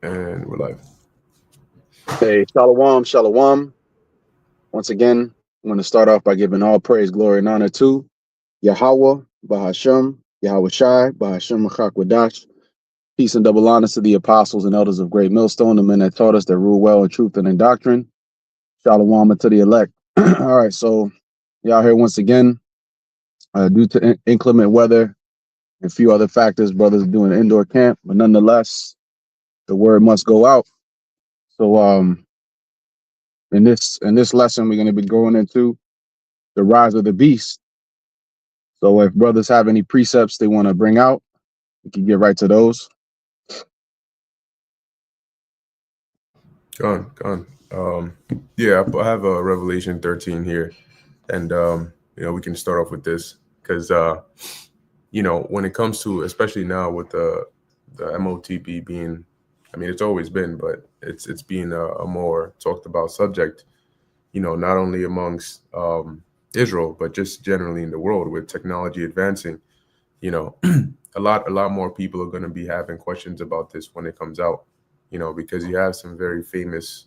And we're live. Hey, shalom, shalom. Once again, I want to start off by giving all praise, glory, and honor to Yahweh, Bahashem, Yahweh Shai, Bahashem Machakwadash. Peace and double honor to the apostles and elders of Great Millstone, the men that taught us that rule well in truth and in doctrine. Shalom to the elect. All right, so y'all here once again. Due to inclement weather and a few other factors, brothers doing an indoor camp, but nonetheless, the word must go out. So in this lesson, we're going to be going into the rise of the beast. So if brothers have any precepts they want to bring out, we can get right to those. Gone. Yeah, I have a Revelation 13 here, and we can start off with this because when it comes to, especially now with the MOTB being, I mean, it's always been, but it's being a more talked about subject. Not only amongst Israel, but just generally in the world with technology advancing. A lot more people are going to be having questions about this when it comes out, because you have some very famous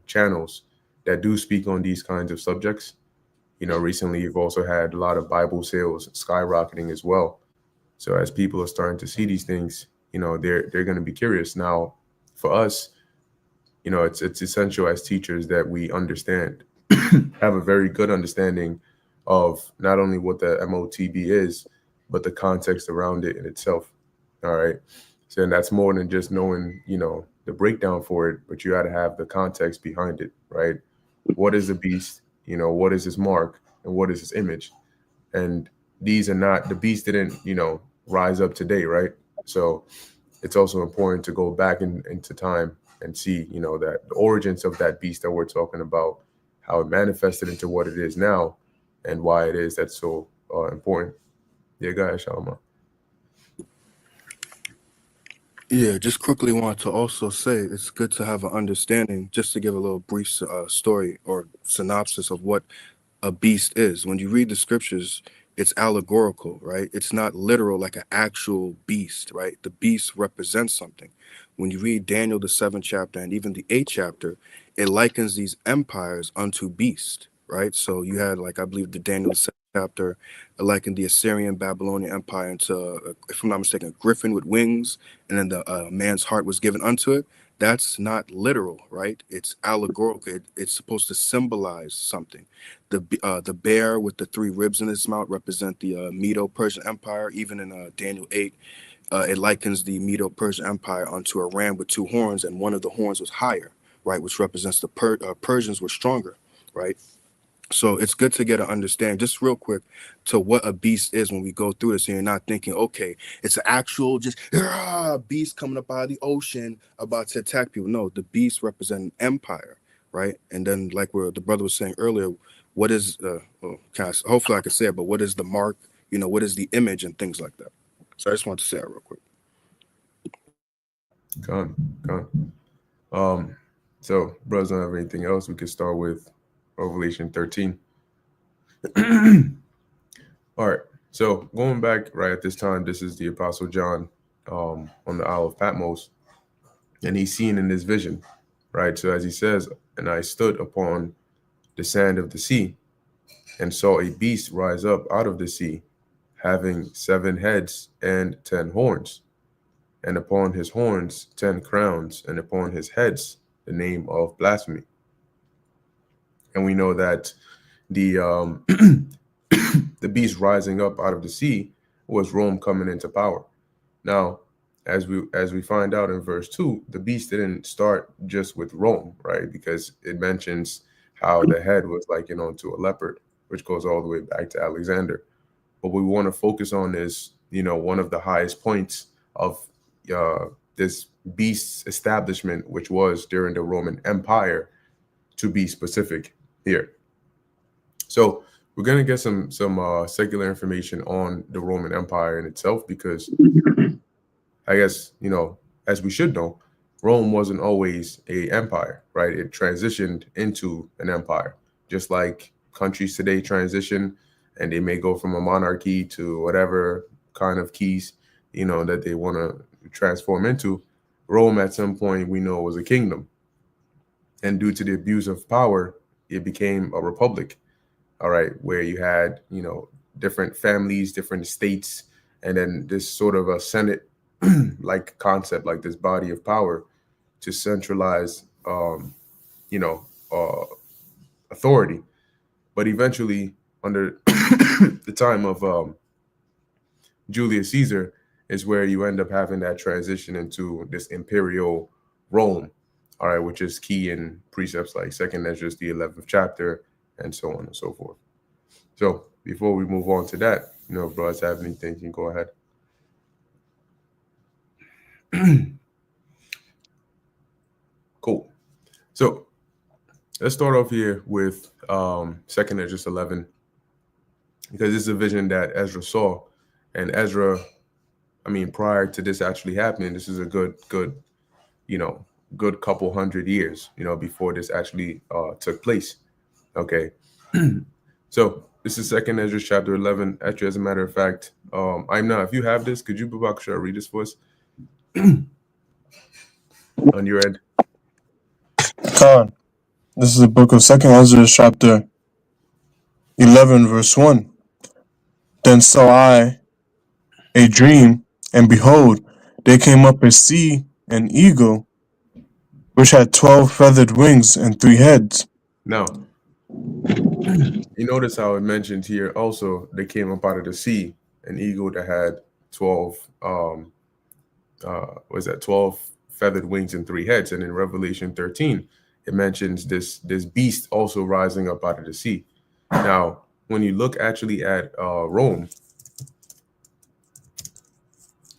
channels that do speak on these kinds of subjects. Recently you've also had a lot of Bible sales skyrocketing as well. So as people are starting to see these things, they're going to be curious. Now, for us, it's essential as teachers that we understand, have a very good understanding of not only what the MOTB is, but the context around it in itself. All right. So and that's more than just knowing, the breakdown for it, but you got to have the context behind it, right? What is the beast? What is his mark and what is his image? And these are not, the beast didn't, rise up today, right? So it's also important to go back into time and see, that the origins of that beast that we're talking about, how it manifested into what it is now, and why it is that's so important. Yeah, go ahead, Shalom. Yeah, just quickly want to also say it's good to have an understanding, just to give a little brief story or synopsis of what a beast is. When you read the scriptures, it's allegorical, right? It's not literal like an actual beast, right? The beast represents something. When you read Daniel, the seventh chapter, and even the eighth chapter, it likens these empires unto beast, right? So you had, like, I believe the Daniel, the seventh chapter, it likened the Assyrian Babylonian Empire into, if I'm not mistaken, a griffin with wings, and then the man's heart was given unto it. That's not literal, right? It's allegorical. It's supposed to symbolize something. The bear with the three ribs in its mouth represent the Medo-Persian Empire. Even in Daniel 8, it likens the Medo-Persian Empire onto a ram with two horns, and one of the horns was higher, right, which represents the Persians were stronger, right? So it's good to get an understanding, just real quick, to what a beast is when we go through this, and you're not thinking, okay, it's an actual just beast coming up out of the ocean about to attack people. No, the beast represent an empire, right? And then, like where the brother was saying earlier, what is hopefully I can say it, but what is the mark? What is the image and things like that. So I just want to say that real quick. Gone, gone. Um, so, brothers don't have anything else. We could start with Revelation 13. All right. So going back right at this time, this is the Apostle John on the Isle of Patmos, and he's seen in this vision, right? So as he says, and I stood upon the sand of the sea and saw a beast rise up out of the sea, having 7 heads and 10 horns, and upon his horns 10 crowns, and upon his heads the name of blasphemy. And we know that the the beast rising up out of the sea was Rome coming into power. Now, as we find out in verse 2, the beast didn't start just with Rome, right? Because it mentions how the head was likened onto a leopard, which goes all the way back to Alexander. What we want to focus on is, one of the highest points of uh, this beast's establishment, which was during the Roman Empire, to be specific here. So we're gonna get some secular information on the Roman Empire in itself, because I guess, as we should know, Rome wasn't always a empire, right? It transitioned into an empire, just like countries today transition, and they may go from a monarchy to whatever kind of keys, that they want to transform into. Rome at some point we know was a kingdom, and due to the abuse of power, it became a republic. All right, where you had different families, different states, and then this sort of a Senate like concept, like this body of power to centralize, you know, authority. But eventually, under the time of Julius Caesar, is where you end up having that transition into this imperial Rome, all right, which is key in precepts like Second Ezra, the 11th chapter, and so on and so forth. So before we move on to that, if brothers have anything, you can go ahead. Cool. So let's start off here with Second Ezra 11, because this is a vision that Ezra saw, and Ezra, prior to this actually happening, this is a good couple hundred years, before this actually took place. Okay. So this is Second Ezra chapter 11. Actually, as a matter of fact, if you have this, could you, Babak, read this for us on your end? Khan, this is the book of Second Ezra, chapter 11, verse 1. Then saw I a dream, and behold, there came up a sea, an eagle, which had 12 feathered wings and 3 heads. Now, you notice how it mentions here also they came up out of the sea, an eagle that had 12 12 feathered wings and 3 heads. And in Revelation 13, it mentions this beast also rising up out of the sea. Now, when you look actually at Rome,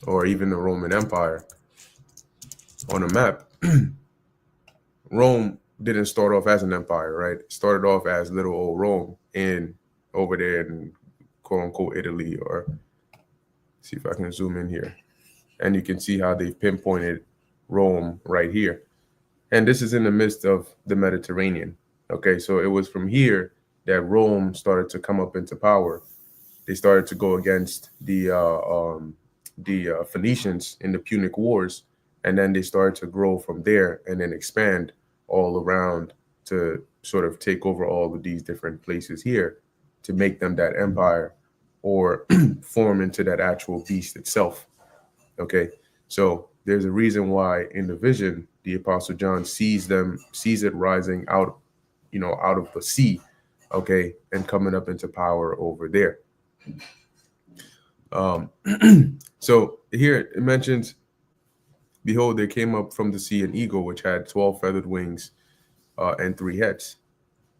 or even the Roman Empire on a map, Rome didn't start off as an empire, right? It started off as little old Rome over there in quote unquote Italy, or see if I can zoom in here. And you can see how they've pinpointed Rome right here. And this is in the midst of the Mediterranean. Okay, so it was from here that Rome started to come up into power. They started to go against the Phoenicians in the Punic Wars, and then they started to grow from there and then expand all around to sort of take over all of these different places here to make them that empire, or form into that actual beast itself. Okay, so there's a reason why in the vision the Apostle John sees it rising out of the sea, okay, and coming up into power over there. So here it mentions, behold, there came up from the sea an eagle which had 12 feathered wings and 3 heads.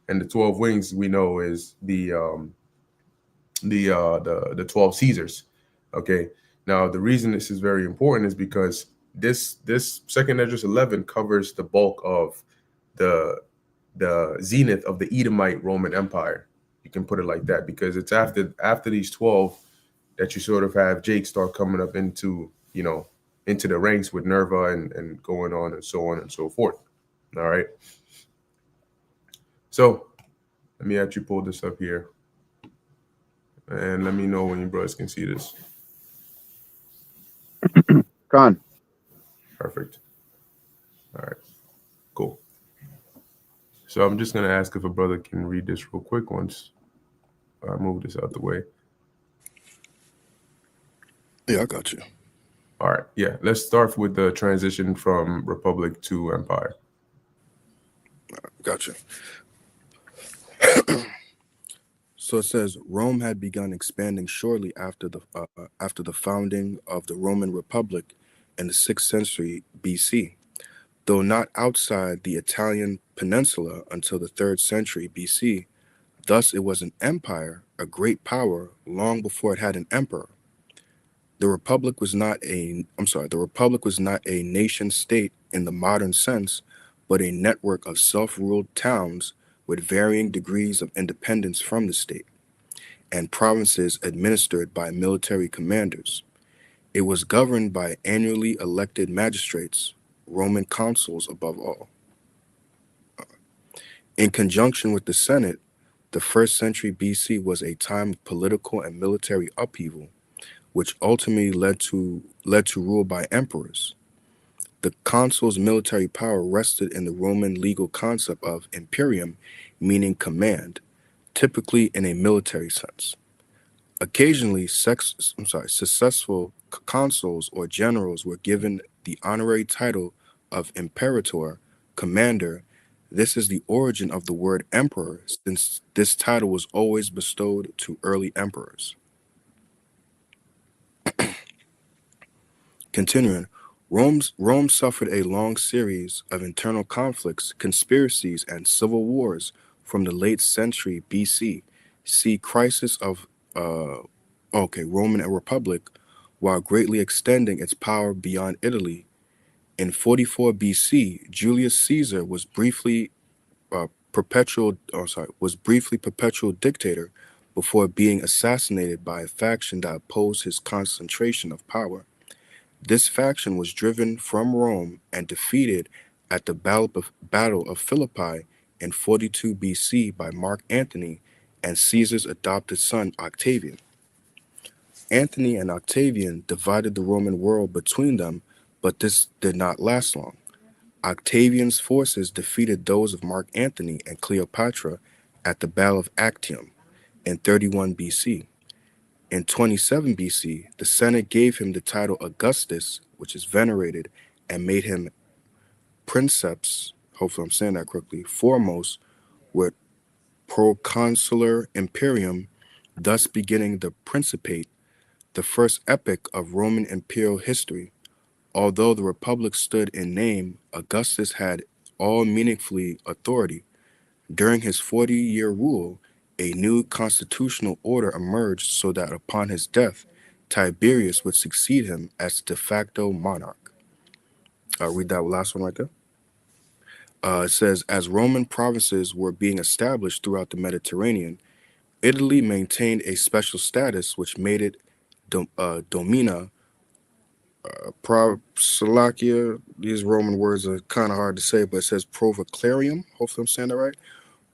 And the 12 wings we know is the 12 Caesars. Okay. Now the reason this is very important is because this Second Ezra 11 covers the bulk of the zenith of the Edomite Roman Empire. You can put it like that, because it's after these 12 that you sort of have Jake start coming up into the ranks with Nerva and going on and so on and so forth. All right. So let me actually pull this up here, and let me know when you brothers can see this. Khan. Perfect. All right. Cool. So I'm just going to ask if a brother can read this real quick once I move this out the way. Yeah, I got you. All right. Yeah. Let's start with the transition from republic to empire. Gotcha. So it says Rome had begun expanding shortly after the founding of the Roman Republic in the 6th century BC, though not outside the Italian peninsula until the 3rd century BC. Thus, it was an empire, a great power, long before it had an emperor. The Republic was not a nation state in the modern sense, but a network of self-ruled towns with varying degrees of independence from the state, and provinces administered by military commanders. It was governed by annually elected magistrates, Roman consuls above all. In conjunction with the Senate, the 1st century BC was a time of political and military upheaval, which ultimately led to rule by emperors. The consul's military power rested in the Roman legal concept of imperium, meaning command, typically in a military sense. Occasionally, successful consuls or generals were given the honorary title of imperator, commander. This is the origin of the word emperor, since this title was always bestowed to early emperors. Continuing, Rome suffered a long series of internal conflicts, conspiracies, and civil wars from the late century BC. See crisis of Roman Republic, while greatly extending its power beyond Italy. In 44 BC, Julius Caesar was briefly perpetual dictator before being assassinated by a faction that opposed his concentration of power. This faction was driven from Rome and defeated at the Battle of Philippi in 42 BC by Mark Antony and Caesar's adopted son Octavian. Antony and Octavian divided the Roman world between them, but this did not last long. Octavian's forces defeated those of Mark Antony and Cleopatra at the Battle of Actium in 31 BC. In 27 BC, the Senate gave him the title Augustus, which is venerated, and made him princeps, hopefully I'm saying that correctly, foremost with proconsular imperium, thus beginning the Principate, the first epoch of Roman imperial history. Although the republic stood in name, Augustus had all meaningfully authority. During his 40-year rule, a new constitutional order emerged so that upon his death, Tiberius would succeed him as de facto monarch. I'll read that last one right there. It says, as Roman provinces were being established throughout the Mediterranean, Italy maintained a special status which made it domina Slovakia. These Roman words are kind of hard to say, but it says provoclarium. Hopefully I'm saying that right.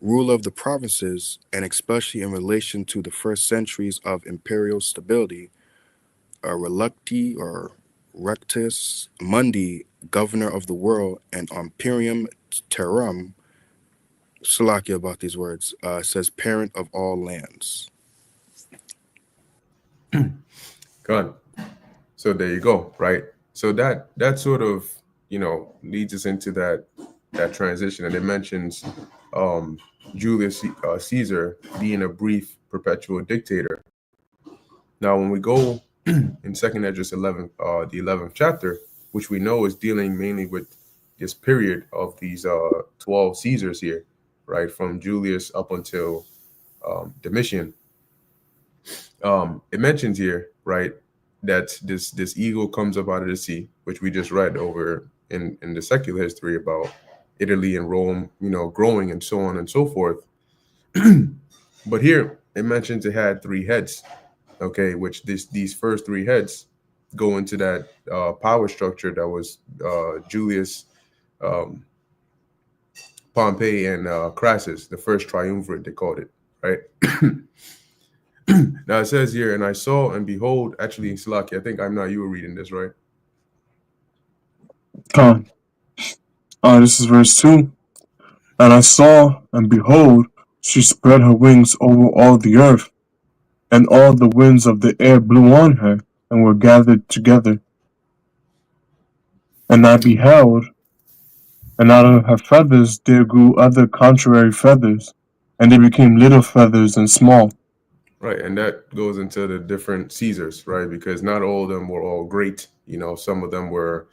Rule of the provinces, and especially in relation to the first centuries of imperial stability. Relucti or rectus mundi, governor of the world, and imperium terram. Slovakia about these words. Says parent of all lands. Good. So there you go, right? So that sort of leads us into that transition, and it mentions Julius Caesar being a brief perpetual dictator. Now, when we go in 2nd Esdras 11, the 11th chapter, which we know is dealing mainly with this period of these 12 Caesars here, right, from Julius up until Domitian. It mentions here, right, that this eagle comes up out of the sea, which we just read over in the secular history about Italy and Rome, growing and so on and so forth. But here it mentions it had 3 heads, okay, which these first 3 heads go into that power structure that was Julius, Pompey, and Crassus, the first triumvirate, they called it, right? Now it says here, and I saw and behold, actually, Salaki, I think you were reading this, right? This is verse 2. And I saw, and behold, she spread her wings over all the earth, and all the winds of the air blew on her, and were gathered together. And I beheld, and out of her feathers there grew other contrary feathers, and they became little feathers and small. Right, and that goes into the different Caesars, right? Because not all of them were all great. Some of them were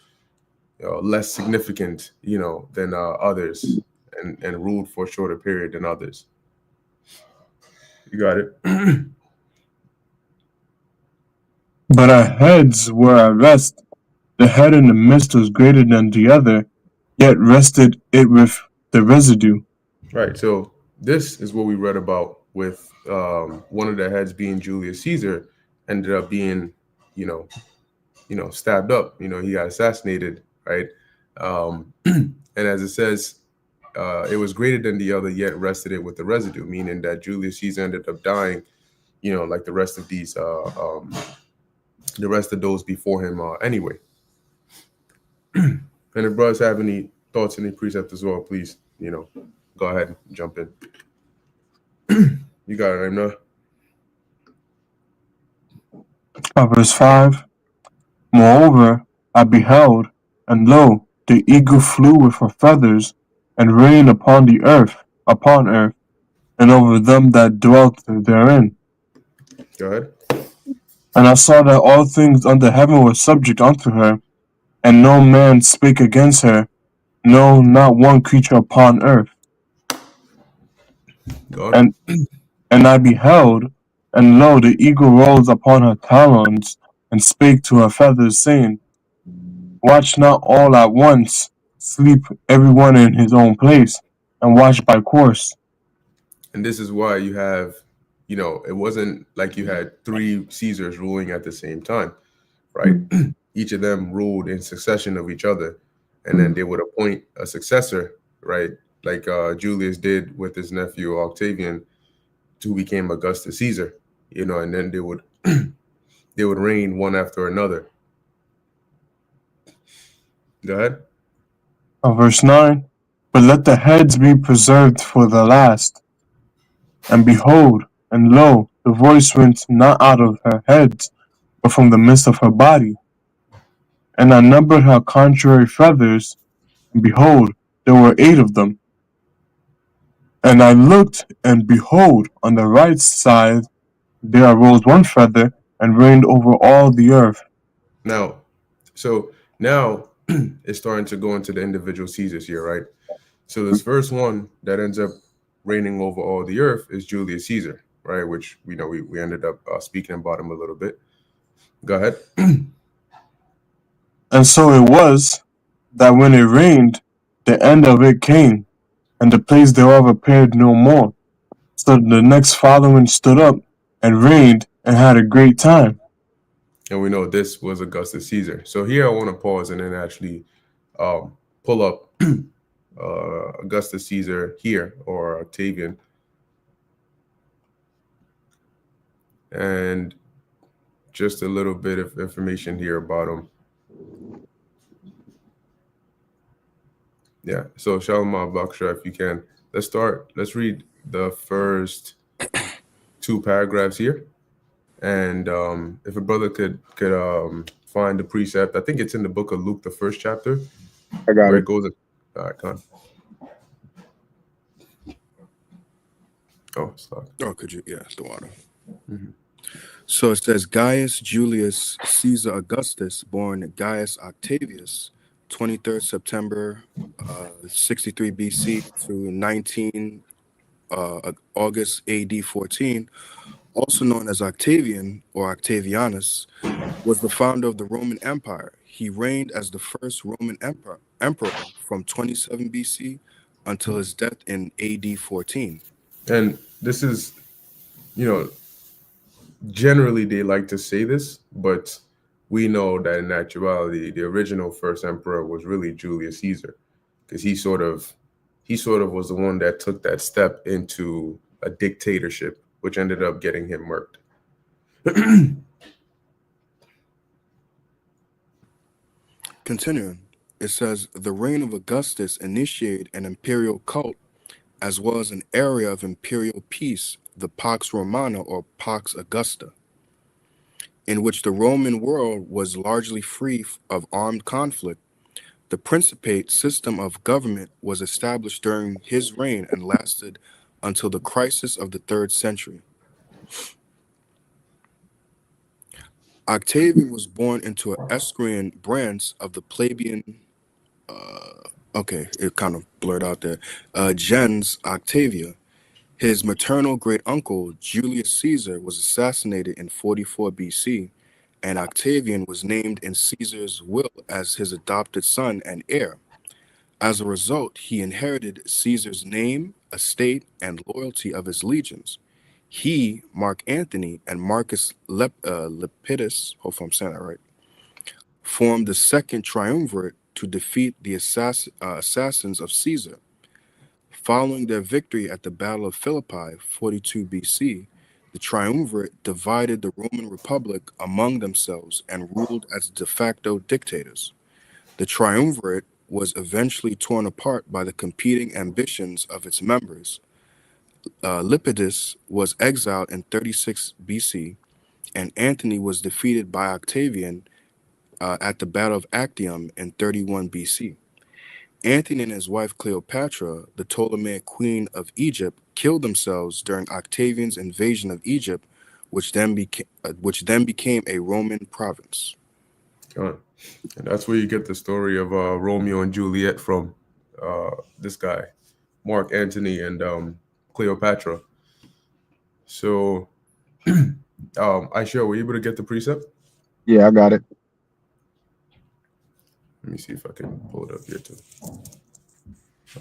less significant, than others, and ruled for a shorter period than others. You got it. But our heads were at rest. The head in the midst was greater than the other, yet rested it with the residue. Right, so this is what we read about with one of the heads being Julius Caesar, ended up being, stabbed up. He got assassinated, right? And as it says, it was greater than the other, yet rested it with the residue, meaning that Julius Caesar ended up dying, like the rest of these, the rest of those before him anyway. And if brothers have any thoughts, any precept as well, please, go ahead and jump in. You got it, Amna. Verse 5. Moreover, I beheld, and lo, the eagle flew with her feathers, and reigned upon earth, and over them that dwelt therein. Go ahead. And I saw that all things under heaven were subject unto her, and no man spake against her, no, not one creature upon earth. Go ahead. And I beheld, and lo, the eagle rose upon her talons, and spake to her feathers, saying, Watch not all at once, sleep every one in his own place, and watch by course. And this is why you have, it wasn't like you had three Caesars ruling at the same time, right? Each of them ruled in succession of each other, and then they would appoint a successor, right? Like Julius did with his nephew Octavian, who became Augustus Caesar, and then they would they would reign one after another. Go ahead. Verse 9. But let the heads be preserved for the last. And behold, and lo, the voice went not out of her heads, but from the midst of her body. And I numbered her contrary feathers, and behold, there were 8 of them. And I looked, and behold, on the right side there arose one feather, and reigned over all the earth. Now it's starting to go into the individual Caesars here, right? So this first one that ends up reigning over all the earth is Julius Caesar, right? Which we ended up speaking about him a little bit. Go ahead. And so it was, that when it reigned, the end of it came, and the place thereof appeared no more. So the next following stood up, and reigned, and had a great time. And we know this was Augustus Caesar. So here I want to pause and then actually pull up Augustus Caesar here, or Octavian. And just a little bit of information here about him. Yeah, so Shalom Baksha, if you can. Let's read the first 2 paragraphs here. And if a brother could find the precept, I think it's in the book of Luke, the first chapter. I got where it. it goes. All right, come on. Oh, it's locked. Oh, could you? Yeah, it's the water. So it says Gaius Julius Caesar Augustus, born Gaius Octavius, 23rd September 63 BC to 19 August AD 14, also known as Octavian or Octavianus, was the founder of the Roman Empire. He reigned as the first Roman emperor from 27 BC until his death in AD 14. And this is, generally they like to say this, but we know that in actuality, the original first emperor was really Julius Caesar, because he sort of was the one that took that step into a dictatorship, which ended up getting him murked. Continuing, it says the reign of Augustus initiated an imperial cult as well as an area of imperial peace, the Pax Romana or Pax Augusta, in which the Roman world was largely free of armed conflict. The Principate system of government was established during his reign and lasted until the crisis of the 3rd century. Octavian was born into an Equestrian branch of the plebeian, it kind of blurred out there, gens Octavia. His maternal great-uncle, Julius Caesar, was assassinated in 44 BC, and Octavian was named in Caesar's will as his adopted son and heir. As a result, he inherited Caesar's name, estate, and loyalty of his legions. He, Mark Antony, and Marcus Lepidus, hopefully I'm saying that right, formed the second triumvirate to defeat the assassins of Caesar. Following their victory at the Battle of Philippi, 42 BC, the triumvirate divided the Roman Republic among themselves and ruled as de facto dictators. The triumvirate was eventually torn apart by the competing ambitions of its members. Lepidus was exiled in 36 BC, and Antony was defeated by Octavian at the Battle of Actium in 31 BC. Antony and his wife Cleopatra, the Ptolemaic queen of Egypt, killed themselves during Octavian's invasion of Egypt, which then became a Roman province. And that's where you get the story of Romeo and Juliet from. This guy, Mark Antony and Cleopatra. So, Aisha, were you able to get the precept? Yeah, I got it. Let me see if I can pull it up here too.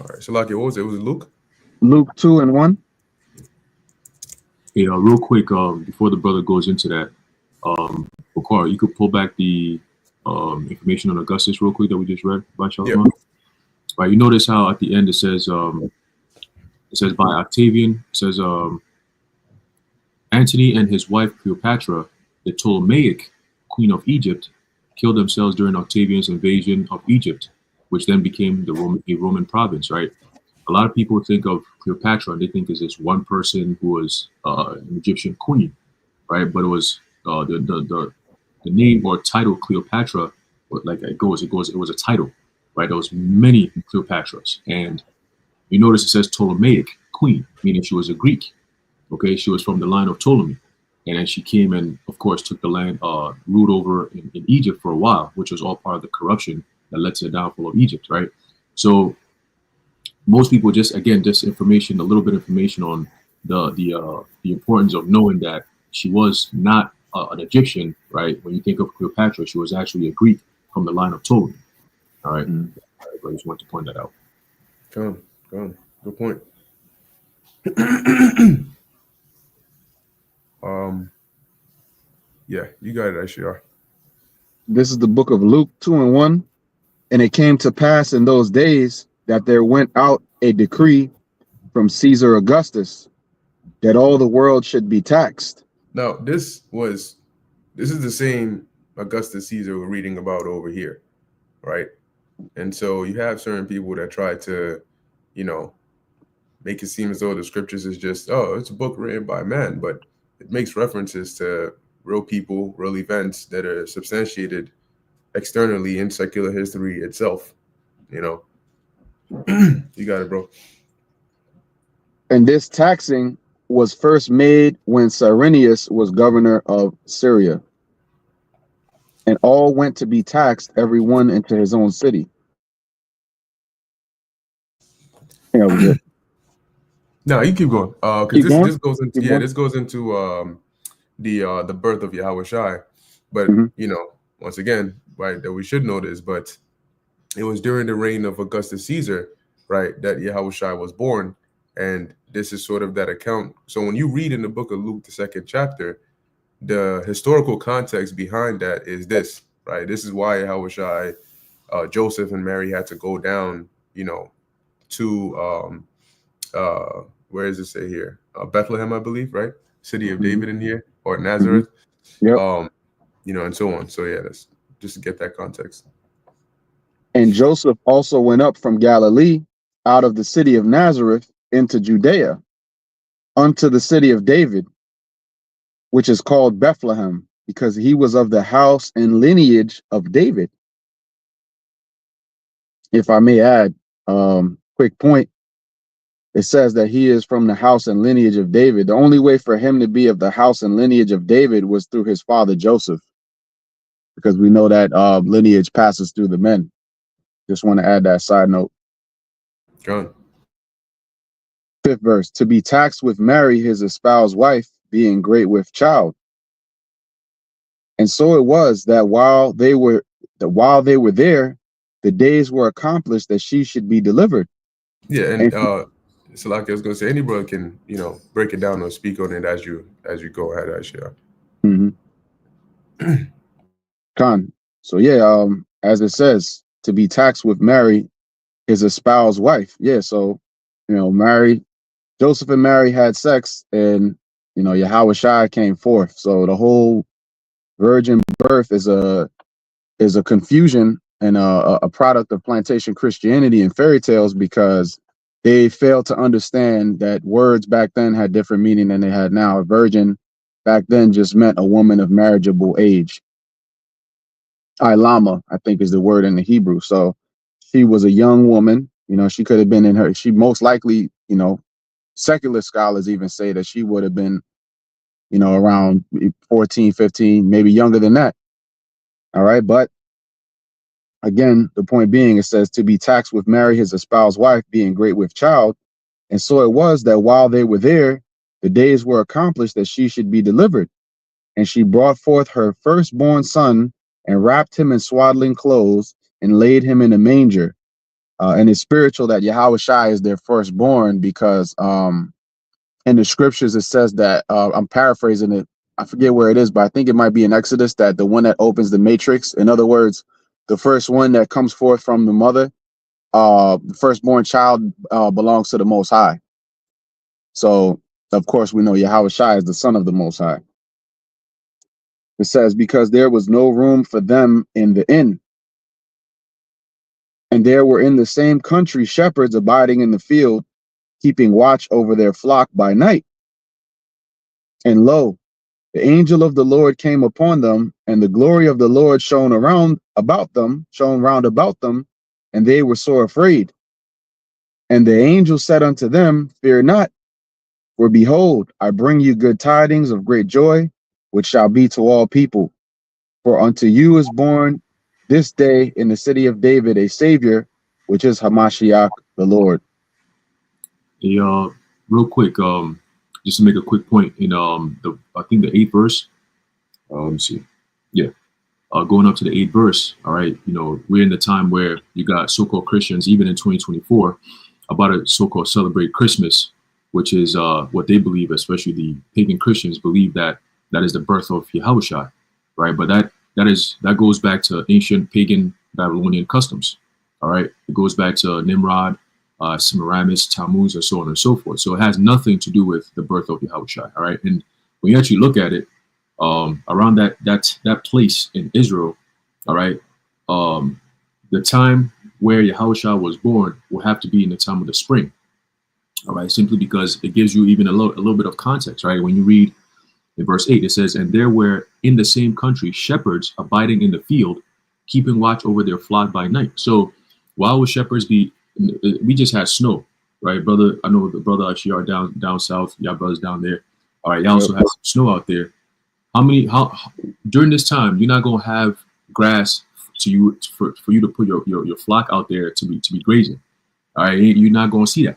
All right. So, like, what was it? Was it Luke? Luke 2:1. Hey, real quick, before the brother goes into that, Bakar, you could pull back the information on Augustus real quick that we just read by Shalom. Yeah. Right, you notice how at the end it says by Octavian, it says Antony and his wife Cleopatra, the Ptolemaic queen of Egypt, killed themselves during Octavian's invasion of Egypt, which then became a Roman province, right? A lot of people think of Cleopatra and they think it's this one person who was an Egyptian queen, right? But it was the name or title Cleopatra, like it was a title, right? There was many Cleopatras, and you notice it says Ptolemaic queen, meaning she was a Greek. Okay, she was from the line of Ptolemy, and then she came and, of course, took the land, ruled over in Egypt for a while, which was all part of the corruption that led to the downfall of Egypt, right? So most people just information, a little bit of information on the importance of knowing that she was not an Egyptian, right? When you think of Cleopatra, she was actually a Greek from the line of Ptolemy. All right, I just want to point that out. Go on. Good point. Yeah, you got it, Aisha. This is the book of Luke 2:1. And it came to pass in those days that there went out a decree from Caesar Augustus that all the world should be taxed. Now, this is the same Augustus Caesar we're reading about over here, right? And so you have certain people that try to, make it seem as though the scriptures is just, it's a book written by man, but it makes references to real people, real events that are substantiated externally in secular history itself. You got it, bro. And this taxing was first made when Cyrenius was governor of Syria. And all went to be taxed, every one into his own city. Yeah, we're good. No, you keep going. Keep Because going? this goes into Keep going? this goes into the birth of Yahweh Shai. But once again, right, that we should know this, but it was during the reign of Augustus Caesar, right, that Yahweh Shai was born. And this is sort of that account. So when you read in the book of Luke, the 2nd chapter, the historical context behind that is this, right? This is why Yahweh Shai, Joseph and Mary had to go down, to where does it say here? Bethlehem, I believe, right? City of David in here, or Nazareth. Yep. And so on. So yeah, that's just to get that context. And Joseph also went up from Galilee out of the city of Nazareth into Judea unto the city of David, which is called Bethlehem, because he was of the house and lineage of David. If I may add, quick point, it says that he is from the house and lineage of David. The only way for him to be of the house and lineage of David was through his father Joseph, because we know that lineage passes through the men. Just want to add that side note. Go on. 5th verse, to be taxed with Mary, his espoused wife, being great with child. And so it was that while they were there, the days were accomplished that she should be delivered. Yeah, and so like I was gonna say, any brother can, break it down or speak on it as you go ahead, Aisha. Khan. So yeah, as it says, to be taxed with Mary, his espoused wife. Yeah, so Joseph and Mary had sex, and Yahweh Shai came forth. So the whole virgin birth is a confusion and a product of plantation Christianity and fairy tales, because they failed to understand that words back then had different meaning than they had now. A virgin back then just meant a woman of marriageable age. Ilama, I think, is the word in the Hebrew. So she was a young woman. You know, she could have been in her, she most likely, you know, secular scholars even say that she would have been, you know, around 14, 15, maybe younger than that. All right. But again, the point being, it says to be taxed with Mary, his espoused wife, being great with child. And so it was that while they were there, the days were accomplished that she should be delivered. And she brought forth her firstborn son and wrapped him in swaddling clothes and laid him in a manger. And it's spiritual that Yahushua is their firstborn, because in the scriptures it says that, I'm paraphrasing it, I forget where it is, but I think it might be in Exodus, that the one that opens the matrix, in other words, the first one that comes forth from the mother, the firstborn child belongs to the Most High. So of course we know Yahushua is the son of the Most High. It says, because there was no room for them in the inn, and there were in the same country shepherds abiding in the field, keeping watch over their flock by night. And lo, the angel of the Lord came upon them, and the glory of the Lord shone round about them, and they were sore afraid. And the angel said unto them, fear not, for behold, I bring you good tidings of great joy, which shall be to all people. For unto you is born this day in the city of David a Savior, which is Hamashiach the Lord. Hey, real quick, just to make a quick point in I think the 8th verse. Let me see. Yeah. Going up to the 8th verse. All right. You know, we're in the time where you got so-called Christians, even in 2024, about to so-called celebrate Christmas, which is what they believe, especially the pagan Christians believe that is the birth of Yahushua, right? But that goes back to ancient pagan Babylonian customs. All right. It goes back to Nimrod, Semiramis, Tammuz, and so on and so forth. So it has nothing to do with the birth of Yahushua. All right. And when you actually look at it, around that place in Israel, all right, the time where Yahushua was born will have to be in the time of the spring. All right, simply because it gives you even a little bit of context, right? When you read in verse 8, it says, and there were in the same country shepherds abiding in the field, keeping watch over their flock by night. So why would shepherds be? We just had snow, right, brother? I know the brother actually are down south. Y'all brothers down there. All right, y'all also have some snow out there. How during this time you're not gonna have grass for you to put your flock out there to be grazing. All right, you're not gonna see that.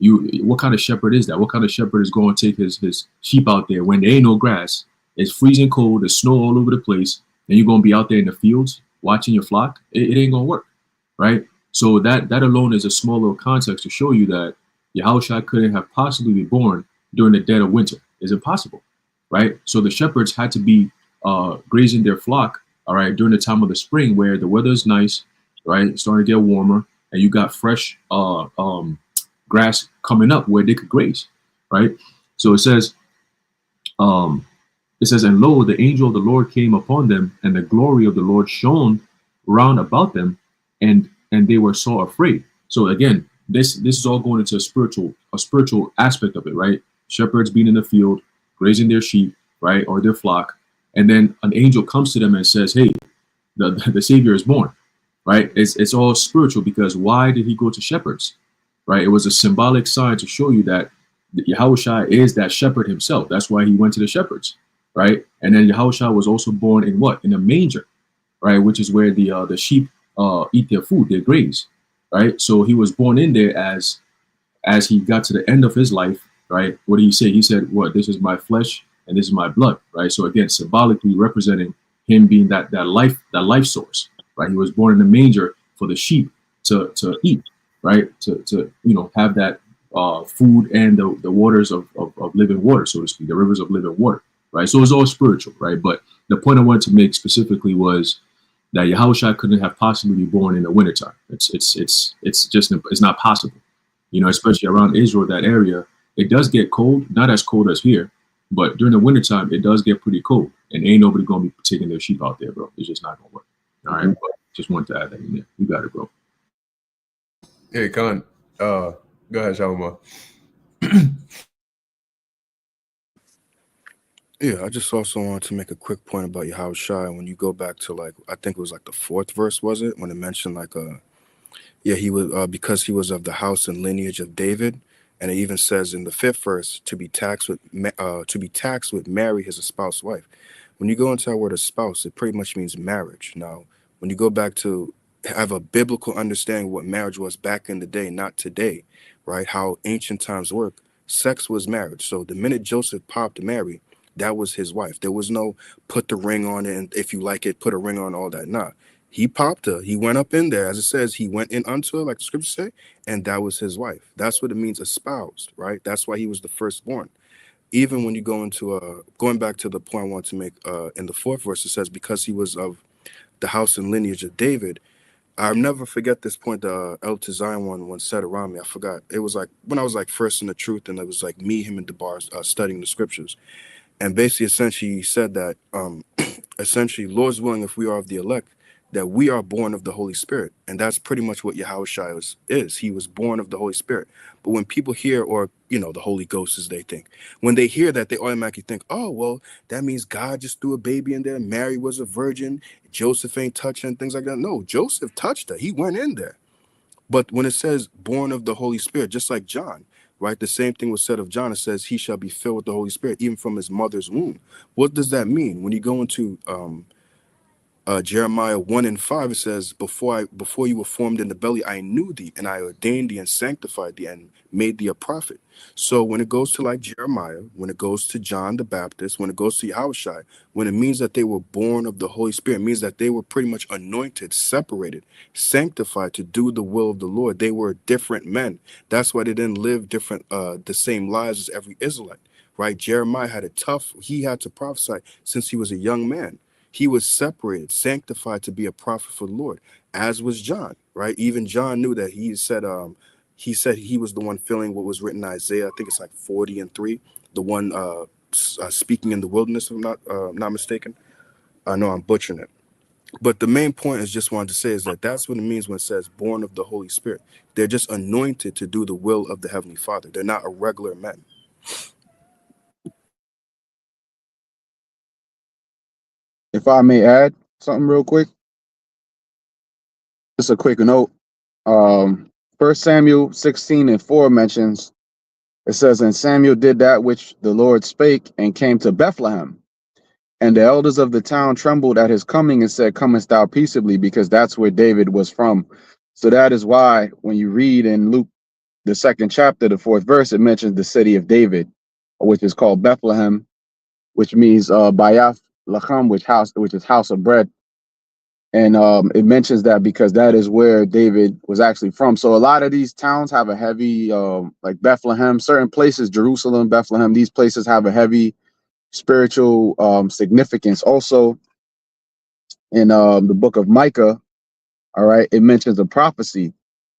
What kind of shepherd is that? What kind of shepherd is going to take his sheep out there when there ain't no grass? It's freezing cold. There's snow all over the place, and you're gonna be out there in the fields watching your flock? It ain't gonna work, right? So that alone is a small little context to show you that Yahushua couldn't have possibly been born during the dead of winter. It's impossible, right? So the shepherds had to be grazing their flock, all right, during the time of the spring where the weather is nice, right? It's starting to get warmer, and you got fresh grass coming up where they could graze, right? So it says, and lo, the angel of the Lord came upon them, and the glory of the Lord shone round about them, and they were so afraid. So again, this is all going into a spiritual aspect of it, right? Shepherds being in the field, grazing their sheep, right, or their flock, and then an angel comes to them and says, hey, the Savior is born, right? It's all spiritual, because why did he go to shepherds, right? It was a symbolic sign to show you that Yahushua is that shepherd himself. That's why he went to the shepherds, right? And then Yahushua was also born in what? In a manger, right? Which is where the sheep eat their food, their graze, right? So he was born in there as he got to the end of his life, right? What did he say? He said, what? This is my flesh and this is my blood, right? So again, symbolically representing him being that life source, right? He was born in the manger for the sheep to eat, right? To have that food and the waters of living water, so to speak, the rivers of living water, right? So it's all spiritual, right? But the point I wanted to make specifically was that Yahushua couldn't have possibly been born in the wintertime. It's not possible, especially around Israel, that area. It does get cold, not as cold as here, but during the wintertime, it does get pretty cold, and ain't nobody gonna be taking their sheep out there, bro. It's just not gonna work. All right. Just wanted to add that in there. You got it, bro. Hey, Khan. Go ahead, Shalom. Yeah, I just also wanted to make a quick point about Yahushua. When you go back to, like, I think it was like the 4th verse, was it? When it mentioned like yeah, he was because he was of the house and lineage of David, and it even says in the 5th verse to be taxed with Mary, his espoused wife. When you go into that word espouse, it pretty much means marriage. Now, when you go back to have a biblical understanding what marriage was back in the day, not today, right? How ancient times work, sex was marriage. So the minute Joseph popped Mary, that was his wife. There was no put the ring on it, and if you like it, put a ring on, all that. Nah. He popped her. He went up in there. As it says, he went in unto her, like the scriptures say, and that was his wife. That's what it means, espoused, right? That's why he was the firstborn. Even when you go into going back to the point I want to make in the 4th verse, it says, because he was of the house and lineage of David. I'll never forget this point the El Zion one once said around me. I forgot. It was like when I was like first in the truth, and it was like me, him, and DeBar studying the scriptures. And basically, essentially, he said that, essentially, Lord's willing, if we are of the elect, that we are born of the Holy Spirit. And that's pretty much what Yahushua is. He was born of the Holy Spirit. But when people hear, or, the Holy Ghost, as they think, when they hear that, they automatically think, oh, well, that means God just threw a baby in there. Mary was a virgin. Joseph ain't touching, things like that. No, Joseph touched her. He went in there. But when it says born of the Holy Spirit, just like John, right? The same thing was said of John. It says he shall be filled with the Holy Spirit, even from his mother's womb. What does that mean? When you go into Jeremiah 1:5, it says, before you were formed in the belly, I knew thee, and I ordained thee and sanctified thee and made thee a prophet. So when it goes to like Jeremiah, when it goes to John the Baptist, when it goes to Yahushua, when it means that they were born of the Holy Spirit, it means that they were pretty much anointed, separated, sanctified to do the will of the Lord. They were different men. That's why they didn't live the same lives as every Israelite, right? Jeremiah he had to prophesy since he was a young man. He was separated, sanctified to be a prophet for the Lord, as was John, right? Even John knew that. He said he was the one filling what was written in Isaiah. I think it's like 40:3, the one speaking in the wilderness, if I'm not mistaken. I know I'm butchering it. But the main point is just wanted to say is that that's what it means when it says born of the Holy Spirit. They're just anointed to do the will of the Heavenly Father. They're not a regular men. If I may add something real quick, just a quick note. 1 Samuel 16:4 mentions, it says, and Samuel did that which the Lord spake, and came to Bethlehem. And the elders of the town trembled at his coming and said, comest thou peaceably? Because that's where David was from. So that is why when you read in Luke, the 2nd chapter, the 4th verse, it mentions the city of David, which is called Bethlehem, which means Bayath Lacham, which is house of bread. And it mentions that because that is where David was actually from. So a lot of these towns have a heavy, like Bethlehem, certain places, Jerusalem, Bethlehem, these places have a heavy spiritual significance. Also in the book of Micah, all right, it mentions a prophecy,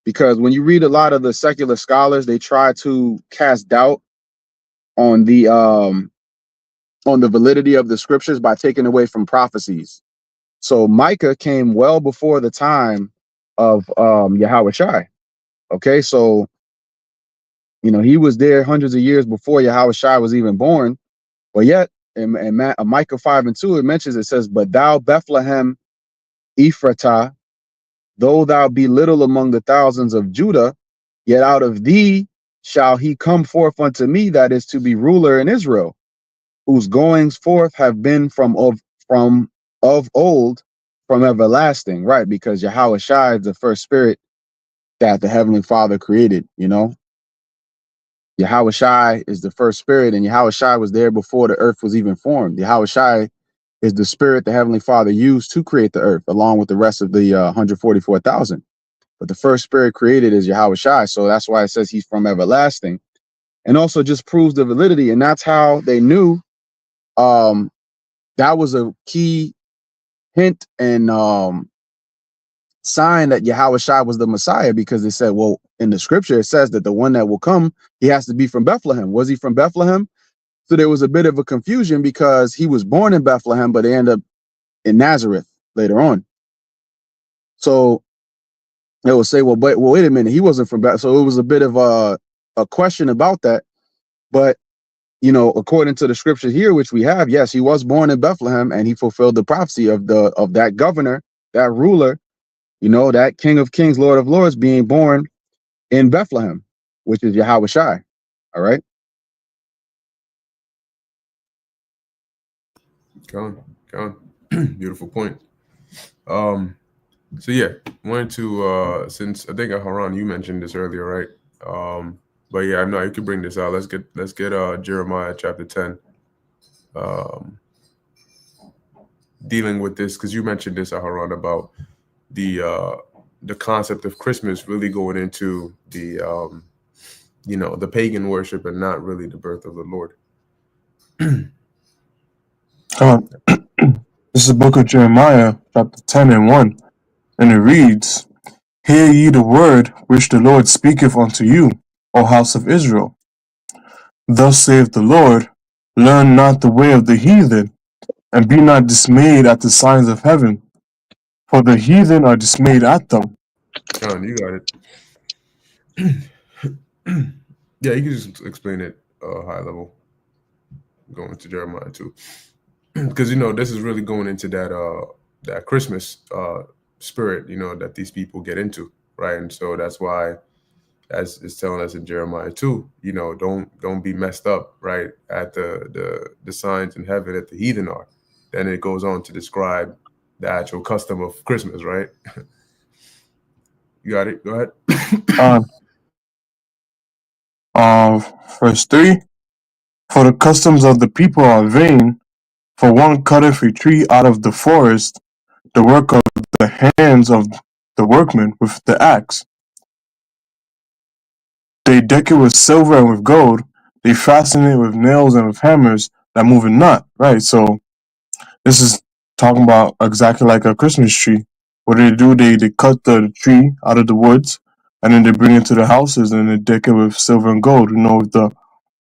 because when you read a lot of the secular scholars, they try to cast doubt on the validity of the scriptures by taking away from prophecies. So Micah came well before the time of Yahushua. Okay, so he was there hundreds of years before Yahushua was even born. But yet in Micah 5:2, it says, but thou Bethlehem Ephratah, though thou be little among the thousands of Judah, yet out of thee shall he come forth unto me, that is to be ruler in Israel, whose goings forth have been from of old, from everlasting. Right, because Yahushua is the first spirit that the Heavenly Father created. Yahushua is the first spirit, and Yahushua was there before the earth was even formed. Yahushua is the spirit the Heavenly Father used to create the earth, along with the rest of the 144,000. But the first spirit created is Yahushua, so that's why it says he's from everlasting, and also just proves the validity. And that's how they knew. That was a key hint and sign that Yahushua was the Messiah, because they said, well, in the scripture, it says that the one that will come, he has to be from Bethlehem. Was he from Bethlehem? So there was a bit of a confusion, because he was born in Bethlehem, but they end up in Nazareth later on. So they will say, well, wait a minute, he wasn't from Bethlehem. So it was a bit of a question about that. But, you know, according to the scripture here, which we have, yes, he was born in Bethlehem, and he fulfilled the prophecy of that governor, that ruler, you know, that King of Kings, Lord of Lords, being born in Bethlehem, which is Yahweh Shai. All right. Gone. Beautiful point. So yeah, wanted to since I think Haran, you mentioned this earlier, right? But yeah, I know you could bring this out. Let's get Jeremiah chapter 10. Dealing with this, because you mentioned this, Haran, about the concept of Christmas really going into the you know, the pagan worship and not really the birth of the Lord. This is the book of Jeremiah, chapter 10 and 1, and it reads, Hear ye the word which the Lord speaketh unto you, O house of Israel. Thus saith the Lord, Learn not the way of the heathen, and be not dismayed at the signs of heaven, for the heathen are dismayed at them. John, you got it. Yeah, you can just explain it high level, going to Jeremiah 2. Because, you know, this is really going into that Christmas spirit, you know, that these people get into, right? And so that's why, as it's telling us in Jeremiah 2, you know, don't be messed up, right, at the signs in heaven that the heathen are. Then it goes on to describe the actual custom of Christmas, right? You got it? Go ahead. Verse 3, For the customs of the people are vain, for one cutteth a tree out of the forest, the work of the hands of the workman with the axe. They deck it with silver and with gold, they fasten it with nails and with hammers that move it not. Right, so this is talking about exactly like a Christmas tree. What do? They cut the tree out of the woods, and then they bring it to the houses and they deck it with silver and gold, you know, with the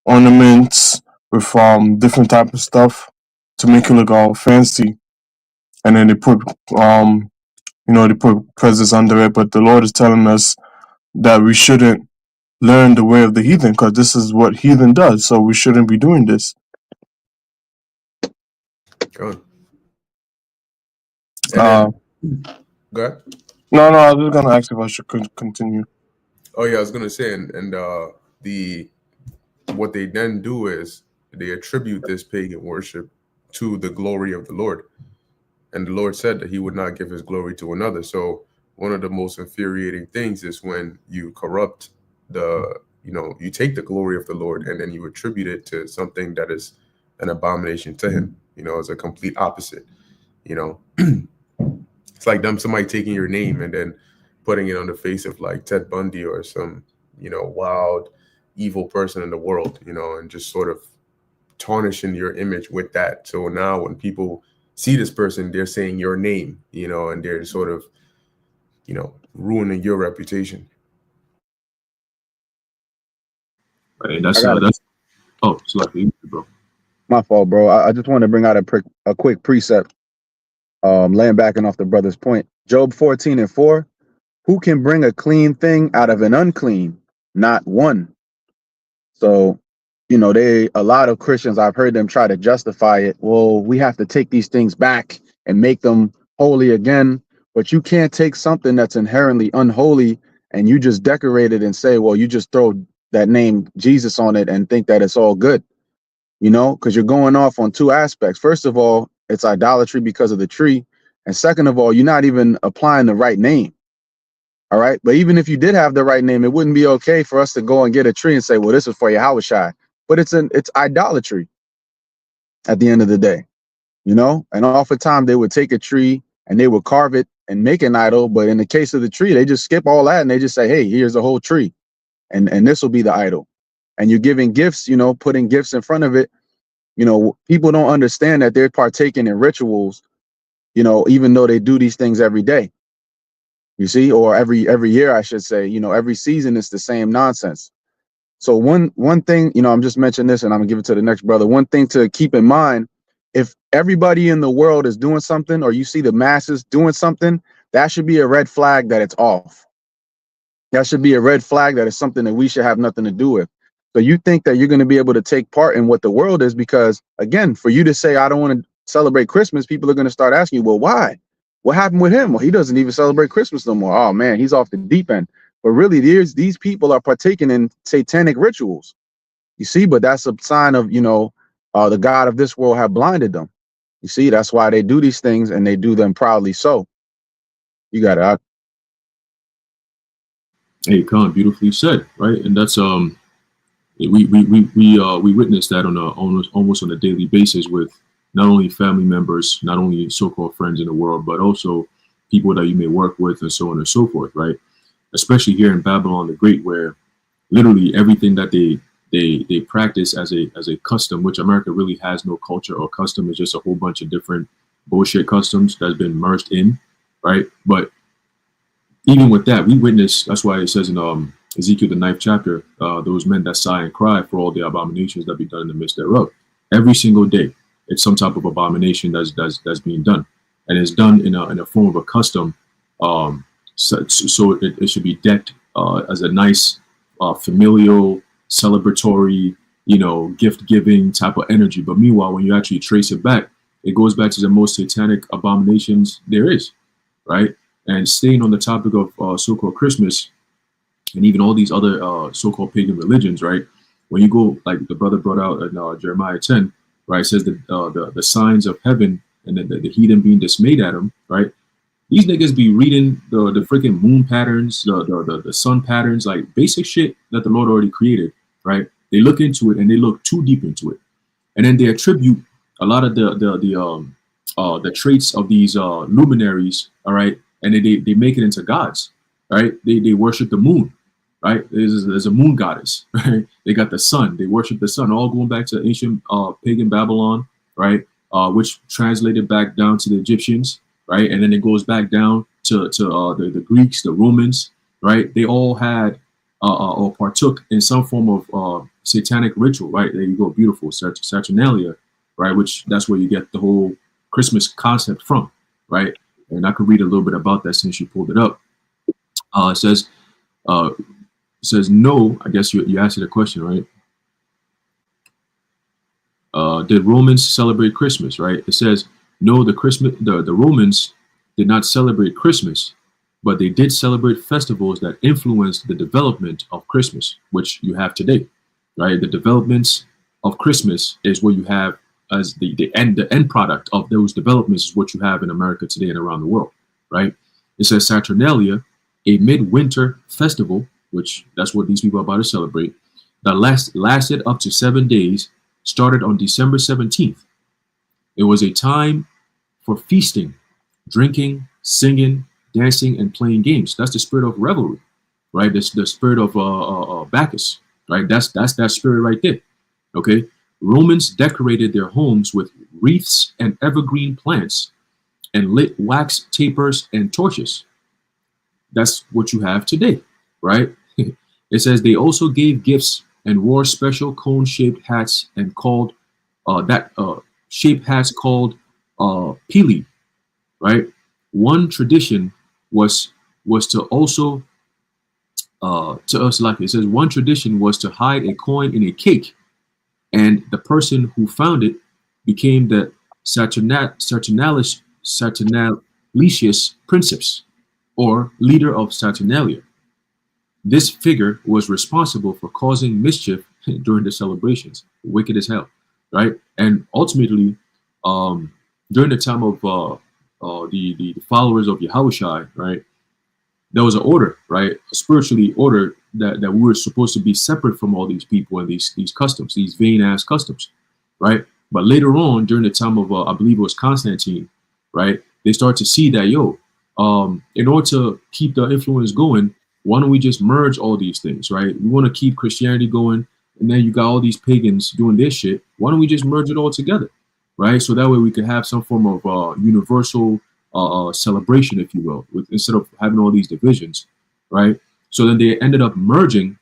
ornaments, with different type of stuff to make it look all fancy. And then they put you know, they put presents under it. But the Lord is telling us that we shouldn't learn the way of the heathen, because this is what heathen does. So we shouldn't be doing this. Go Go ahead. No, I was just gonna ask if I should continue. Oh yeah, I was gonna say, and what they then do is they attribute this pagan worship to the glory of the Lord. And the Lord said that he would not give his glory to another. So one of the most infuriating things is when you corrupt you take the glory of the Lord and then you attribute it to something that is an abomination to him, you know, as a complete opposite, you know. It's like somebody taking your name and then putting it on the face of like Ted Bundy or some, you know, wild, evil person in the world, you know, and just sort of tarnishing your image with that. So now when people see this person, they're saying your name, you know, and they're sort of, you know, ruining your reputation. Right, that's oh, it's like bro. My fault, bro. I just want to bring out a quick precept, laying back and off the brother's point. Job 14 and 4. Who can bring a clean thing out of an unclean? Not one. So, you know, a lot of Christians, I've heard them try to justify it. Well, we have to take these things back and make them holy again. But you can't take something that's inherently unholy and you just decorate it and say, well, you just throw that name Jesus on it and think that it's all good, you know, because you're going off on two aspects. First of all, it's idolatry because of the tree. And second of all, you're not even applying the right name. All right. But even if you did have the right name, it wouldn't be okay for us to go and get a tree and say, well, this is for Yahweh Shai. But it's idolatry at the end of the day, you know, and oftentimes they would take a tree and they would carve it and make an idol. But in the case of the tree, they just skip all that and they just say, hey, here's the whole tree. And this will be the idol. And you're giving gifts, you know, putting gifts in front of it. You know, people don't understand that they're partaking in rituals, you know, even though they do these things every day. You see, or every year, I should say, you know, every season it's the same nonsense. So one thing, you know, I'm just mentioning this and I'm gonna give it to the next brother. One thing to keep in mind, if everybody in the world is doing something or you see the masses doing something, that should be a red flag that it's off. That should be a red flag that it's something that we should have nothing to do with. So you think that you're going to be able to take part in what the world is, because again, for you to say, I don't want to celebrate Christmas, people are going to start asking you, well, why? What happened with him? Well, he doesn't even celebrate Christmas no more. Oh man, he's off the deep end. But really, these people are partaking in satanic rituals. You see, but that's a sign of, the God of this world have blinded them. You see, that's why they do these things, and they do them proudly. So you got it. Hey, Khan, beautifully said, right? And that's we witness that on almost on a daily basis with not only family members, not only so-called friends in the world, but also people that you may work with, and so on and so forth, right? Especially here in Babylon the Great, where literally everything that they practice as a custom, which America really has no culture or custom, is just a whole bunch of different bullshit customs that's been merged in, right? But even with that, we witness. That's why it says in Ezekiel the 9th chapter, those men that sigh and cry for all the abominations that be done in the midst thereof. Every single day, it's some type of abomination that's being done, and it's done in a form of a custom. So it should be decked as a nice familial, celebratory, gift giving type of energy. But meanwhile, when you actually trace it back, it goes back to the most satanic abominations there is, right? And staying on the topic of so-called Christmas, and even all these other so-called pagan religions, right? When you go, like the brother brought out in Jeremiah 10, right? It says the signs of heaven, and the heathen being dismayed at them, right? These niggas be reading the freaking moon patterns, the sun patterns, like basic shit that the Lord already created, right? They look into it and they look too deep into it, and then they attribute a lot of the traits of these luminaries, all right, and they make it into gods, right? They worship the moon, right? There's a moon goddess, right? They got the sun, they worship the sun, all going back to ancient pagan Babylon, right? Which translated back down to the Egyptians, right? And then it goes back down to the Greeks, the Romans, right? They all had or partook in some form of satanic ritual, right? There you go, beautiful, Saturnalia, right? Which that's where you get the whole Christmas concept from, right? And I could read a little bit about that since you pulled it up. It says no. I guess you asked the question, right? Did Romans celebrate Christmas? Right? It says no. The Romans did not celebrate Christmas, but they did celebrate festivals that influenced the development of Christmas, which you have today, right? The developments of Christmas is what you have as the end product of those developments is what you have in America today and around the world, right? It says Saturnalia, a midwinter festival, which that's what these people are about to celebrate, that lasted up to 7 days, started on December 17th. It was a time for feasting, drinking, singing, dancing, and playing games. That's the spirit of revelry, right? That's the spirit of Bacchus, right? That's that spirit right there, okay? Romans decorated their homes with wreaths and evergreen plants and lit wax tapers and torches. That's what you have today, right? It says they also gave gifts and wore special cone-shaped hats and called shaped hats called pili, right? One tradition was to also to us, like it says, one tradition was to hide a coin in a cake, and the person who found it became the Saturnalicious Princeps, or leader of Saturnalia. This figure was responsible for causing mischief during the celebrations. Wicked as hell, right? And ultimately, during the time of the followers of Yahushua, right, there was an order, right, a spiritually order that we were supposed to be separate from all these people and these customs, these vain ass customs, right? But later on, during the time of I believe it was Constantine, right, they start to see that in order to keep the influence going, why don't we just merge all these things, right? We want to keep Christianity going, and then you got all these pagans doing this shit. Why don't we just merge it all together, right? So that way we could have some form of universal celebration, if you will, instead of having all these divisions, right? So then they ended up merging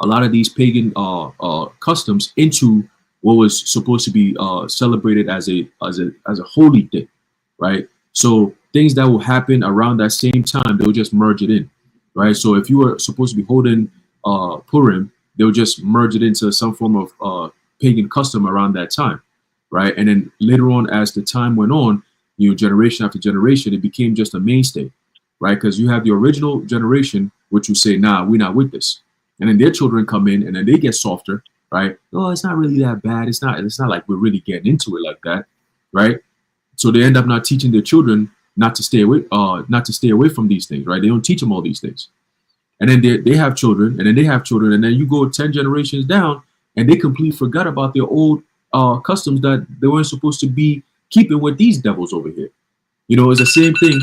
a lot of these pagan customs into what was supposed to be celebrated as a holy day, right? So things that will happen around that same time, they'll just merge it in, right? So if you were supposed to be holding Purim, they'll just merge it into some form of pagan custom around that time, right? And then later on, as the time went on, generation after generation, it became just a mainstay, right? Because you have the original generation, which will say, nah, we're not with this. And then their children come in and then they get softer, right? Oh, it's not really that bad. It's not like we're really getting into it like that, right? So they end up not teaching their children not to stay away from these things, right? They don't teach them all these things. And then they have children, and then they have children, and then you go 10 generations down, and they completely forgot about their old customs that they weren't supposed to be keeping with these devils over here. It's the same thing.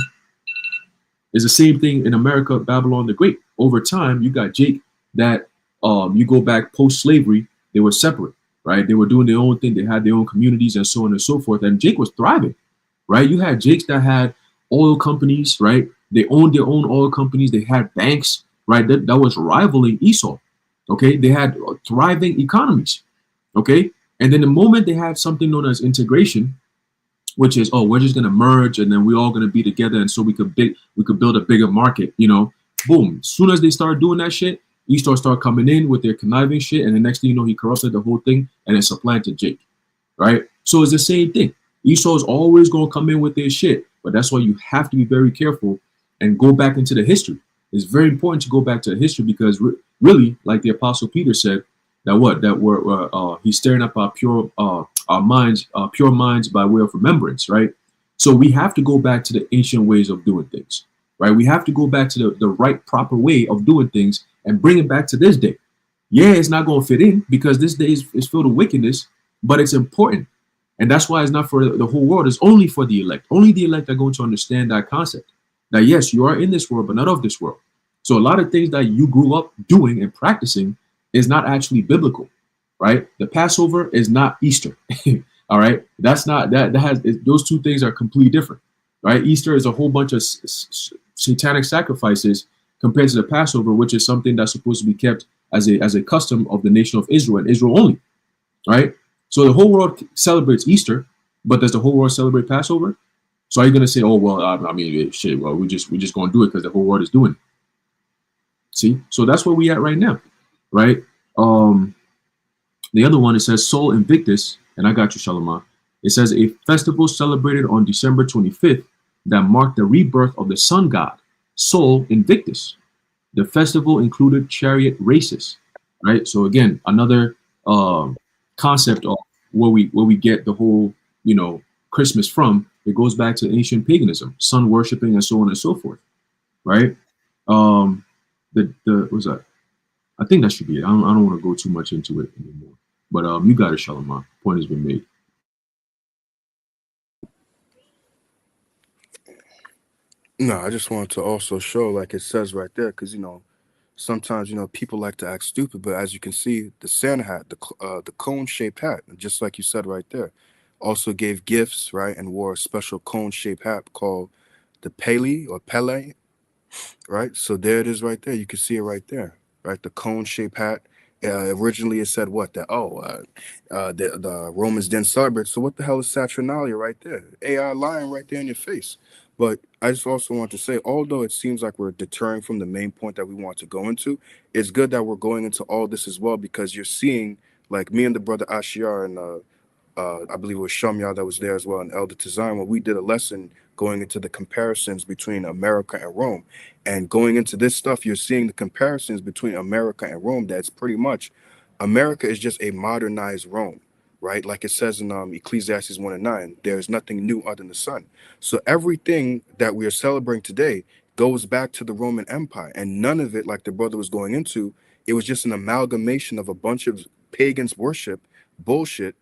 It's the same thing in America, Babylon the Great. Over time, you got Jake that you go back post-slavery, they were separate, right? They were doing their own thing. They had their own communities and so on and so forth. And Jake was thriving, right? You had Jakes that had oil companies, right? They owned their own oil companies. They had banks, right? That was rivaling Esau, okay? They had thriving economies, okay? And then the moment they had something known as integration, which is, oh, we're just going to merge and then we're all going to be together. And so we could build a bigger market, boom. As soon as they start doing that shit, Esau start coming in with their conniving shit. And the next thing you know, he corrupted the whole thing and it supplanted Jake, right? So it's the same thing. Esau is always going to come in with their shit. But that's why you have to be very careful and go back into the history. It's very important to go back to the history because really, like the Apostle Peter said, he's stirring up our pure minds by way of remembrance, right? So we have to go back to the ancient ways of doing things, right? We have to go back to the right, proper way of doing things and bring it back to this day. Yeah, it's not going to fit in because this day is filled with wickedness, but it's important. And that's why it's not for the whole world. It's only for the elect. Only the elect are going to understand that concept. That yes, you are in this world, but not of this world. So a lot of things that you grew up doing and practicing is not actually biblical, right? The Passover is not Easter. All right. That's not those two things are completely different, right? Easter is a whole bunch of satanic sacrifices compared to the Passover, which is something that's supposed to be kept as a custom of the nation of Israel and Israel only, right? So the whole world celebrates Easter, but does the whole world celebrate Passover? So are you going to say, oh, well, I mean, shit, well, we just going to do it because the whole world is doing it. See? So that's where we at right now, right? The other one, it says Sol Invictus, and I got you, Shalomah. It says a festival celebrated on December 25th that marked the rebirth of the sun god, Sol Invictus. The festival included chariot races, right? So again, another concept of where we get the whole, Christmas from. It goes back to ancient paganism, sun worshiping, and so on and so forth, right? Was that? I think that should be it. I don't want to go too much into it anymore. But you got it, Shalomah. Point has been made. No, I just wanted to also show, like it says right there, because sometimes people like to act stupid, but as you can see, the Santa hat, the cone-shaped hat, just like you said right there, also gave gifts, right, and wore a special cone-shaped hat called the Pele, right? So there it is right there. You can see it right there, right? The cone-shaped hat. Originally it said what? That the Romans didn't celebrate. So what the hell is Saturnalia right there? AI lying right there in your face. But I just also want to say, although it seems like we're deterring from the main point that we want to go into, it's good that we're going into all this as well, because you're seeing, like me and the brother Ashiar and I believe it was Shamya that was there as well, and Elder Tazan, when we did a lesson going into the comparisons between America and Rome. And going into this stuff, you're seeing the comparisons between America and Rome. That's pretty much, America is just a modernized Rome, right? Like it says in Ecclesiastes 1:9, there is nothing new under the sun. So everything that we are celebrating today goes back to the Roman Empire, and none of it, like the brother was going into, it was just an amalgamation of a bunch of pagans worship bullshit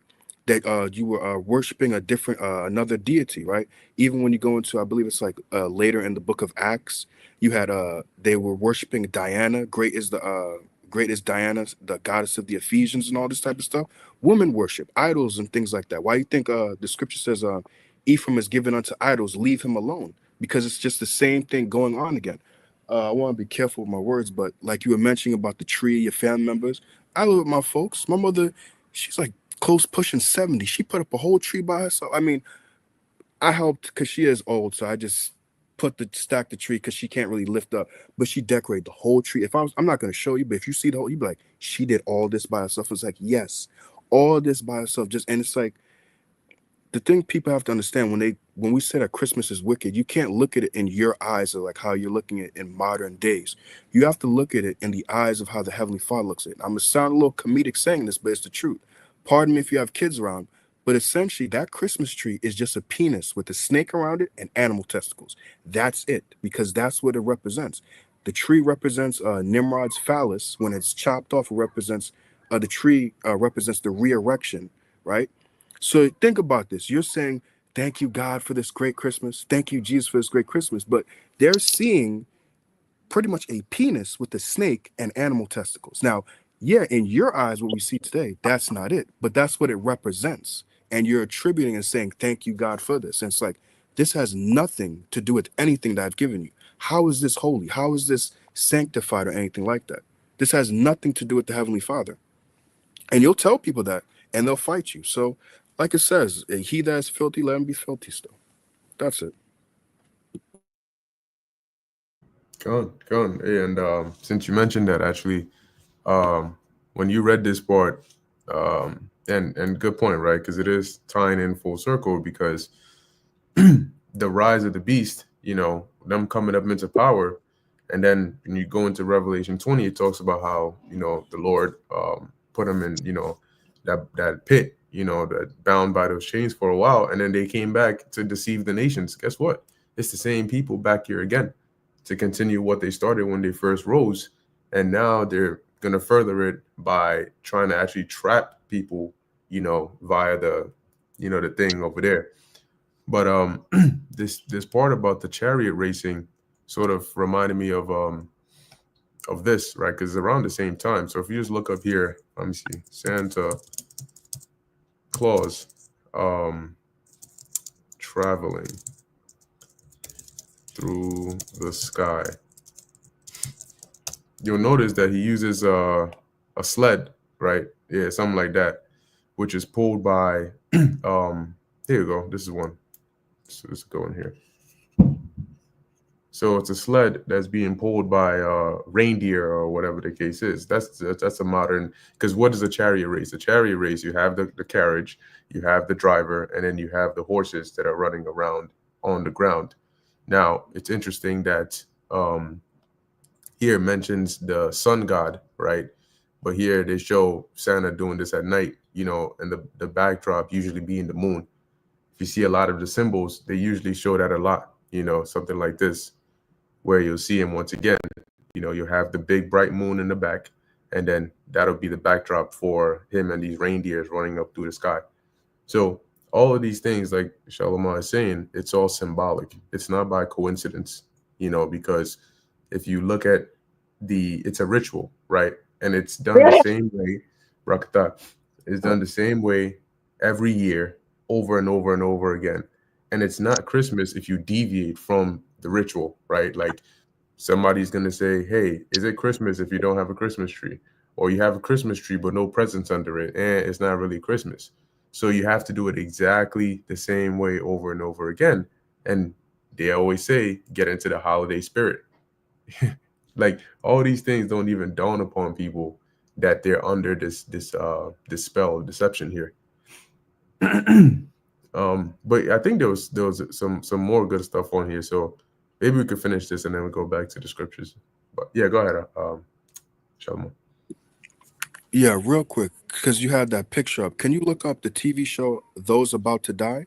that you were worshiping a different another deity, right? Even when you go into, I believe it's like later in the book of Acts, you had they were worshiping Diana. Great is Diana, the goddess of the Ephesians, and all this type of stuff. Woman worship, idols, and things like that. Why you think the scripture says Ephraim is given unto idols, leave him alone? Because it's just the same thing going on again. I want to be careful with my words, but like you were mentioning about the tree, your family members, I live with my folks. My mother, she's like close pushing 70. She put up a whole tree by herself. I mean, I helped because she is old, so I just stack the tree because she can't really lift up. But she decorated the whole tree. I'm not gonna show you, but if you see the whole, you'd be like, she did all this by herself. It's like, yes, all this by herself. And it's like the thing people have to understand when we say that Christmas is wicked, you can't look at it in your eyes of like how you're looking at it in modern days. You have to look at it in the eyes of how the Heavenly Father looks at it. I'm gonna sound a little comedic saying this, but it's the truth. Pardon me if you have kids around, but essentially that Christmas tree is just a penis with a snake around it and animal testicles. That's it, because that's what it represents. The tree represents Nimrod's phallus. When it's chopped off, it represents the tree represents the re-erection, right? So think about this. You're saying, thank you, God, for this great Christmas. Thank you, Jesus, for this great Christmas. But they're seeing pretty much a penis with a snake and animal testicles. Now, yeah, in your eyes, what we see today, that's not it. But that's what it represents. And you're attributing and saying, thank you, God, for this. And it's like, this has nothing to do with anything that I've given you. How is this holy? How is this sanctified or anything like that? This has nothing to do with the Heavenly Father. And you'll tell people that, and they'll fight you. So, like it says, he that is filthy, let him be filthy still. That's it. Go on. And since you mentioned that, actually, when you read this part, and good point, right? Because it is tying in full circle, because the rise of the beast, them coming up into power, and then when you go into Revelation 20, it talks about how the Lord put them in that pit, that bound by those chains for a while, and then they came back to deceive the nations. Guess what? It's the same people back here again to continue what they started when they first rose, and now they're going to further it by trying to actually trap people, via the thing over there. But this part about the chariot racing sort of reminded me of this, right? Because it's around the same time. So if you just look up here, let me see, Santa Claus traveling through the sky, you'll notice that he uses a sled, right? Yeah, something like that, which is pulled by here you go. This is one. So let's go in here. So it's a sled that's being pulled by reindeer or whatever the case is. That's a modern, because what is a chariot race? A chariot race, you have the carriage, you have the driver, and then you have the horses that are running around on the ground. Now, it's interesting that here mentions the sun god, right? But here they show Santa doing this at night, and the backdrop usually being the moon. If you see a lot of the symbols, they usually show that a lot, something like this, where you'll see him once again. You'll have the big bright moon in the back, and then that'll be the backdrop for him and these reindeers running up through the sky. So all of these things, like Shalomar is saying, it's all symbolic. It's not by coincidence, because if you look at it's a ritual, right? And it's done the same way, Rakata, it's done the same way every year, over and over and over again. And it's not Christmas if you deviate from the ritual, right? Like somebody's going to say, hey, is it Christmas if you don't have a Christmas tree? Or you have a Christmas tree but no presents under it, and it's not really Christmas. So you have to do it exactly the same way over and over again. And they always say, get into the holiday spirit. Like all these things don't even dawn upon people that they're under this spell of deception here. But I think there was some more good stuff on here. So maybe we could finish this and then we go back to the scriptures. But yeah, go ahead, Shalom. Yeah, real quick, because you had that picture up. Can you look up the TV show Those About to Die?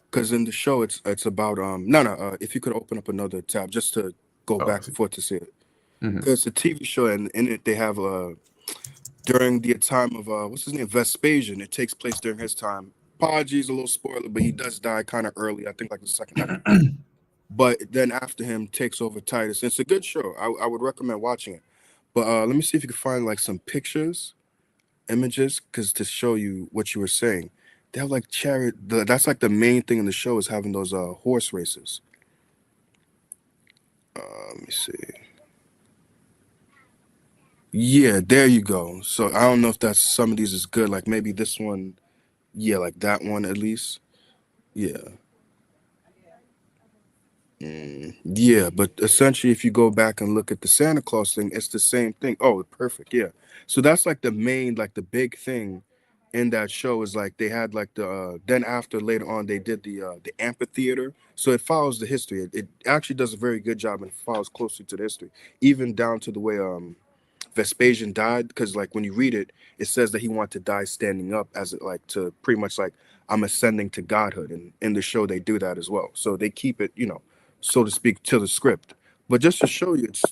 Because in the show, it's about if you could open up another tab just to go back and forth to see it. Because the TV show, and in it they have during the time of what's his name, Vespasian. It takes place during his time. Apologies, a little spoiler, but he does die kind of early. I think like the second episode. But then after him takes over Titus. It's a good show. I would recommend watching it. But let me see if you can find like some images, because to show you what you were saying. They have like chariot. That's like the main thing in the show is having those horse races. Let me see. Yeah, there you go. So I don't know if that's some of these is good. Like maybe this one, yeah, like that one at least. Yeah. Yeah, but essentially, if you go back and look at the Santa Claus thing, it's the same thing. Oh, perfect. Yeah. So that's like the main, like the big thing in that show is like they had like the then after later on they did the amphitheater. So it follows the history. It actually does a very good job and follows closely to the history, even down to the way Vespasian died, because like when you read it, it says that he wanted to die standing up as it like to pretty much like I'm ascending to godhood, and in the show they do that as well. So they keep it, so to speak, to the script. But just to show you, it's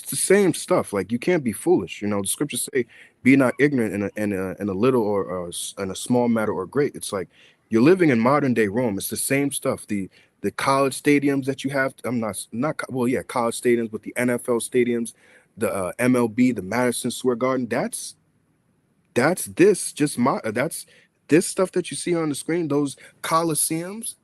the same stuff. Like you can't be foolish. The scriptures say, "Be not ignorant in a little or in a small matter or great." It's like you're living in modern day Rome. It's the same stuff. The college stadiums that you have. I'm not well, yeah, college stadiums, but the NFL stadiums, the MLB, the Madison Square Garden. That's this just that's this stuff that you see on the screen. Those coliseums,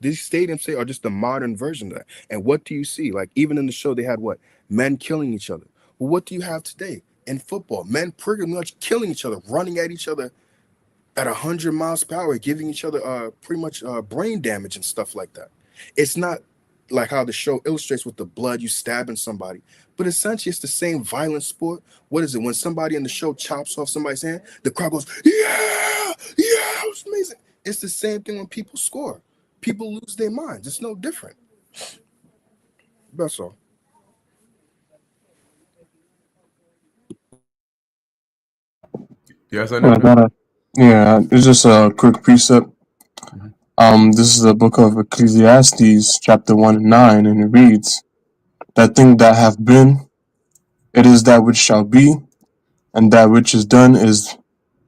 these stadiums say are just the modern version of that. And what do you see? Like even in the show, they had what men killing each other. Well, what do you have today in football? Men pretty much killing each other, running at each other at 100 miles per hour, giving each other pretty much brain damage and stuff like that. It's not like how the show illustrates with the blood, you stabbing somebody, but essentially it's the same violent sport. What is it? When somebody in the show chops off somebody's hand, the crowd goes, yeah, yeah, it was amazing. It's the same thing when people score. People lose their minds. It's no different. That's all. Yes, I Yeah, know. yeah, it's just a quick precept. This is the book of Ecclesiastes, chapter 1 and 9, and it reads, "That thing that hath been, it is that which shall be, and that which is done is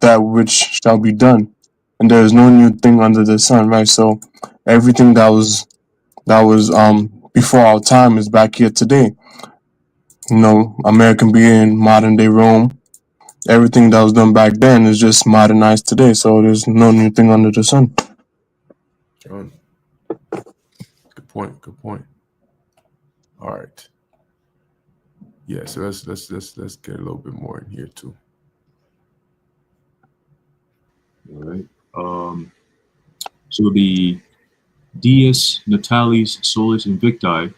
that which shall be done. And there is no new thing under the sun," right? So everything that was before our time is back here today. American being modern day Rome. Everything that was done back then is just modernized today. So there's no new thing under the sun. John. Good point. Good point. All right. Yeah, so let's get a little bit more in here too. All right. So the Dies Natalis Solis Invicti,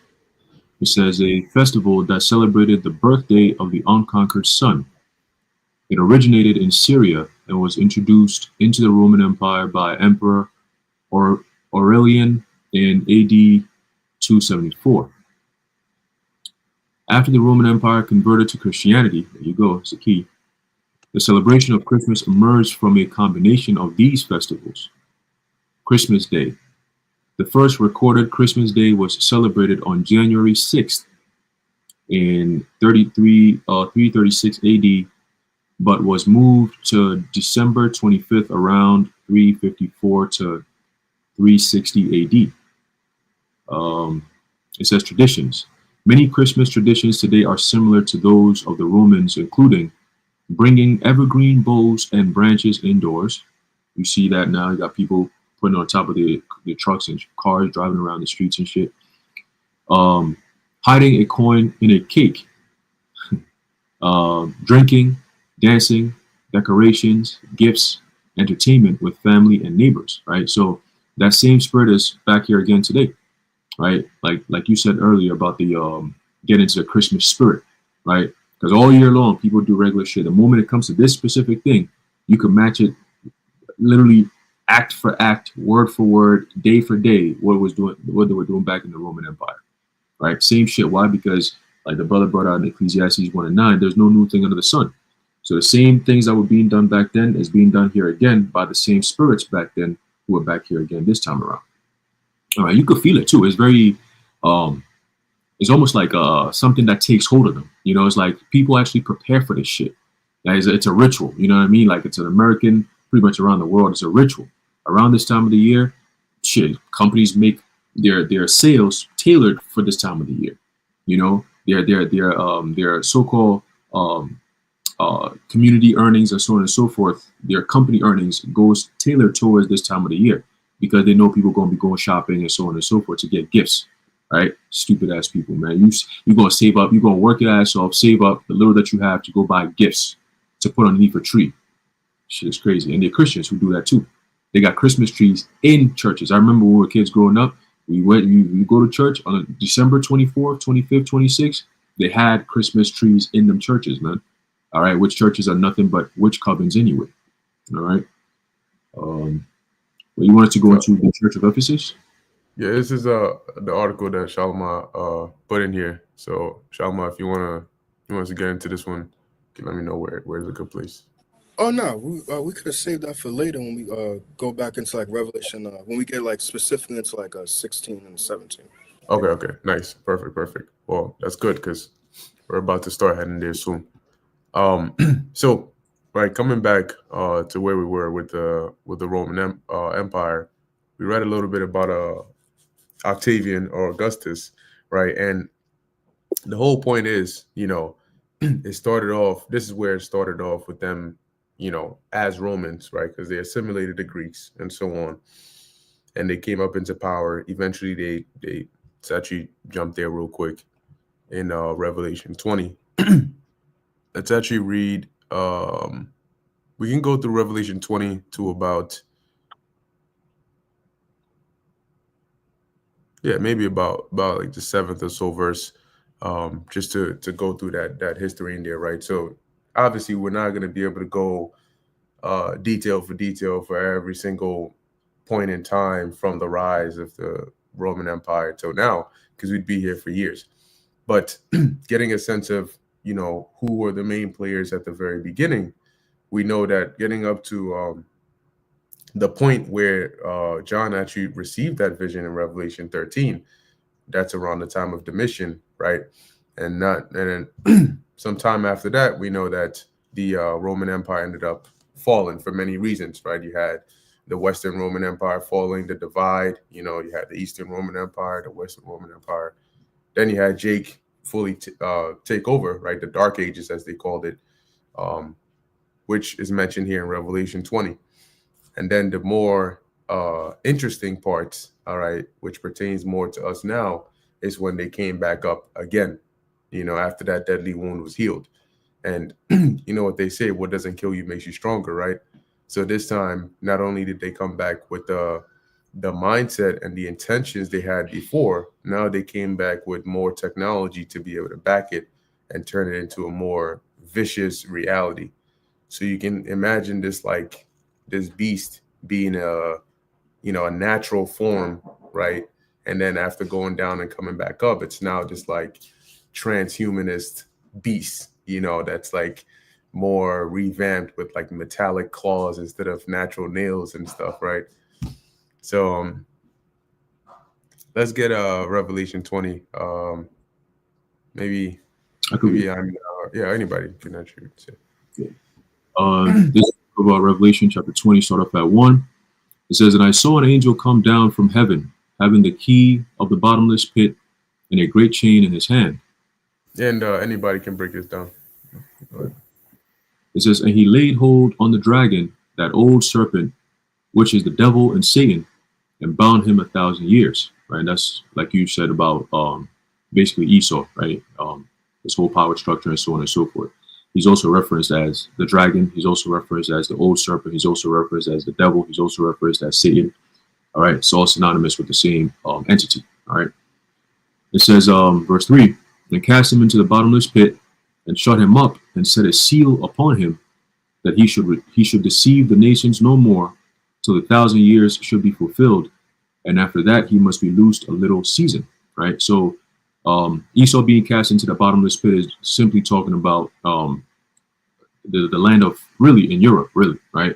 it says a festival that celebrated the birthday of the unconquered sun. It originated in Syria and was introduced into the Roman Empire by Emperor Aurelian in AD 274. After the Roman Empire converted to Christianity, there you go, it's the key, the celebration of Christmas emerged from a combination of these festivals. Christmas Day. The first recorded Christmas Day was celebrated on January 6th in 336 AD, but was moved to December 25th around 354 to 360 AD. It says traditions. Many Christmas traditions today are similar to those of the Romans, including bringing evergreen boughs and branches indoors. You see that now. You got people putting on top of the trucks and cars, driving around the streets and shit. Hiding a coin in a cake. Drinking, dancing, decorations, gifts, entertainment with family and neighbors, right? So that same spirit is back here again today, right? Like you said earlier about the get into the Christmas spirit, right? Because all year long people do regular shit. The moment it comes to this specific thing, you can match it literally act for act, word for word, day for day, what they were doing back in the Roman Empire, right? Same shit. Why? Because like the brother brought out in Ecclesiastes 1 and 9, there's no new thing under the sun. So the same things that were being done back then is being done here again by the same spirits back then who are back here again this time around. All right, you could feel it too. It's very, it's almost like something that takes hold of them. It's like people actually prepare for this shit. It's a ritual. You know what I mean? Like it's an American, pretty much around the world. It's a ritual. Around this time of the year, shit, companies make their sales tailored for this time of the year. Their so-called community earnings and so on and so forth, their company earnings goes tailored towards this time of the year because they know people are going to be going shopping and so on and so forth to get gifts, right? Stupid ass people, man. You're going to save up, you're going to work your ass off, save up the little that you have to go buy gifts to put underneath a tree. Shit is crazy. And they're Christians who do that too. They got Christmas trees in churches. I remember when we were kids growing up, You go to church on December 24th, 25th, 26th. They had Christmas trees in them churches, man. All right, which churches are nothing but witch covens anyway. All right. Well, you wanted to go into the Church of Ephesus? Yeah, this is the article that Shalma put in here. So Shalma, if you want to get into this one, you can let me know where's a good place. Oh no, we could have saved that for later when we go back into like Revelation when we get like specifically into like 16 and 17. Okay, nice, perfect. Well, that's good because we're about to start heading there soon. So right, coming back to where we were with the Roman Empire, we read a little bit about Octavian or Augustus, right? And the whole point is, it started off. This is where it started off with them, as Romans, right? Because they assimilated the Greeks and so on, and they came up into power. Eventually, they actually jumped there real quick in Revelation 20. Let's actually read. We can go through Revelation 20 to about, maybe about like the 7th or so verse, just to go through that history in there, right? So obviously we're not going to be able to go detail for detail for every single point in time from the rise of the Roman Empire till now, because we'd be here for years. But getting a sense of, who were the main players at the very beginning, we know that getting up to the point where John actually received that vision in Revelation 13, that's around the time of Domitian, right? And then sometime after that, we know that the Roman Empire ended up falling for many reasons, right? You had the Western Roman Empire falling, the divide, you had the Eastern Roman Empire, the Western Roman Empire. Then you had Jake fully take over, right? The Dark Ages, as they called it, which is mentioned here in Revelation 20. And then the more interesting parts, all right, which pertains more to us now, is when they came back up again, after that deadly wound was healed. And you know what they say, what doesn't kill you makes you stronger, right? So this time, not only did they come back with the mindset and the intentions they had before, now they came back with more technology to be able to back it and turn it into a more vicious reality. So you can imagine this beast being a natural form, right? And then after going down and coming back up, it's now just like transhumanist beast, that's like more revamped with like metallic claws instead of natural nails and stuff, right? So let's get Revelation 20. Maybe anybody can actually say. This about Revelation chapter 20, start off at 1. It says, "And I saw an angel come down from heaven, having the key of the bottomless pit and a great chain in his hand." And anybody can break this down. It says, "And he laid hold on the dragon, that old serpent, which is the devil and Satan, and bound him 1,000 years." Right? And that's like you said about basically Esau, right? His whole power structure and so on and so forth. He's also referenced as the dragon. He's also referenced as the old serpent. He's also referenced as the devil. He's also referenced as Satan. All right. It's all synonymous with the same entity. All right. It says, verse 3, "And cast him into the bottomless pit and shut him up and set a seal upon him, that he should deceive the nations no more till the 1,000 years should be fulfilled. And after that, he must be loosed a little season." Right. So Esau being cast into the bottomless pit is simply talking about the land of, really, in Europe, really, right?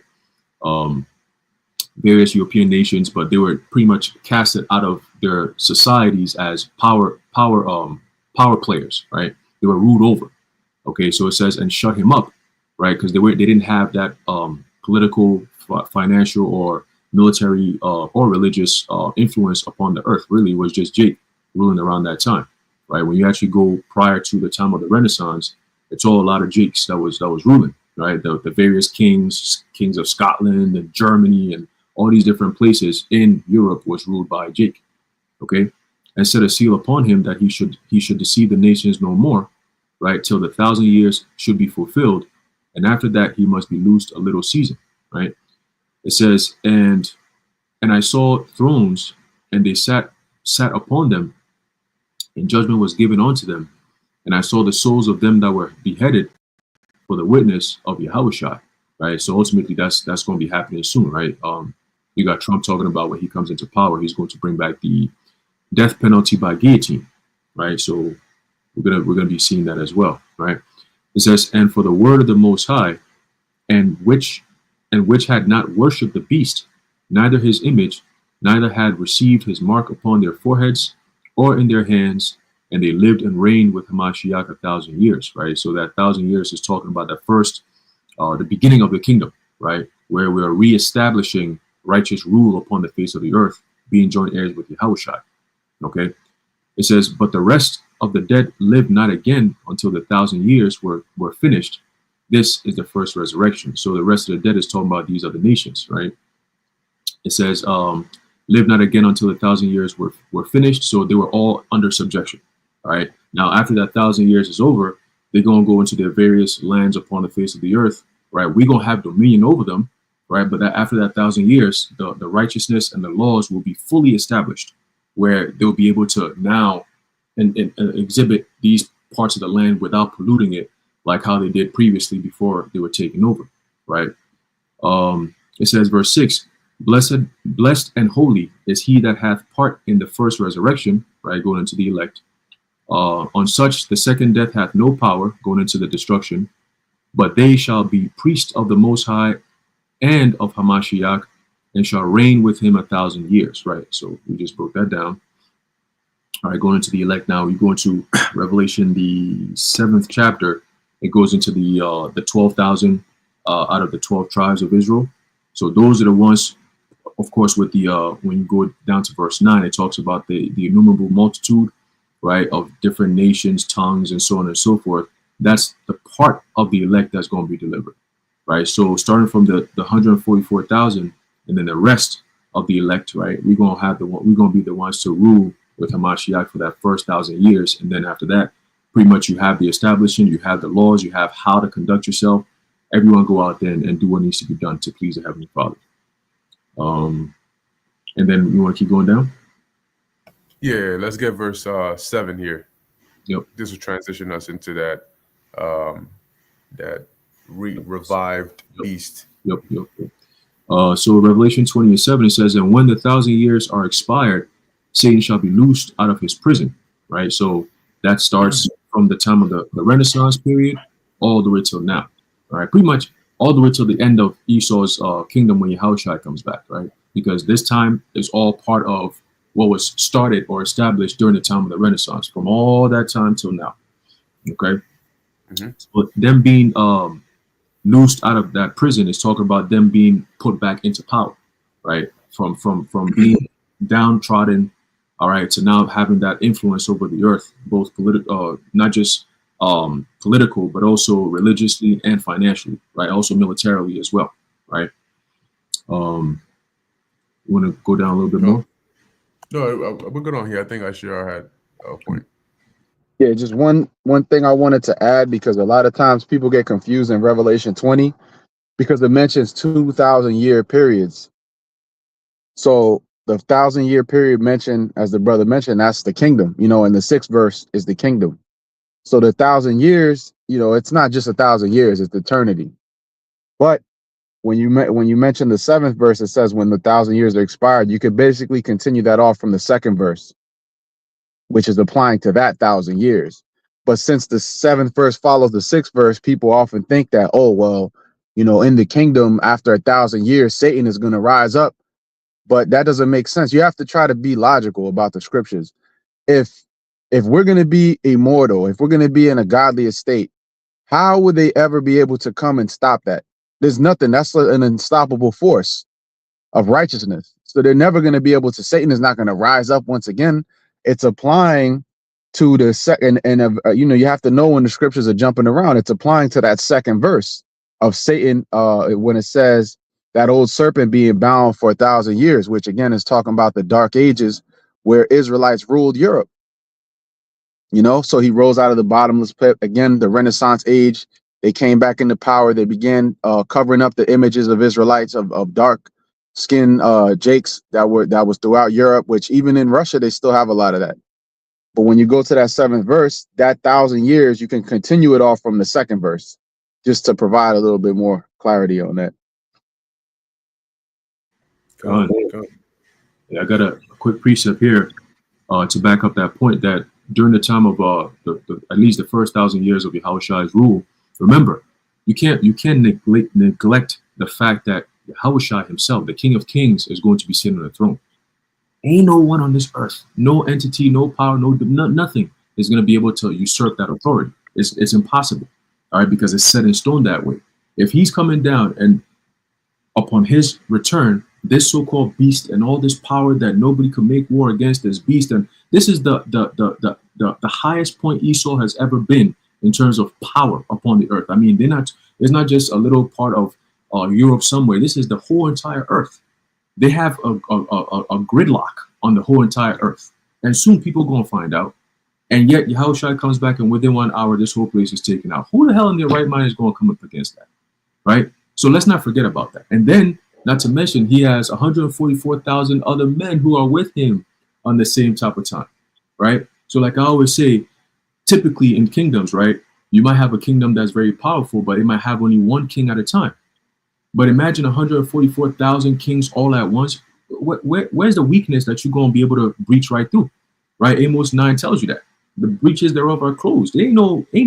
Various European nations, but they were pretty much casted out of their societies as power players, right? They were ruled over. Okay, so it says, "and shut him up," right? Because they didn't have that political, financial, or military or religious influence upon the earth. Really, it was just Jake ruling around that time. Right, when you actually go prior to the time of the Renaissance, it's all a lot of Jakes that was ruling. Right, the various kings of Scotland and Germany and all these different places in Europe was ruled by Jake. Okay, and set a seal upon him that he should deceive the nations no more, right, till the 1,000 years should be fulfilled, and after that he must be loosed a little season. Right, it says, and I saw thrones, and they sat sat upon them, and judgment was given unto them. And I saw the souls of them that were beheaded for the witness of Yahushua. Right. So ultimately, that's going to be happening soon, right? You got Trump talking about when he comes into power, he's going to bring back the death penalty by guillotine, right? So we're gonna be seeing that as well, right? It says, and for the word of the Most High, and which had not worshipped the beast, neither his image, neither had received his mark upon their foreheads or in their hands, and they lived and reigned with Hamashiach 1,000 years, right? So that 1,000 years is talking about the first, the beginning of the kingdom, right? Where we are reestablishing righteous rule upon the face of the earth, being joint heirs with Yahushua. Okay. It says, but the rest of the dead lived not again until the 1,000 years were finished. This is the first resurrection. So the rest of the dead is talking about these other nations, right? It says, live not again until the 1,000 years were finished. So they were all under subjection. All right. Now, after that 1,000 years is over, they're going to go into their various lands upon the face of the earth, right? We're going to have dominion over them, right? But after that 1,000 years, the righteousness and the laws will be fully established, where they'll be able to now and exhibit these parts of the land without polluting it, like how they did previously before they were taken over, right? It says, verse 6, blessed and holy is he that hath part in the first resurrection, right, going into the elect. On such the second death hath no power, going into the destruction, but they shall be priests of the Most High and of Hamashiach, and shall reign with him 1,000 years, right? So we just broke that down. All right, going into the elect now, we go into Revelation, the 7th chapter. It goes into the 12,000 out of the 12 tribes of Israel. So those are the ones, of course, with the when you go down to verse 9, it talks about the innumerable multitude, right, of different nations, tongues, and so on and so forth. That's the part of the elect that's going to be delivered, right? So starting from the 144,000, and then the rest of the elect, right? We're gonna be the ones to rule with Hamashiach for that first 1,000 years, and then after that, pretty much you have the establishment, you have the laws, you have how to conduct yourself. Everyone go out there and do what needs to be done to please the Heavenly Father. And then you want to keep going down? Yeah, let's get verse 7 here. Yep. This will transition us into that revived beast. Yep. So Revelation 20:7, it says, and when the 1,000 years are expired, Satan shall be loosed out of his prison, right? So that starts from the time of the Renaissance period all the way till now, all right? Pretty much all the way till the end of Esau's kingdom when Yahushua comes back, right? Because this time is all part of what was started or established during the time of the Renaissance, from all that time till now, okay? Mm-hmm. So them being loosed out of that prison is talking about them being put back into power, right? From being downtrodden, all right, to now having that influence over the earth, both political, not just political, but also religiously and financially, right? Also militarily as well, right? You want to go down a little bit more? No, we're good on here. I think I sure had a point. Yeah, just one thing I wanted to add, because a lot of times people get confused in Revelation 20 because it mentions 2,000-year periods. So the 1,000-year period mentioned, as the brother mentioned, that's the kingdom, and the 6th verse is the kingdom. So the 1,000 years, it's not just 1,000 years, it's eternity. But when you mention the 7th verse, it says when the 1,000 years are expired, you could basically continue that off from the 2nd verse, which is applying to that 1,000 years. But since the 7th verse follows the 6th verse, people often think that, oh, well, in the kingdom after 1,000 years, Satan is going to rise up. But that doesn't make sense. You have to try to be logical about the scriptures. If we're going to be immortal, if we're going to be in a godly estate, how would they ever be able to come and stop that? There's nothing. That's an unstoppable force of righteousness. So they're never going to be able to, Satan is not going to rise up once again. It's applying to the second, and you have to know when the scriptures are jumping around. It's applying to that 2nd verse of Satan when it says that old serpent being bound for 1,000 years, which again is talking about the dark ages where Israelites ruled Europe. So he rose out of the bottomless pit. Again, the Renaissance age, they came back into power. They began covering up the images of Israelites of dark, skin jakes that was throughout Europe, which even in Russia they still have a lot of that. But when you go to that 7th verse, that 1,000 years, you can continue it off from the 2nd verse, just to provide a little bit more clarity on that. Go on. Yeah, I got a quick precept here to back up that point, that during the time of at least the first 1,000 years of Yahushua's rule, remember, you can't neglect the fact that Yahushua himself, the King of Kings, is going to be sitting on the throne. Ain't no one on this earth, no entity, no power, nothing is going to be able to usurp that authority. It's impossible, all right, because it's set in stone that way. If he's coming down and upon his return, this so-called beast and all this power that nobody could make war against this beast, and this is the highest point Esau has ever been in terms of power upon the earth. I mean, it's not just a little part of Europe somewhere. This is the whole entire earth. They have a gridlock on the whole entire earth, and soon people are going to find out. And yet Yahushua comes back, and within 1 hour, this whole place is taken out. Who the hell in their right mind is going to come up against that, right? So let's not forget about that. And then, not to mention, he has 144,000 other men who are with him on the same type of time, right? So like I always say, typically in kingdoms, right, you might have a kingdom that's very powerful, but it might have only one king at a time. But imagine 144,000 kings all at once. Where's the weakness that you're going to be able to breach right through, right? Amos 9 tells you that. The breaches thereof are closed. There ain't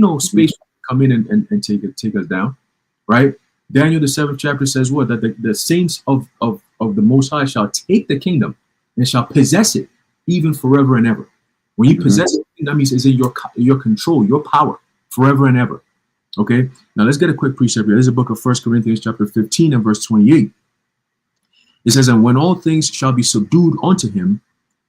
no space to come in and take us down, right? Daniel, the 7th chapter says what? That the saints of the Most High shall take the kingdom and shall possess it even forever and ever. When you possess it, that means it's in your control, your power, forever and ever. Okay, now let's get a quick precept here. This is a book of 1 Corinthians chapter 15 and verse 28. It says, and when all things shall be subdued unto him,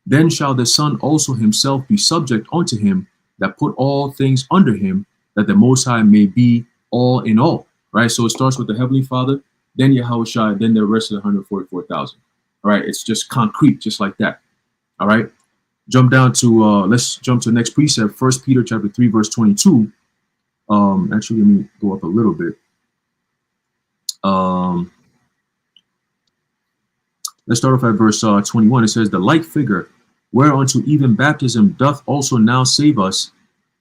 then shall the Son also himself be subject unto him that put all things under him, that the Most High may be all in all. Right, so it starts with the Heavenly Father, then Yahushua, then the rest of the 144,000. All right, it's just concrete, just like that. All right, jump down to let's jump to the next precept, 1 Peter chapter 3 verse 22. Actually, let me go up a little bit. Let's start off at verse 21. It says, the like figure whereunto even baptism doth also now save us,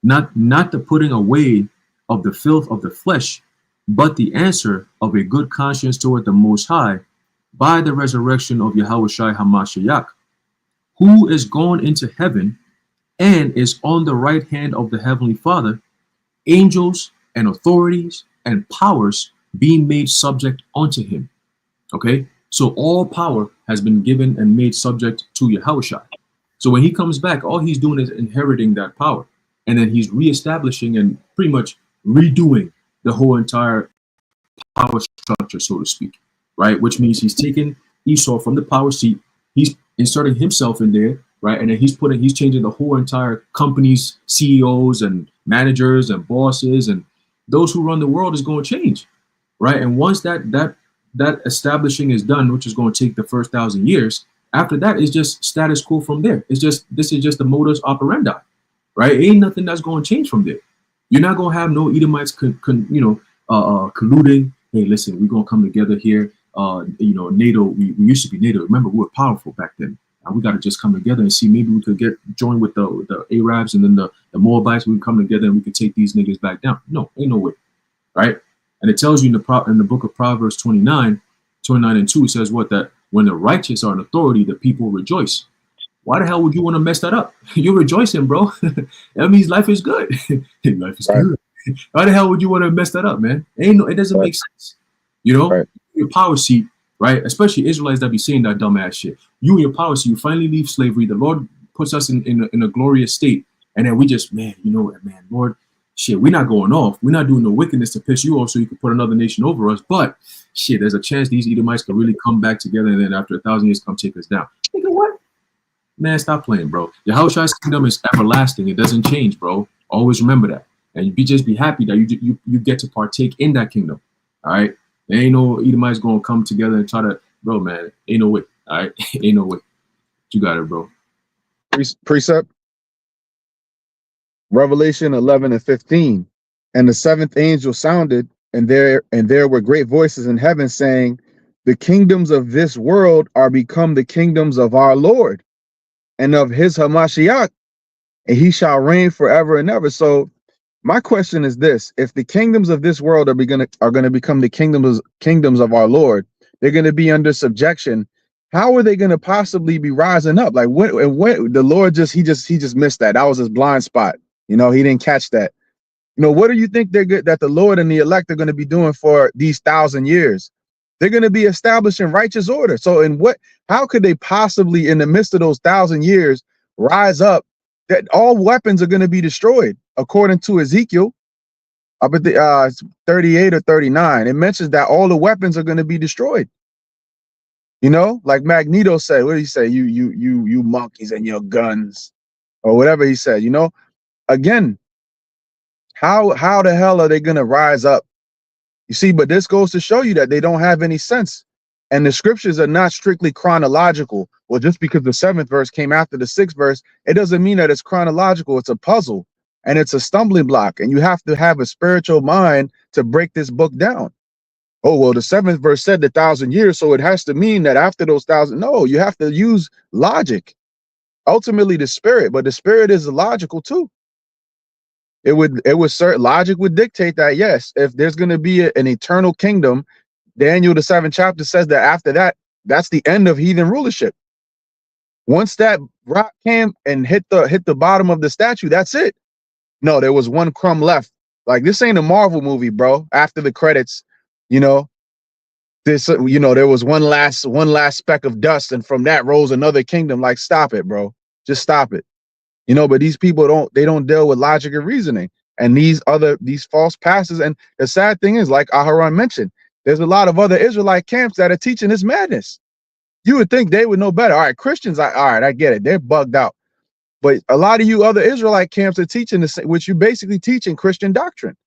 not the putting away of the filth of the flesh, but the answer of a good conscience toward the Most High by the resurrection of Yahushua HaMashiach, who is gone into heaven and is on the right hand of the Heavenly Father, angels and authorities and powers being made subject unto him. Okay, so all power has been given and made subject to Yahushua. So when he comes back, all he's doing is inheriting that power, and then he's reestablishing and pretty much redoing the whole entire power structure, so to speak, right? Which means he's taking Esau from the power seat, he's inserting himself in there, right? And then he's changing the whole entire company's CEOs and managers and bosses and those who run the world is going to change, right? And once that establishing is done, which is going to take the first 1,000 years, after that is just status quo from there. This is just the modus operandi, right? Ain't nothing that's going to change from there. You're not going to have no Edomites colluding. Hey, listen, we're going to come together here. NATO, we used to be NATO. Remember, we were powerful back then. We got to just come together and see, maybe we could join with the Arabs and then the Moabites. We can come together and we could take these niggas back down. No, ain't no way, right? And it tells you in the book of Proverbs 29 and 2, it says what? That when the righteous are in authority, the people rejoice. Why the hell would you want to mess that up? You're rejoicing, bro. That means life is good. Life is good. Why the hell would you want to mess that up, man? It doesn't make sense. You know, your power seat, right? Especially Israelites that be saying that dumbass shit. You and your power seat, you finally leave slavery. The Lord puts us in a glorious state. And then we just, Lord, shit, we're not going off. We're not doing no wickedness to piss you off so you can put another nation over us. But shit, there's a chance these Edomites could really come back together and then after 1,000 years come take us down. Nigga, what? Man, stop playing, bro. Yahushua's kingdom is everlasting. It doesn't change, bro. Always remember that. And just be happy that you get to partake in that kingdom. All right? There ain't no Edomites going to come together and try to, bro, man, ain't no way. All right? Ain't no way. You got it, bro. Precept. Revelation 11 and 15. And the 7th angel sounded, and there were great voices in heaven saying, the kingdoms of this world are become the kingdoms of our Lord and of his Hamashiach, and he shall reign forever and ever. So my question is this: if the kingdoms of this world are going to become the kingdoms of our Lord, they're going to be under subjection. How are they going to possibly be rising up? Like when the Lord he just missed that. That was his blind spot. You know, he didn't catch that. You know, what do you think that the Lord and the elect are going to be doing for these 1,000 years? They're going to be establishing righteous order. So how could they possibly, in the midst of those 1,000 years, rise up that all weapons are going to be destroyed? According to Ezekiel, up at the 38 or 39, it mentions that all the weapons are going to be destroyed. You know, like Magneto said, what did he say? You monkeys and your guns, or whatever he said. You know, again, how the hell are they going to rise up? You see, but this goes to show you that they don't have any sense. And the scriptures are not strictly chronological. Well, just because the 7th verse came after the 6th verse, it doesn't mean that it's chronological. It's a puzzle and it's a stumbling block. And you have to have a spiritual mind to break this book down. Oh, well, the 7th verse said 1,000 years, so it has to mean that after those 1,000. No, you have to use logic. Ultimately, the spirit, but the spirit is logical too. Logic would dictate that, yes, if there's going to be an eternal kingdom, Daniel, the 7th chapter says that after that, that's the end of heathen rulership. Once that rock came and hit the bottom of the statue, that's it. No, there was one crumb left. Like, this ain't a Marvel movie, bro. After the credits, you know, there was one last speck of dust, and from that rose another kingdom. Like, stop it, bro. Just stop it. You know, but these people don't deal with logic and reasoning. And these false pastors, and the sad thing is, like Aharon mentioned, there's a lot of other Israelite camps that are teaching this madness. You would think they would know better. All right, Christians, all right, I get it. They're bugged out. But a lot of you other Israelite camps are teaching this, which you basically teaching Christian doctrine.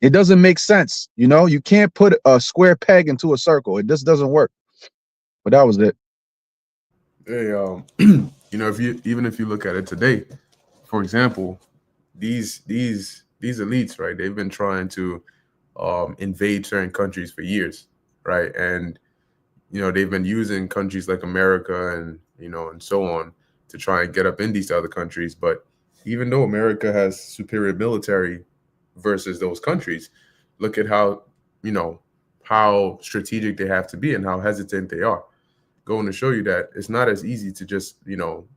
It doesn't make sense. You know, you can't put a square peg into a circle. It just doesn't work. But that was it. Hey, you know, if you look at it today, for example, these elites, right? They've been trying to invade certain countries for years, right? And you know, they've been using countries like America and and so on to try and get up in these other countries. But even though America has superior military versus those countries, look at how strategic they have to be and how hesitant they are. Going to show you that it's not as easy to just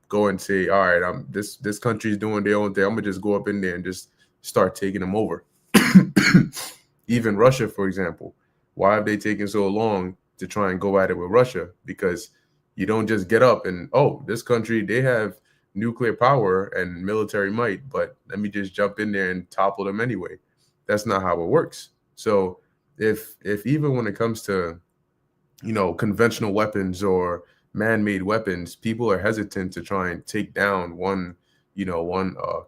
go and say, all right, this country's doing their own thing, I'm gonna just go up in there and just start taking them over. Even Russia, for example, why have they taken so long to try and go at it with Russia? Because you don't just get up and, oh, this country, they have nuclear power and military might, but let me just jump in there and topple them anyway. That's not how it works. So if even when it comes to conventional weapons or man-made weapons, people are hesitant to try and take down one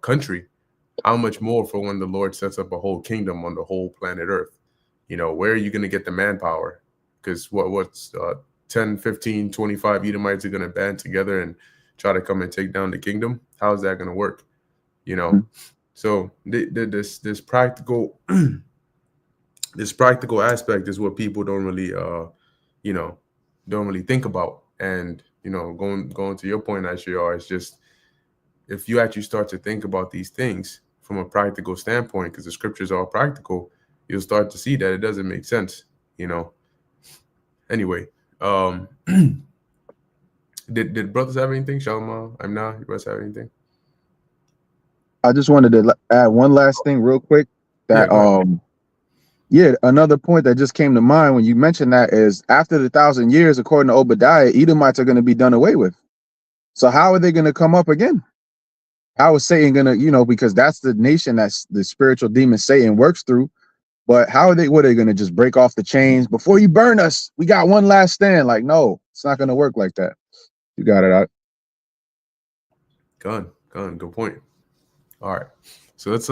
country. How much more for when the Lord sets up a whole kingdom on the whole planet Earth? Where are you going to get the manpower? Because what's 10, 15, 25 Edomites are going to band together and try to come and take down the kingdom? How is that going to work? So this practical this practical aspect is what people don't really think about. And going to your point, Asher, it's just, if you actually start to think about these things from a practical standpoint, because the scriptures are practical, you'll start to see that it doesn't make sense. Anyway, did brothers have anything? Shalom, I'm now. You guys have anything? I just wanted to add one last thing real quick. That another point that just came to mind when you mentioned that is, after the 1,000 years, according to Obadiah, Edomites are going to be done away with. So how are they going to come up again? How is Satan going to, because that's the nation that's the spiritual demon Satan works through. But what are they going to just break off the chains? Before you burn us, we got one last stand. Like, no, it's not going to work like that. You got it out. Good point. All right. So let's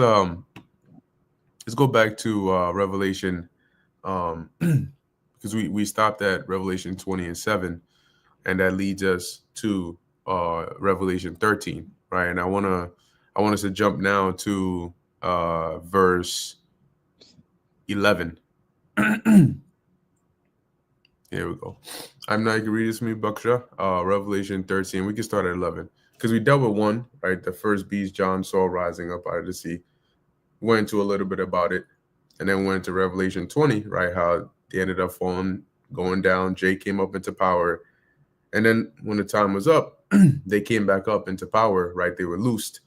go back to Revelation, because we stopped at Revelation 20:7, and that leads us to Revelation 13, right? And I want us to jump now to verse 11. Here we go. I'm not gonna read this to me, Baksha. Revelation 13. We can start at 11 because we dealt with one, right? The first beast John saw rising up out of the sea. Went into a little bit about it, and then went into Revelation 20, right? How they ended up falling, going down. Jay came up into power, and then when the time was up, they came back up into power, right? They were loosed,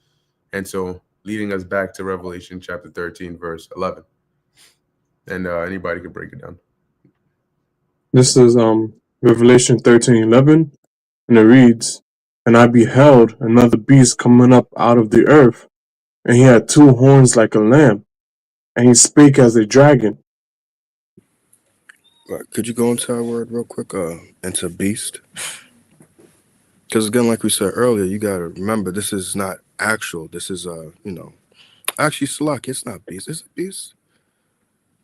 and so leading us back to Revelation chapter 13, verse 11. And anybody could break it down. This is Revelation 13:11, and it reads, "And I beheld another beast coming up out of the earth, and he had two horns like a lamb, and he spake as a dragon." Could you go into our word real quick? Into beast. Because again, like we said earlier, you gotta remember this is not actual. This is actually Salak. It's not beast. Is it beast?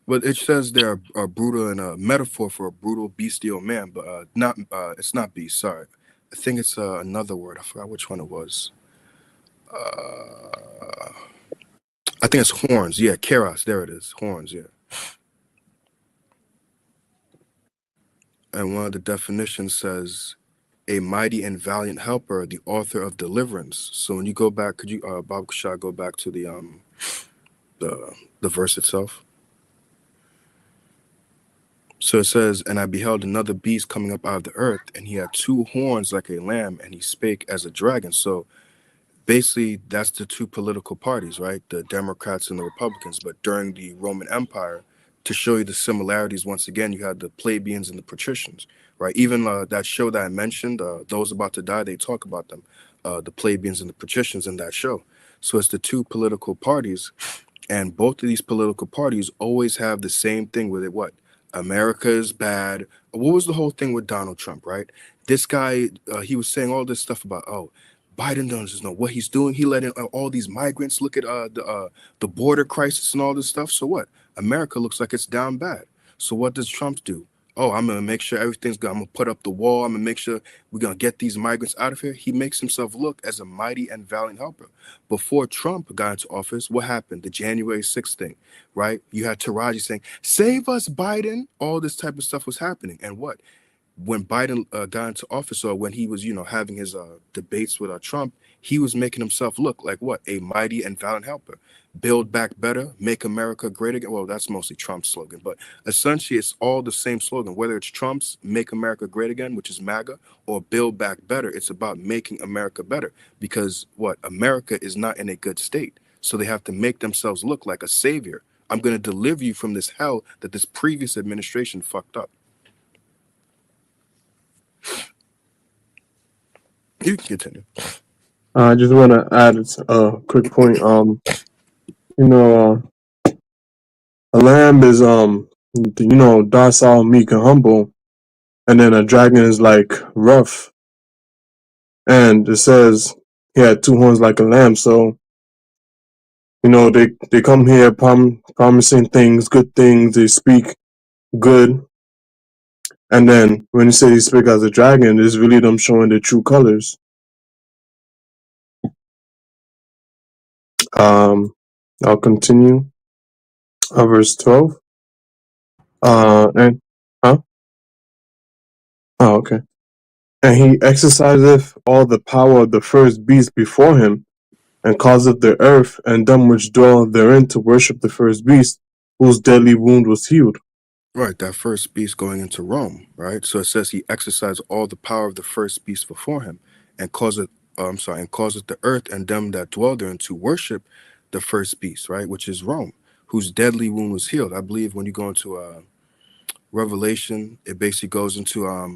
But it says they're a brutal and a metaphor for a brutal bestial man, but not. It's not beast. Sorry, I think it's another word. I forgot which one it was. I think it's horns. Yeah, keras. There it is. Horns. Yeah. And one of the definitions says, "A mighty and valiant helper, the author of deliverance." So when you go back, could you, Bob Shah, go back to the verse itself? So it says, "And I beheld another beast coming up out of the earth, and he had two horns like a lamb, and he spake as a dragon." So basically, that's the two political parties, right? The Democrats and the Republicans. But during the Roman Empire, to show you the similarities, once again, you had the plebeians and the patricians, right? Even that show that I mentioned, Those About to Die, they talk about them, the plebeians and the patricians in that show. So it's the two political parties, and both of these political parties always have the same thing with it. What? America is bad. What was the whole thing with Donald Trump, right? This guy, he was saying all this stuff about, oh, Biden doesn't know what he's doing. He let in all these migrants. Look at the border crisis and all this stuff. So what? America looks like it's down bad. So what does Trump do? Oh, I'm gonna make sure everything's good. I'm gonna put up the wall. I'm gonna make sure we're gonna get these migrants out of here. He makes himself look as a mighty and valiant helper. Before Trump got into office, what happened? The January 6th thing, right? You had Taraji saying, "Save us, Biden." All this type of stuff was happening. And what? When Biden got into office, or when he was, having his debates with Trump, he was making himself look like what? A mighty and valiant helper. Build back better, make America great again. Well, that's mostly Trump's slogan, but essentially it's all the same slogan. Whether it's Trump's "Make America Great Again," which is MAGA, or "Build Back Better," it's about making America better. Because what? America is not in a good state. So they have to make themselves look like a savior. I'm going to deliver you from this hell that this previous administration fucked up. You can continue. I just want to add a quick point. A lamb is docile, meek, and humble, and then a dragon is like rough. And it says he had two horns like a lamb. So they come here promising things, good things. They speak good, and then when you say they speak as a dragon, it's really them showing their true colors. I'll continue. Verse 12. And huh? Oh, okay. And he exerciseth all the power of the first beast before him, and causeth the earth and them which dwell therein to worship the first beast, whose deadly wound was healed. Right, that first beast going into Rome, right? So it says he exercised all the power of the first beast before him, and causeth the earth and them that dwell therein to worship the first beast, right? Which is Rome, whose deadly wound was healed. I believe when you go into Revelation, it basically goes into I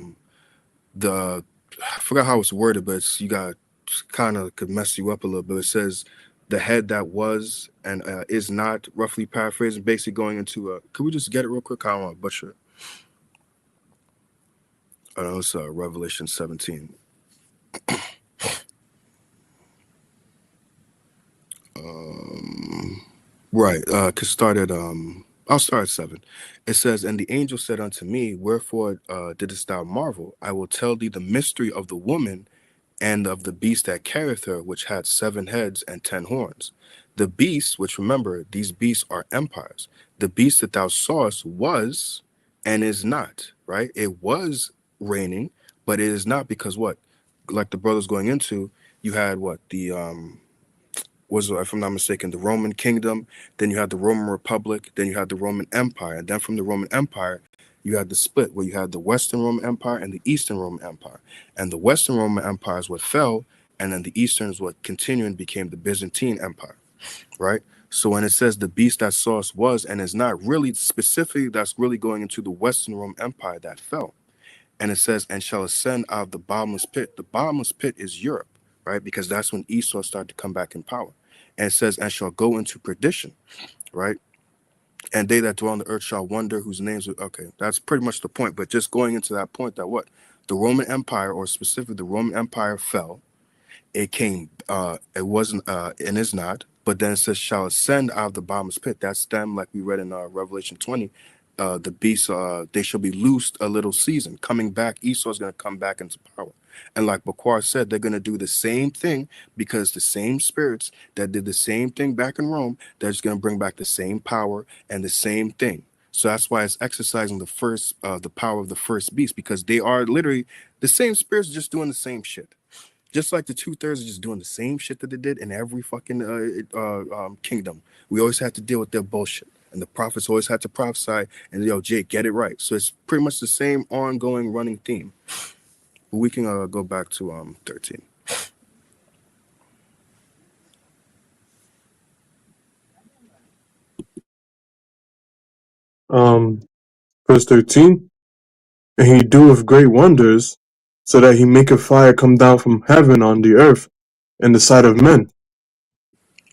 forgot how it's worded, but you got kind of could mess you up a little bit. It says the head that was and is not, roughly paraphrasing, basically going into could we just get it real quick? I don't want to butcher it. I know it's Revelation 17. Right, could start at I'll start at 7. It says, "And the angel said unto me, Wherefore didst thou marvel? I will tell thee the mystery of the woman and of the beast that carrieth her, which had 7 heads and 10 horns. The beast," which, remember, these beasts are empires. "The beast that thou sawest was and is not, right? It was raining, but it is not, because what? Like the brothers going into, you had what? The was, if I'm not mistaken, the Roman kingdom, then you had the Roman Republic, then you had the Roman Empire, and then from the Roman Empire, you had the split where you had the Western Roman Empire and the Eastern Roman Empire. And the Western Roman Empire is what fell, and then the Eastern is what continued and became the Byzantine Empire, right? So when it says the beast that saw us was and is not, really specifically, that's really going into the Western Roman Empire that fell. And it says, and shall ascend out of the bottomless pit. The bottomless pit is Europe, right? Because that's when Esau started to come back in power. And it says, and shall go into perdition, right? And they that dwell on the earth shall wonder whose names are, okay, that's pretty much the point. But just going into that point that what? The Roman Empire, or specifically the Roman Empire, fell. It came, it wasn't, and is not, but then it says, shall ascend out of the bottomless pit. That's them, like we read in Revelation 20. The beasts, they shall be loosed a little season. Coming back, Esau's going to come back into power. And like Baquar said, they're going to do the same thing, because the same spirits that did the same thing back in Rome, they're just going to bring back the same power and the same thing. So that's why it's exercising the first, the power of the first beast, because they are literally the same spirits just doing the same shit. Just like the 2/3 are just doing the same shit that they did in every fucking kingdom. We always had to deal with their bullshit. And the prophets always had to prophesy, and yo, Jake, get it right. So it's pretty much the same ongoing running theme. But we can go back to 13. Verse 13. And he doeth great wonders, so that he maketh fire come down from heaven on the earth in the sight of men.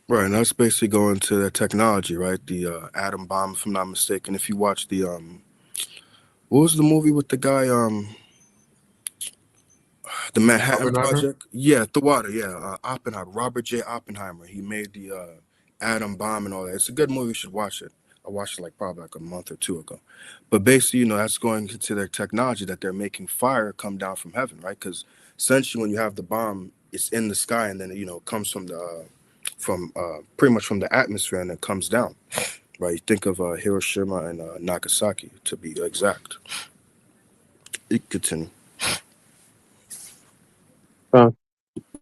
Right, and that's basically going to the technology, right? The atom bomb, if I'm not mistaken. If you watch the what was the movie with the guy the Manhattan Oppenheimer? Project? Yeah, the water. Yeah, Oppenheimer. Robert J. Oppenheimer. He made the atom bomb and all that. It's a good movie. You should watch it. I watched it like probably like a month or two ago. But basically, that's going into their technology, that they're making fire come down from heaven, right? Because essentially, when you have the bomb, it's in the sky, and then it comes from the pretty much from the atmosphere, and it comes down, right? You think of Hiroshima and Nagasaki, to be exact. You continue.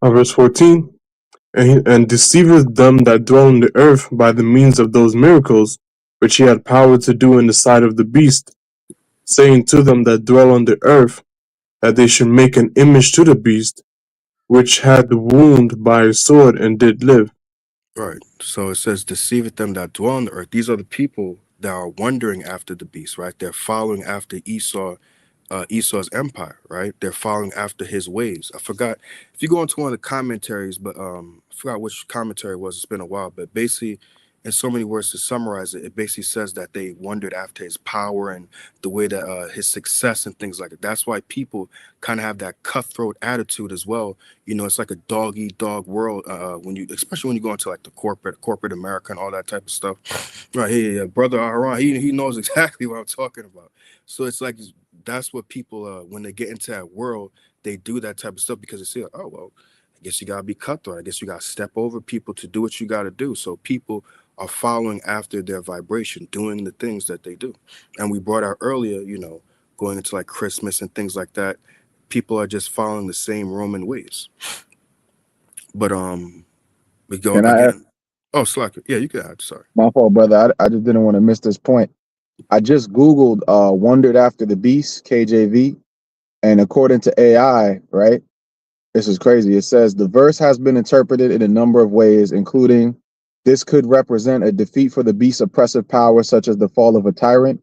Verse 14. And deceiveth them that dwell on the earth by the means of those miracles which he had power to do in the sight of the beast, saying to them that dwell on the earth that they should make an image to the beast, which had the wound by a sword and did live. Right. So it says, deceiveth them that dwell on the earth. These are the people that are wandering after the beast, right? They're following after Esau's empire, right? They're following after his ways. I forgot if you go into one of the commentaries, but I forgot which commentary it was. It's been a while, but basically, in so many words to summarize it, it basically says that they wondered after his power and the way that his success and things like that. That's why people kind of have that cutthroat attitude as well. It's like a dog eat dog world especially when you go into like the corporate America and all that type of stuff. Right here, yeah, brother Aaron, he knows exactly what I'm talking about. So it's like that's what people when they get into that world, they do that type of stuff because they see like, oh well, I guess you gotta be cutthroat. I guess you gotta step over people to do what you gotta do. So people are following after their vibration, doing the things that they do. And we brought out earlier, going into like Christmas and things like that, people are just following the same Roman ways. But we go Can I ask? again. Oh, Slacker. Yeah, you can add. Sorry. My fault, brother. I just didn't want to miss this point. I just Googled Wondered After the Beast, KJV, and according to AI, right? This is crazy. It says the verse has been interpreted in a number of ways, including this could represent a defeat for the beast's oppressive power, such as the fall of a tyrant.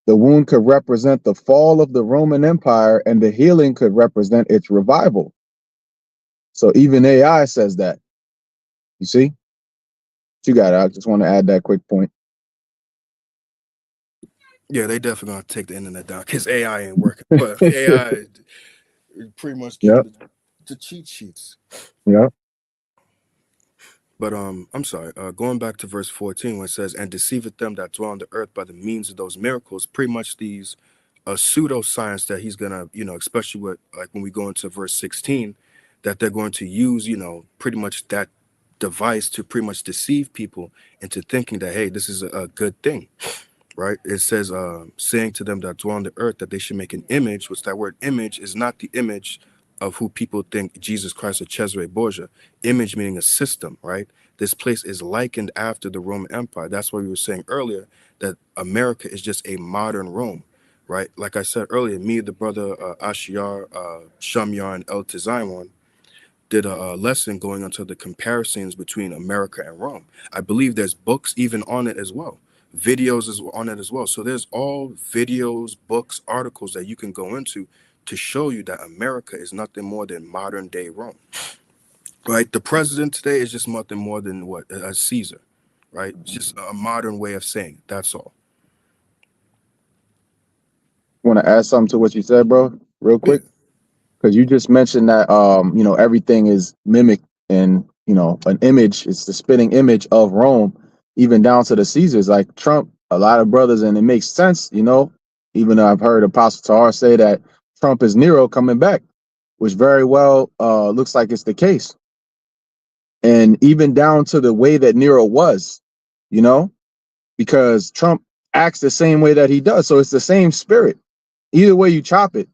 The wound could represent the fall of the Roman Empire, and the healing could represent its revival. So even AI says that. You see? You got it. I just want to add that quick point. Yeah, they definitely gonna take the internet down because AI ain't working. But AI pretty much giving the cheat sheets. Yeah. But I'm sorry. Going back to verse 14, when it says, "And deceiveth them that dwell on the earth by the means of those miracles," pretty much these pseudoscience that he's gonna, especially with like when we go into verse 16, that they're going to use, pretty much that device to pretty much deceive people into thinking that hey, this is a good thing, right? It says, saying to them that dwell on the earth that they should make an image, which that word image is not the image of who people think Jesus Christ or Cesare Borgia. Image meaning a system, right? This place is likened after the Roman Empire. That's why we were saying earlier that America is just a modern Rome, right? Like I said earlier, me, the brother Ashiar, Shamyar, and El Tizaiwan did a lesson going into the comparisons between America and Rome. I believe there's books even on it as well. Videos is on it as well. So there's all videos, books, articles that you can go into to show you that America is nothing more than modern day Rome, right? The president today is just nothing more than what a Caesar, right? It's just a modern way of saying it. That's all. Want to add something to what you said, bro, real Yeah. quick? Because you just mentioned that you know, everything is mimicked and, you know, an image, it's the spitting image of Rome, even down to the Caesars, like Trump, a lot of brothers, and it makes sense, you know, even though I've heard Apostle Tahar say that Trump is Nero coming back, which very well looks like it's the case. And even down to the way that Nero was, you know, because Trump acts the same way that he does. So it's the same spirit. Either way you chop it,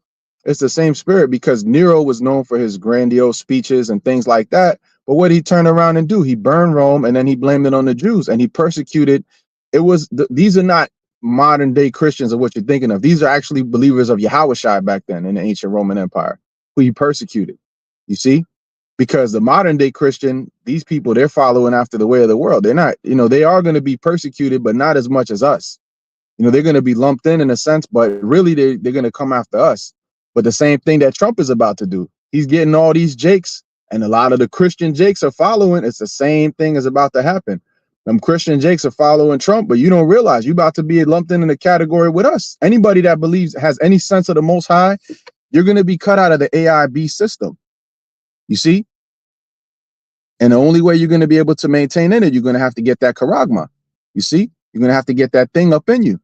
it's the same spirit, because Nero was known for his grandiose speeches and things like that. But what did he turn around and do? He burned Rome, and then he blamed it on the Jews, and he persecuted. It was these are not modern day Christians of what you're thinking of. These are actually believers of Yahushua back then in the ancient Roman Empire, who he persecuted. You see? Because the modern day Christian, these people, they're following after the way of the world. They're not, you know, they are going to be persecuted, but not as much as us. You know, they're going to be lumped in a sense, but really they're going to come after us. But the same thing that Trump is about to do, he's getting all these jakes, and a lot of the Christian jakes are following. It's the same thing is about to happen. Them Christian jakes are following Trump, but you don't realize you're about to be lumped in a category with us. Anybody that believes, has any sense of the Most High, you're going to be cut out of the AIB system. You see? And the only way you're going to be able to maintain in it, you're going to have to get that charagma. You see? You're going to have to get that thing up in you.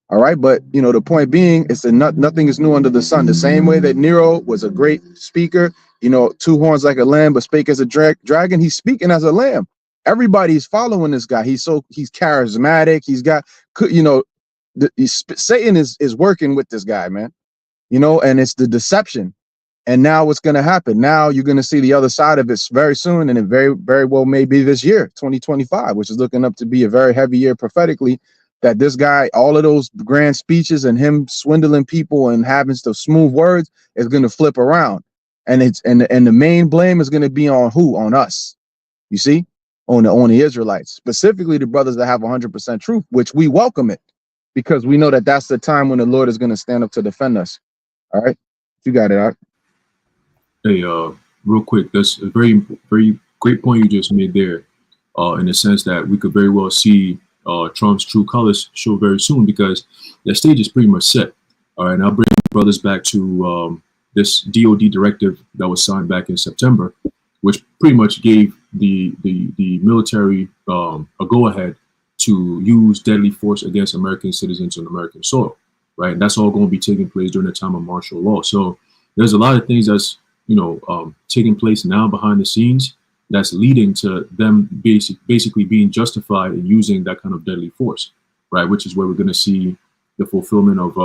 All right. But, you know, the point being is that nothing is new under the sun. The same way that Nero was a great speaker, you know, two horns like a lamb, but spake as a dragon. He's speaking as a lamb. Everybody's following this guy. He's charismatic. He's got, you know, Satan is working with this guy, man, you know, and it's the deception. And now what's going to happen? Now you're going to see the other side of it very soon. And it very, very well may be this year, 2025, which is looking up to be a very heavy year prophetically, that this guy, all of those grand speeches and him swindling people and having some smooth words is going to flip around. And the main blame is going to be on who? On us. You see, on the Israelites, specifically the brothers that have 100% truth, which we welcome it, because we know that that's the time when the Lord is going to stand up to defend us. All right. You got it. All right. Hey, real quick, that's a very, very great point you just made there, in the sense that we could very well see Trump's true colors show very soon, because the stage is pretty much set. All right, and I'll bring brothers back to this DOD directive that was signed back in September, which pretty much gave the military a go-ahead to use deadly force against American citizens on American soil, right? And that's all going to be taking place during the time of martial law. So there's a lot of things that's taking place now behind the scenes that's leading to them basically being justified in using that kind of deadly force, right? Which is where we're going to see the fulfillment of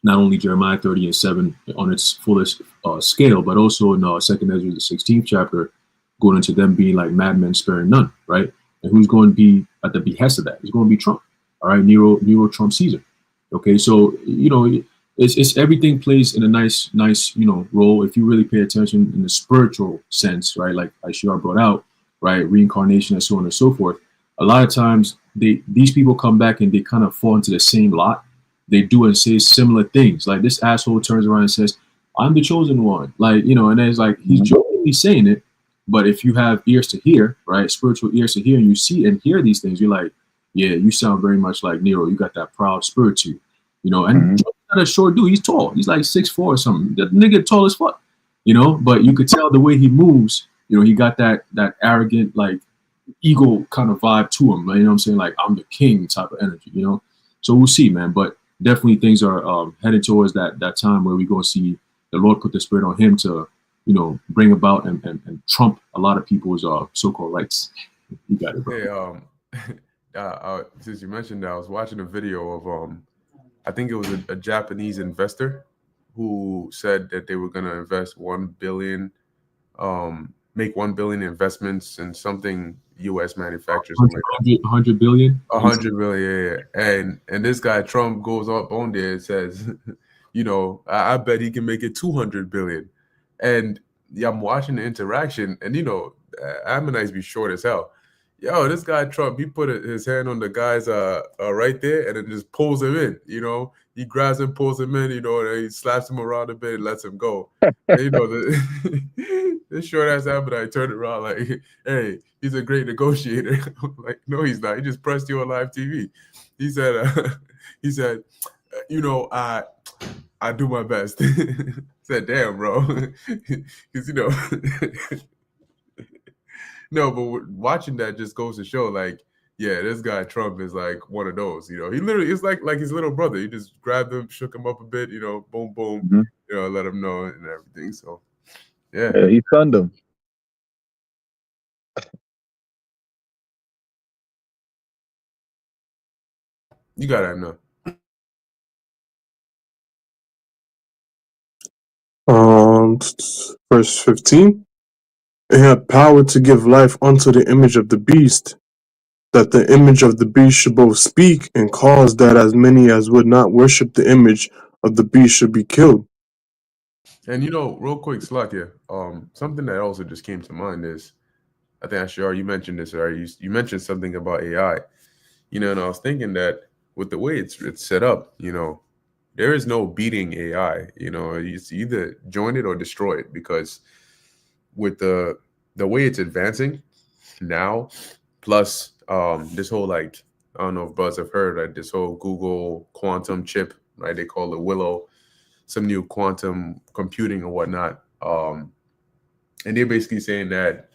not only Jeremiah 30:7 on its fullest scale, but also in 2nd Ezra, the 16th chapter, going into them being like madmen sparing none, right? And who's going to be at the behest of that? It's going to be Trump, all right? Nero, Trump, Caesar. Okay, so it's everything plays in a nice role if you really pay attention in the spiritual sense, right? Like Aishar brought out, right? Reincarnation and so on and so forth. A lot of times these people come back and they kind of fall into the same lot. They do and say similar things. Like this asshole turns around and says, "I'm the chosen one," like, and then it's like he's jokingly saying it, but if you have ears to hear, right, spiritual ears to hear, and you see and hear these things, you're like, yeah, you sound very much like Nero. You got that proud spirit to you, and not a short dude. He's tall. He's like 6'4" or something. That nigga tall as fuck, but you could tell the way he moves, he got that arrogant, like, ego kind of vibe to him. You know what I'm saying? Like, I'm the king type of energy, So we'll see, man. But definitely things are headed towards that time where we're going to see the Lord put the spirit on him to, bring about and trump a lot of people's so-called rights. You got it, bro. Hey, since you mentioned that, I was watching a video of I think it was a Japanese investor who said that they were going to invest 1 billion, make 1 billion investments in something U.S. manufacturers. 100 billion. 100 billion, yeah. And this guy Trump goes up on there and says, I bet he can make it 200 billion. And yeah, I'm watching the interaction, and Ammonites be short as hell. Yo, this guy Trump, he put his hand on the guy's right there, and then just pulls him in. He grabs him, pulls him in. And he slaps him around a bit and lets him go. And, this short ass Ammonite turned around like, "Hey, he's a great negotiator." I'm like, no, he's not. He just pressed you on live TV. He said, I do my best. Said, damn, bro, because no, but watching that just goes to show, like, yeah, this guy Trump is like one of those. He literally is like his little brother. He just grabbed him, shook him up a bit, boom, boom, let him know and everything. So, yeah, he stunned him. you gotta know. Verse 15. It had power to give life unto the image of the beast, that the image of the beast should both speak and cause that as many as would not worship the image of the beast should be killed. And real quick, Slakia, something that also just came to mind is, I think Ashar, you mentioned this, or you mentioned something about AI. And I was thinking that with the way it's set up, there is no beating AI. It's either join it or destroy it, because with the way it's advancing now, plus this whole, like, I don't know if Buzz have heard, like, this whole Google quantum chip, right? They call it Willow, some new quantum computing or whatnot. And they're basically saying that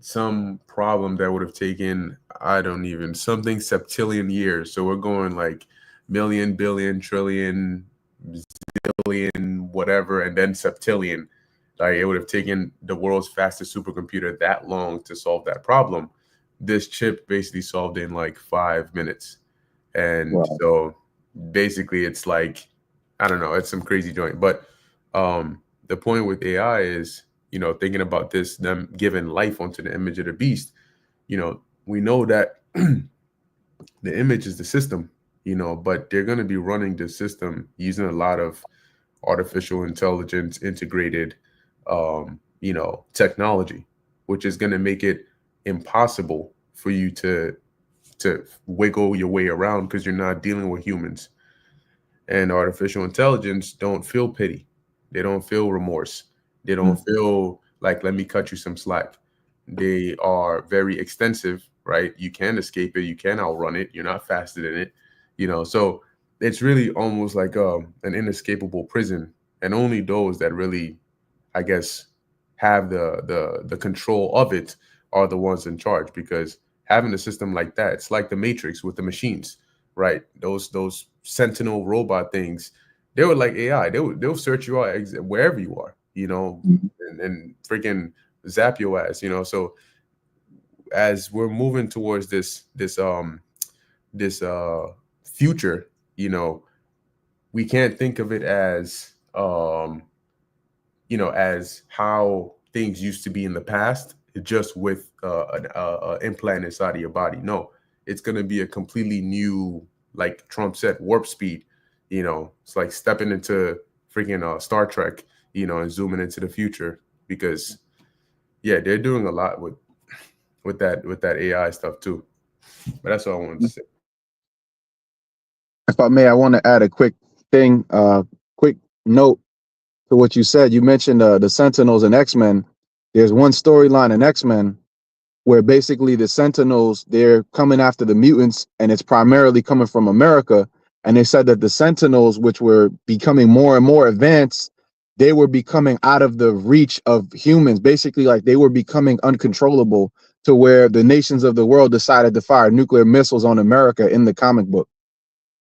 some problem that would have taken, something septillion years. So we're going like million, billion, trillion, zillion, whatever, and then septillion. Like, it would have taken the world's fastest supercomputer that long to solve that problem. This chip basically solved it in like 5 minutes. And Wow. so basically it's like, I don't know, it's some crazy joint. But the point with AI is, thinking about this, them giving life onto the image of the beast, we know that the image is the system, but they're going to be running the system using a lot of artificial intelligence integrated, technology, which is going to make it impossible for you to wiggle your way around, because you're not dealing with humans. And artificial intelligence don't feel pity. They don't feel remorse. They don't feel like, let me cut you some slack. They are very extensive, right? You can escape it. You can outrun it. You're not faster than it, so it's really almost like an inescapable prison. And only those that really, I guess, have the control of it are the ones in charge, because having a system like that, it's like the Matrix with the machines, right? Those sentinel robot things, they were like AI. They'll search you out wherever you are, and freaking zap your ass, So as we're moving towards this future, we can't think of it as as how things used to be in the past, just with an implant inside of your body. No, it's going to be a completely new, like Trump said, warp speed. It's like stepping into freaking Star Trek, and zooming into the future, because yeah, they're doing a lot with that AI stuff too. But that's all I wanted to say. If I may, I want to add a quick thing, quick note to what you said. You mentioned the Sentinels and X-Men. There's one storyline in X-Men where basically the Sentinels, they're coming after the mutants, and it's primarily coming from America. And they said that the Sentinels, which were becoming more and more advanced, they were becoming out of the reach of humans. Basically, like, they were becoming uncontrollable, to where the nations of the world decided to fire nuclear missiles on America in the comic book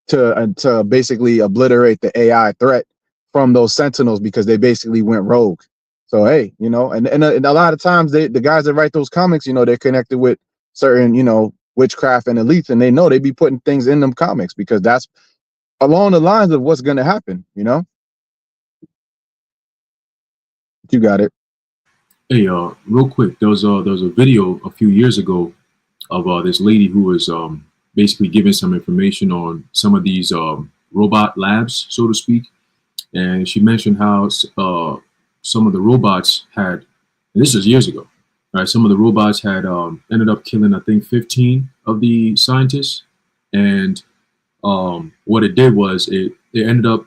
to basically obliterate the AI threat from those Sentinels, because they basically went rogue. So, hey, and a lot of times the guys that write those comics, they're connected with certain, witchcraft and elites, and they know they be putting things in them comics because that's along the lines of what's going to happen. You know, you got it. Hey, real quick, there was a video a few years ago of this lady who was basically giving some information on some of these robot labs, so to speak, and she mentioned how some of the robots had, and this was years ago, right? Some of the robots had ended up killing, I think, 15 of the scientists, and what it did was it ended up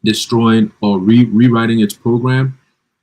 destroying or rewriting its program,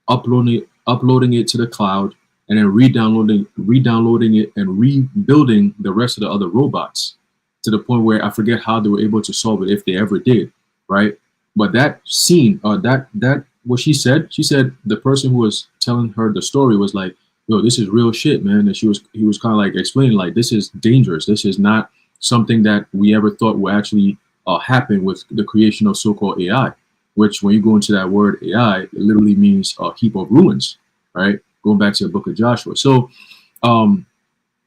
uploading it to the cloud, and then re-downloading it and rebuilding the rest of the other robots to the point where I forget how they were able to solve it, if they ever did, right? But that scene, that what she said the person who was telling her the story was like, yo, this is real shit, man. And he was kind of like explaining, like, this is dangerous. This is not something that we ever thought would actually happen with the creation of so-called AI, which when you go into that word AI, it literally means a heap of ruins, right? Going back to the book of Joshua. So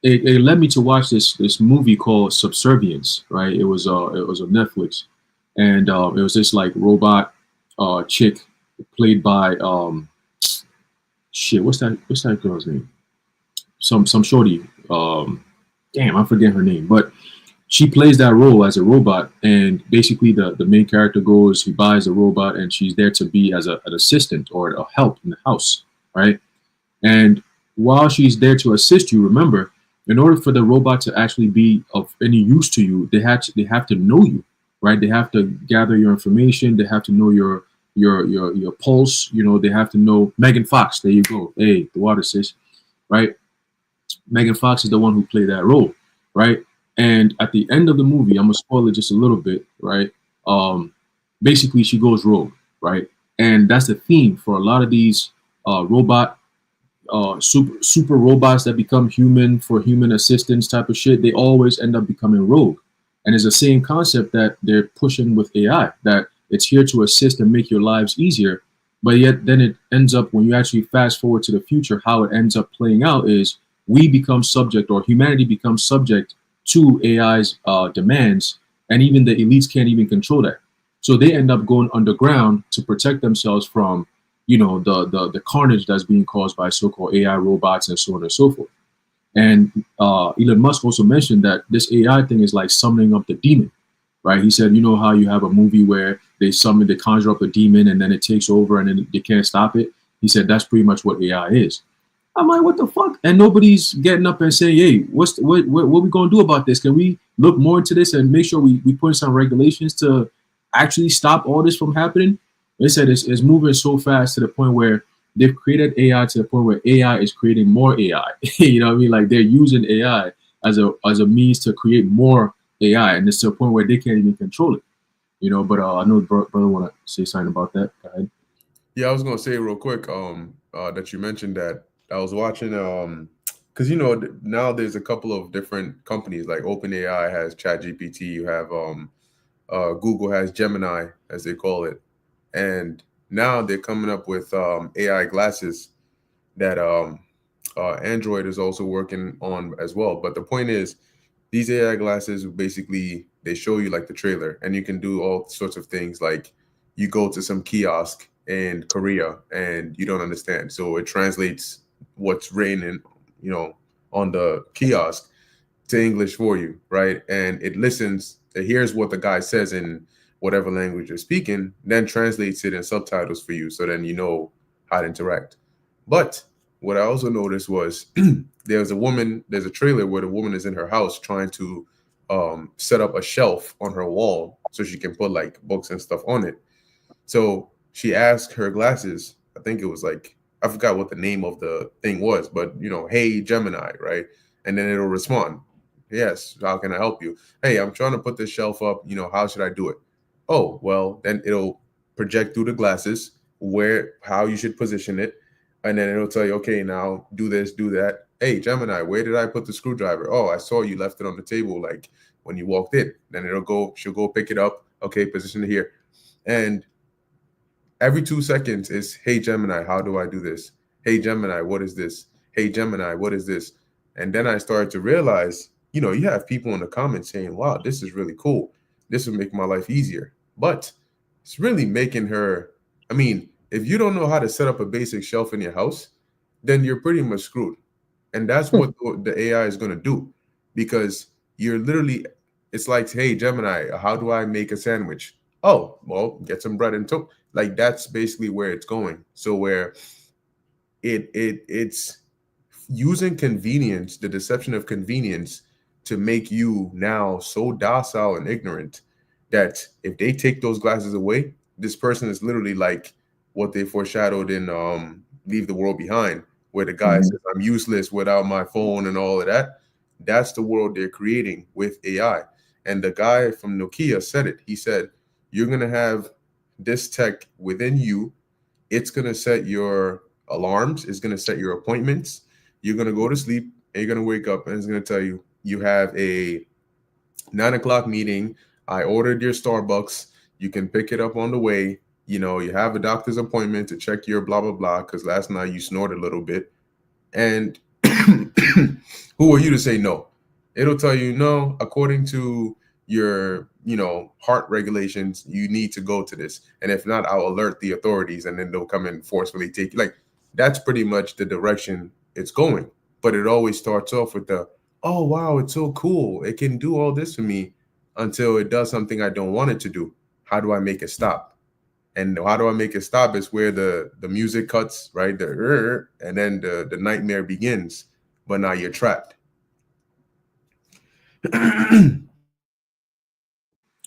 it led me to watch this movie called Subservience, right? It was on Netflix, and it was this like robot chick played by what's that girl's name? Some shorty. Damn, I forget her name, but she plays that role as a robot, and basically the main character goes, he buys a robot, and she's there to be as an assistant or a help in the house, right? And while she's there to assist you, remember, in order for the robot to actually be of any use to you, they have to know you, right? They have to gather your information. They have to know your pulse. You know, they have to know Megan Fox. There you go. Hey, the water sis, right? Megan Fox is the one who played that role, right? And at the end of the movie, I'm gonna spoil it just a little bit, right? Basically, she goes rogue, right? And that's the theme for a lot of these robot super robots that become human for human assistance type of shit. They always end up becoming rogue, and it's the same concept that they're pushing with AI, that it's here to assist and make your lives easier. But yet then it ends up, when you actually fast forward to the future, how it ends up playing out is we become subject, or humanity becomes subject to AI's demands, and even the elites can't even control that. So they end up going underground to protect themselves from, you know, the carnage that's being caused by so-called AI robots and so on and so forth. And Elon Musk also mentioned that this AI thing is like summoning up the demon, right? He said, you know how you have a movie where they conjure up a demon and then it takes over and then they can't stop it? He said that's pretty much what AI is. I'm like, what the fuck? And nobody's getting up and saying, hey, what we gonna do about this? Can we look more into this and make sure we put in some regulations to actually stop all this from happening? They said it's moving so fast to the point where they've created AI to the point where AI is creating more AI. You know what I mean? Like they're using AI as a means to create more AI, and it's to a point where they can't even control it. You know, but I know brother want to say something about that. Go ahead. Yeah, I was gonna say real quick that you mentioned that. I was watching because you know now there's a couple of different companies, like OpenAI has ChatGPT, you have Google has Gemini, as they call it, and now they're coming up with AI glasses that Android is also working on as well. But the point is, these AI glasses basically, they show you like the trailer, and you can do all sorts of things. Like you go to some kiosk in Korea and you don't understand, so it translates what's raining, you know, on the kiosk to English for you, right? And it listens, it hears what the guy says in whatever language you're speaking, then translates it in subtitles for you, so then you know how to interact. But what I also noticed was there's a trailer where the woman is in her house trying to set up a shelf on her wall so she can put like books and stuff on it. So she asked her glasses, I think it was like, I forgot what the name of the thing was, but you know, hey Gemini, right? And then it'll respond, yes, how can I help you? Hey, I'm trying to put this shelf up, you know, how should I do it? Oh, well, then it'll project through the glasses how you should position it, and then it'll tell you, okay, now do this, do that. Hey Gemini, where did I put the screwdriver? Oh, I saw you left it on the table like when you walked in. Then she'll go pick it up. Okay, position it here. And every 2 seconds is, hey Gemini, how do I do this? Hey Gemini, what is this? Hey Gemini, what is this? And then I started to realize you have people in the comments saying, wow, this is really cool. This will make my life easier. But it's really making her, I mean, if you don't know how to set up a basic shelf in your house, then you're pretty much screwed. And that's what the AI is going to do, because you're literally, it's like, hey, Gemini, how do I make a sandwich? Oh, well, get some bread and toast. Like, that's basically where it's going. So where it's using convenience, the deception of convenience, to make you now so docile and ignorant that if they take those glasses away, this person is literally like what they foreshadowed in Leave the World Behind, where the guy says, I'm useless without my phone and all of that. That's the world they're creating with AI. And the guy from Nokia said it. He said, you're going to have this tech within you. It's going to set your alarms. It's going to set your appointments. You're going to go to sleep and you're going to wake up and it's going to tell you, you have a 9 o'clock meeting. I ordered your Starbucks. You can pick it up on the way. You have a doctor's appointment to check your blah, blah, blah, because last night you snored a little bit. And who are you to say no? It'll tell you, no, according to your, heart regulations, you need to go to this. And if not, I'll alert the authorities and then they'll come and forcefully take you. Like, that's pretty much the direction it's going. But it always starts off with the, oh, wow, it's so cool. It can do all this for me, until it does something I don't want it to do. How do I make it stop? And how do I make it stop is where the music cuts, right? And then the nightmare begins. But now you're trapped.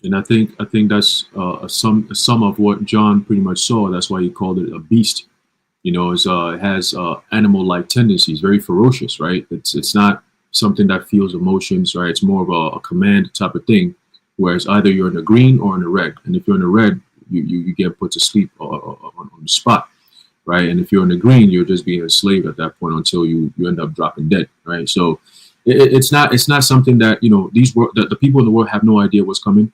And I think that's a sum of what John pretty much saw. That's why he called it a beast. It has animal-like tendencies, very ferocious, right? It's not something that feels emotions, right? It's more of a command type of thing, whereas either you're in the green or in the red. And if you're in the red, you get put to sleep on the spot, right? And if you're in the green, you're just being enslaved at that point until you end up dropping dead, right? So it's not something that the people in the world have no idea what's coming,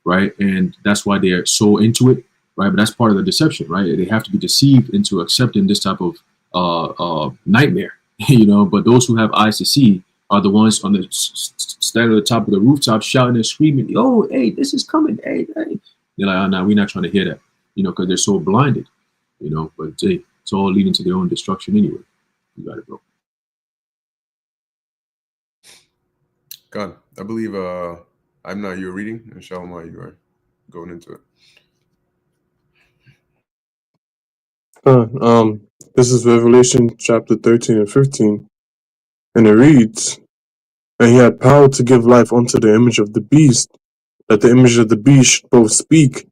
right? And that's why they're so into it, right? But that's part of the deception, right? They have to be deceived into accepting this type of nightmare, But those who have eyes to see are the ones on the standing at the top of the rooftop shouting and screaming, "Oh, hey, this is coming! Hey, hey!" They're like, "Oh, no, we're not trying to hear that," because they're so blinded, But hey, it's all leading to their own destruction anyway. You got it, bro. God, I believe I'm not you reading, and Shalom, you are going into it. This is Revelation chapter 13 and 15, and it reads, "And he had power to give life unto the image of the beast, that the image of the beast should both speak,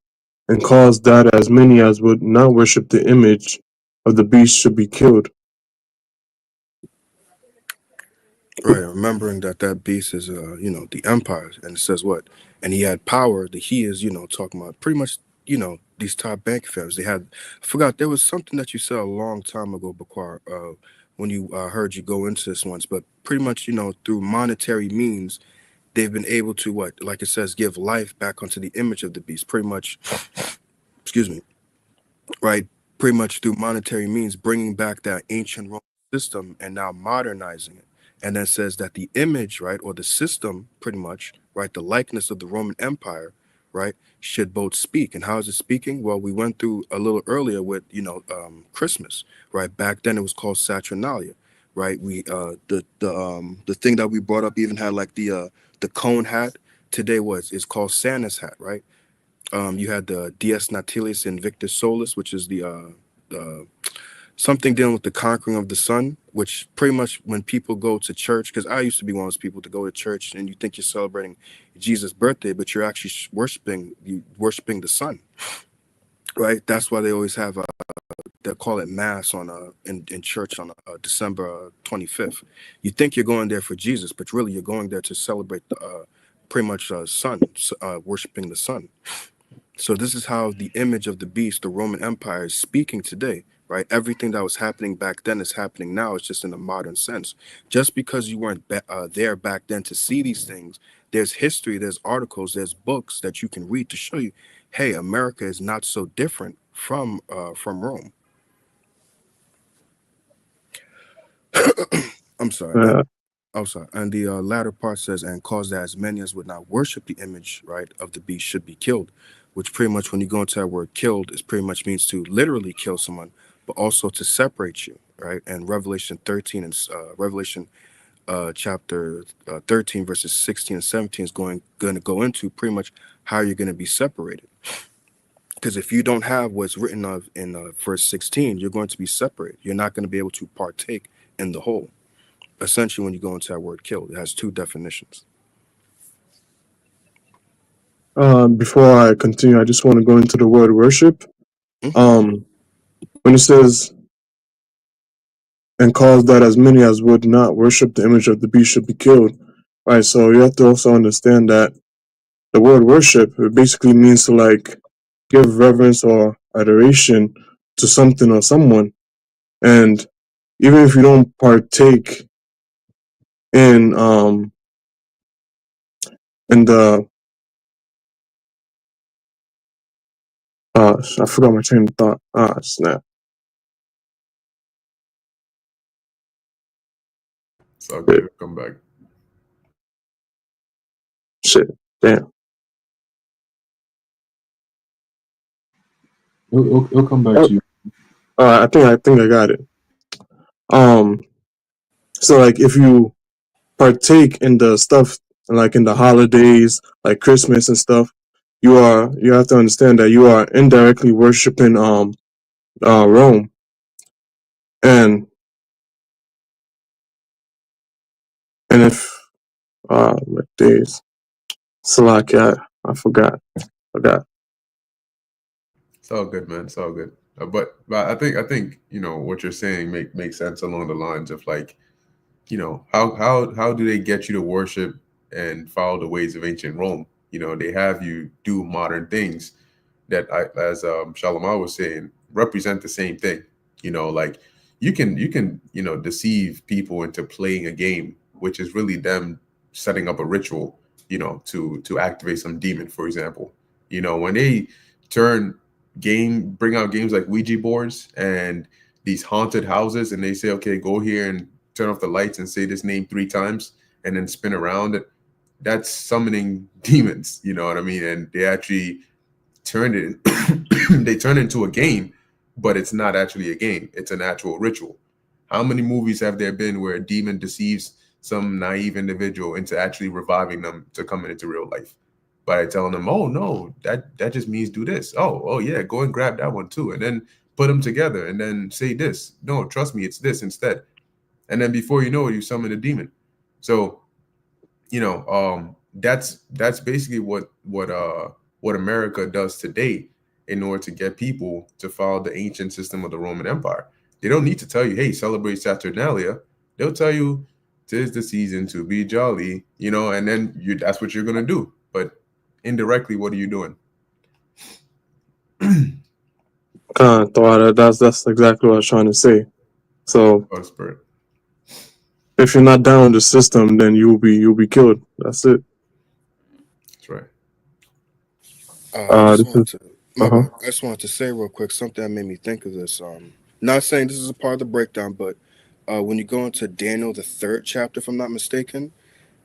and cause that as many as would not worship the image of the beast should be killed." Right, remembering that beast is, the empire, and it says what? And he had power. The he is, talking about pretty much, these top bank firms. They had, I forgot, there was something that you said a long time ago, Bakwar, when you heard you go into this once, but pretty much, through monetary means, they've been able to, what, like it says, give life back onto the image of the beast, pretty much, excuse me, right? Pretty much through monetary means, bringing back that ancient Roman system and now modernizing it. And then says that the image, right, or the system, pretty much, right, the likeness of the Roman Empire, right, should both speak. And how is it speaking? Well, we went through a little earlier with, Christmas, right? Back then it was called Saturnalia, right? We the thing that we brought up even had like the cone hat. Today is called Santa's hat, right? You had the Dies Natalis Invictus Solis, which is the something dealing with the conquering of the sun, which pretty much when people go to church, because I used to be one of those people to go to church and you think you're celebrating Jesus' birthday, but you're actually worshiping the sun, right? That's why they always have they call it mass on in church on December 25th. You think you're going there for Jesus, but really you're going there to celebrate the pretty much sun, worshiping the sun. So this is how the image of the beast, the Roman Empire, is speaking today, right? Everything that was happening back then is happening now. It's just in a modern sense. Just because you weren't there back then to see these things, there's history, there's articles, there's books that you can read to show you, hey, America is not so different from Rome. I'm sorry. Uh, Oh, sorry. And the latter part says, and cause that as many as would not worship the image, right, of the beast should be killed, which pretty much, when you go into that word killed, is pretty much means to literally kill someone, but also to separate you, right? And Revelation 13 and Revelation chapter 13 verses 16 and 17 is going to go into pretty much how you're going to be separated. Because if you don't have what's written of in verse 16, you're going to be separated. You're not going to be able to partake in the whole. Essentially, when you go into that word killed, it has two definitions. Before I continue, I just want to go into the word worship. Mhm. When it says, and cause that as many as would not worship the image of the beast should be killed. Right, so you have to also understand that the word worship, it basically means to like give reverence or adoration to something or someone. And even if you don't partake in the I forgot my train of thought. Snap. So good. It'll come back. Shit. Damn. It'll come back Oh, to you. I think I got it. So like if you partake in the stuff like in the holidays, like Christmas and stuff, you have to understand that you are indirectly worshiping Rome. And if what days? Salakia, I forgot. It's all good, man. It's all good. But I think what you're saying makes sense along the lines of like, how do they get you to worship and follow the ways of ancient Rome? They have you do modern things that, as Shalomar was saying, represent the same thing. Like you can deceive people into playing a game, which is really them setting up a ritual, to activate some demon, for example. When they bring out games like Ouija boards and these haunted houses, and they say, okay, go here and turn off the lights and say this name 3 times and then spin around it. That's summoning demons, you know what I mean? And they actually turned it they turn it into a game, but it's not actually a game. It's an actual ritual. How many movies have there been where a demon deceives some naive individual into actually reviving them to come into real life by telling them, oh no, that just means do this. Oh yeah, go and grab that one too, and then put them together and then say this. No, trust me, it's this instead. And then before you know it, you summon a demon. So that's basically what America does today in order to get people to follow the ancient system of the Roman Empire. They don't need to tell you, hey, celebrate Saturnalia. They'll tell you, 'tis the season to be jolly, and then that's what you're gonna do. But indirectly, what are you doing? That's exactly what I was trying to say. So Oh, spirit. if you're not down with the system, then you'll be killed. That's it. That's right. I just This is wanted to, my bad. I just wanted to say real quick something that made me think of this. Not saying this is a part of the breakdown, but when you go into Daniel, the 3rd chapter, if I'm not mistaken,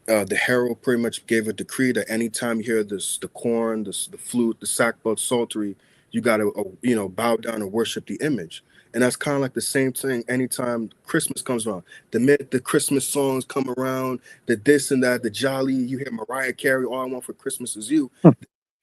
the herald pretty much gave a decree that anytime you hear this, the corn, the flute, the sackbut, psaltery, you got to bow down and worship the image. And that's kind of like the same thing anytime Christmas comes around. The minute the Christmas songs come around, the this and that, the jolly, you hear Mariah Carey, all I want for Christmas is you.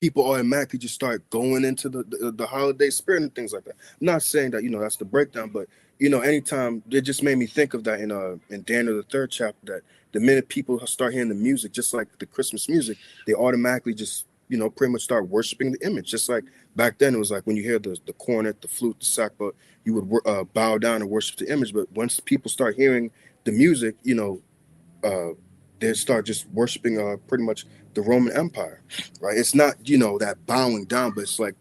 People automatically just start going into the holiday spirit and things like that. I'm not saying that that's the breakdown, but anytime, it just made me think of that in Daniel the 3rd chapter, that the minute people start hearing the music, just like the Christmas music, they automatically just pretty much start worshiping the image. Just like back then, it was like when you hear the cornet, the flute, the sackbut, you would bow down and worship the image. But once people start hearing the music, uh, they start just worshiping pretty much the Roman Empire, right? It's not that bowing down, but it's like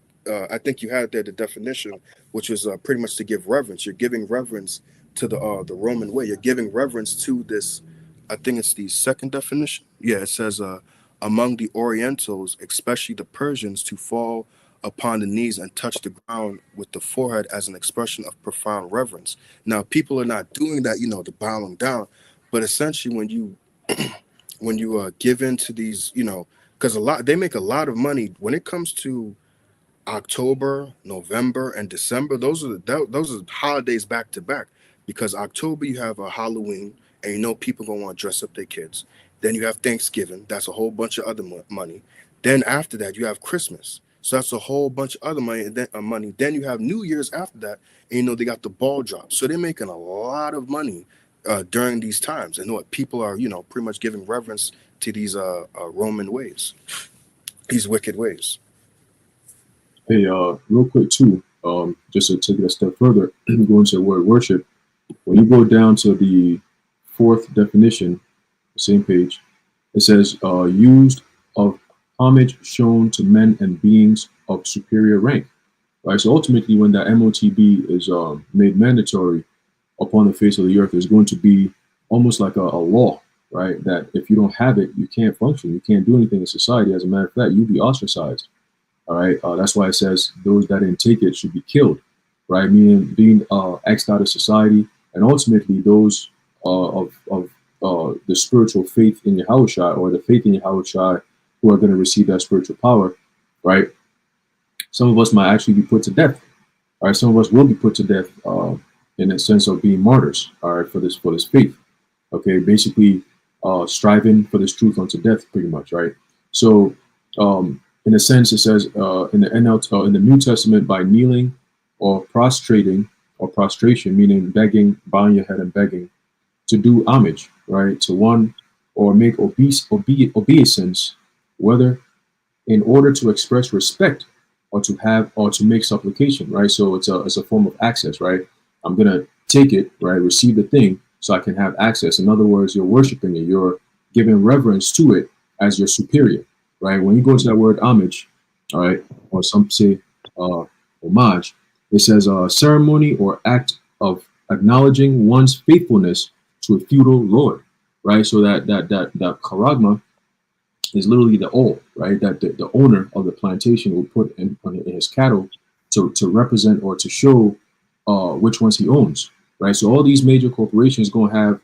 I think you had there the definition, which was pretty much to give reverence. You're giving reverence to the Roman way. You're giving reverence to this. I think it's the second definition. Yeah, it says among the Orientals, especially the Persians, to fall upon the knees and touch the ground with the forehead as an expression of profound reverence. Now, people are not doing that, the bowing down, But essentially, when you give into these, because they make a lot of money when it comes to October, November, and December. Those are holidays back to back. Because October you have a Halloween, and people gonna want to dress up their kids. Then you have Thanksgiving. That's a whole bunch of other money. Then after that you have Christmas. So that's a whole bunch of other money. Then you have New Year's after that, and they got the ball drop. So they're making a lot of money during these times, and what people are pretty much giving reverence to these Roman ways, these wicked ways. Hey, real quick too, just to take it a step further, go into the word worship. When you go down to the fourth definition, same page, it says used of homage shown to men and beings of superior rank. Right. So ultimately, when that MOTB is made mandatory upon the face of the earth, there's going to be almost like a law, right? That if you don't have it, you can't function, you can't do anything in society. As a matter of fact, you'll be ostracized. All right. That's why it says those that didn't take it should be killed, right? Meaning being X'd out of society, and ultimately those of the spiritual faith in Yahushua, or the faith in Yahushua, who are going to receive that spiritual power, right? Some of us might actually be put to death. All right. Some of us will be put to death in a sense of being martyrs. All right, for this faith. Okay. Basically, striving for this truth unto death, pretty much, right? So. In a sense, it says in the New Testament, by kneeling or prostrating or prostration, meaning begging, bowing your head and begging, to do homage, right, to one, or make obeisance, whether in order to express respect or to make supplication, right? So it's a form of access, right? I'm gonna take it, right, receive the thing, so I can have access. In other words, you're worshiping it, you're giving reverence to it as your superior. Right, when you go to that word homage, all right, or some say homage, it says ceremony or act of acknowledging one's faithfulness to a feudal lord, right? So that charagma is literally the all, right? That the owner of the plantation will put in his cattle to represent or to show which ones he owns, right? So all these major corporations gonna have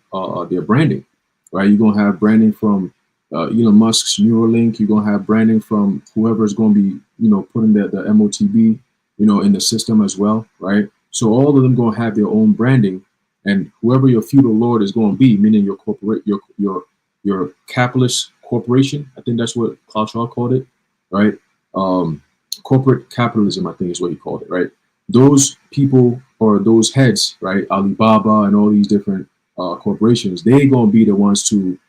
their branding, right? You're gonna have branding from Elon Musk's Neuralink. You're gonna have branding from whoever is going to be, putting the MOTB, in the system as well, right? So all of them gonna have their own branding, and whoever your feudal lord is going to be, meaning your your capitalist corporation. I think that's what Klaus Schwab called it, right? Corporate capitalism, I think, is what he called it, right? Those people, or those heads, right? Alibaba and all these different corporations, they gonna be the ones to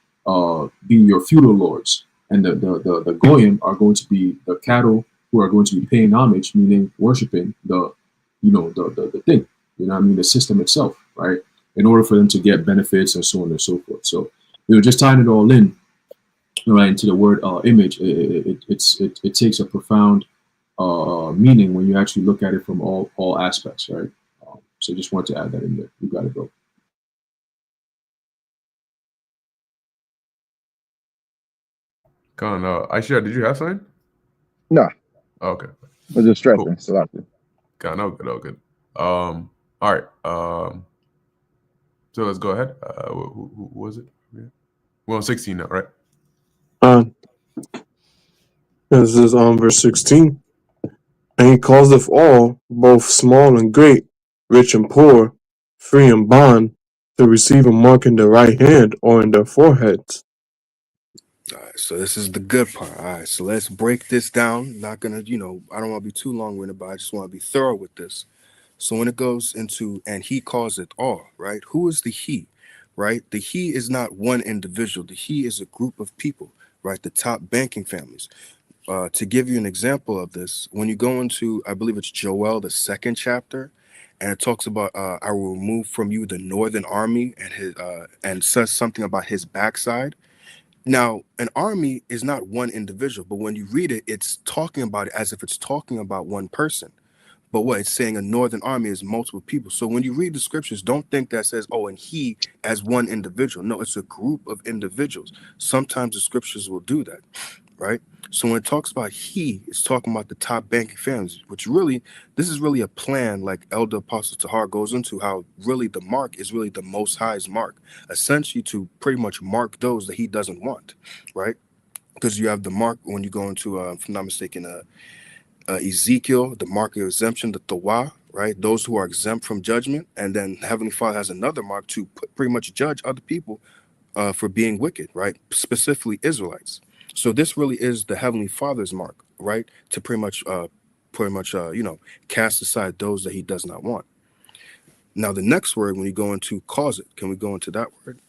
be your feudal lords, and the goyim are going to be the cattle who are going to be paying homage, meaning worshiping the thing, the system itself, right? In order for them to get benefits and so on and so forth. So just tying it all in, right, into the word image, it takes a profound meaning when you actually look at it from all aspects, right? So just want to add that in there. You got it, bro. Con, Aisha, did you have something? No. Okay. I'm just stressing. Cool. So Con, all good. All right. So let's go ahead. Who was it? We're on 16 now, right? This is verse 16. And he causeth all, both small and great, rich and poor, free and bond, to receive a mark in their right hand or in their foreheads. All right, so this is the good part. All right, so let's break this down. Not gonna, I don't want to be too long-winded, but I just want to be thorough with this. So when it goes into, and he calls it all, right? Who is the he, right? The he is not one individual. The he is a group of people, right? The top banking families. To give you an example of this, when you go into, I believe it's Joel, the 2nd chapter, and it talks about, I will remove from you the northern army, and says something about his backside. Now, an army is not one individual, but when you read it, it's talking about it as if it's talking about one person. But what it's saying, a northern army is multiple people. So when you read the scriptures, don't think that says, oh, and he as one individual. No, it's a group of individuals. Sometimes the scriptures will do that. right? So when it talks about he, it's talking about the top banking families, which really, this is really a plan, like Elder Apostle Tahar goes into, how really the mark is really the Most High's mark, essentially to pretty much mark those that he doesn't want, right? Because you have the mark when you go into, if I'm not mistaken, Ezekiel, the mark of exemption, the Tawah, right? Those who are exempt from judgment. And then Heavenly Father has another mark to pretty much judge other people for being wicked, right? Specifically Israelites. So this really is the Heavenly Father's mark, right? To pretty much, cast aside those that he does not want. Now, the next word, when you go into cause it, can we go into that word?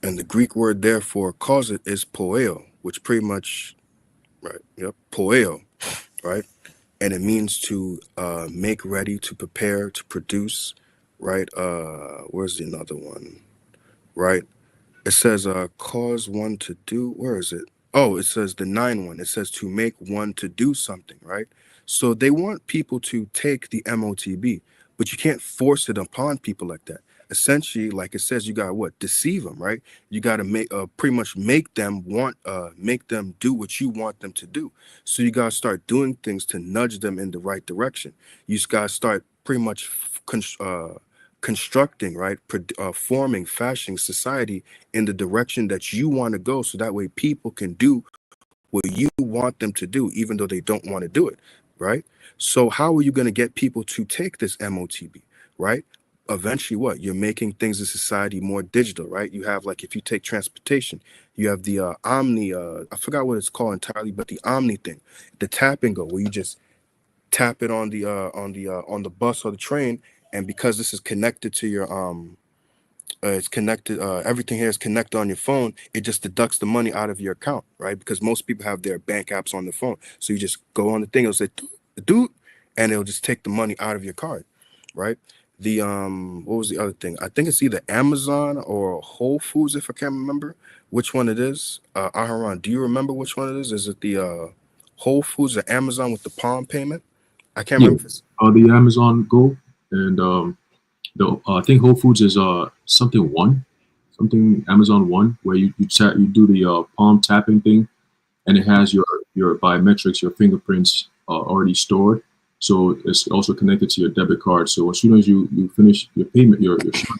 And the Greek word there for cause it is poeo, which pretty much, right? Yep, poeo, right? And it means to make ready, to prepare, to produce, right? Where's the another one, right? It says cause one to do, where is it? Oh, it says the 9 1. It says to make one to do something, right? So they want people to take the MOTB, but you can't force it upon people like that. Essentially, like it says, you got what? Deceive them, right? You got to make pretty much make them do what you want them to do. So you got to start doing things to nudge them in the right direction. You just got to start pretty much constructing, right? Forming, fashioning society in the direction that you want to go, so that way people can do what you want them to do, even though they don't want to do it, right? So how are you going to get people to take this MOTB, right? Eventually, what? You're making things in society more digital, right? You have, like, if you take transportation, you have the Omni, I forgot what it's called entirely, but the Omni thing, the tap and go, where you just tap it on the bus or the train, and because this is connected to your it's connected, everything here is connected on your phone, it just deducts the money out of your account, right? Because most people have their bank apps on the phone, so you just go on the thing, it'll say do, and it'll just take the money out of your card, right? The what was the other thing? I think it's either Amazon or Whole Foods, if I can't remember which one it is. Aharon, do you remember which one it is? Is it the Whole Foods or Amazon with the palm payment? I can't Yeah, remember if it's the Amazon Go, and the I think Whole Foods is something Amazon One, where you do the palm tapping thing, and it has your biometrics, your fingerprints already stored. So it's also connected to your debit card. So as soon as you finish your payment, your shop,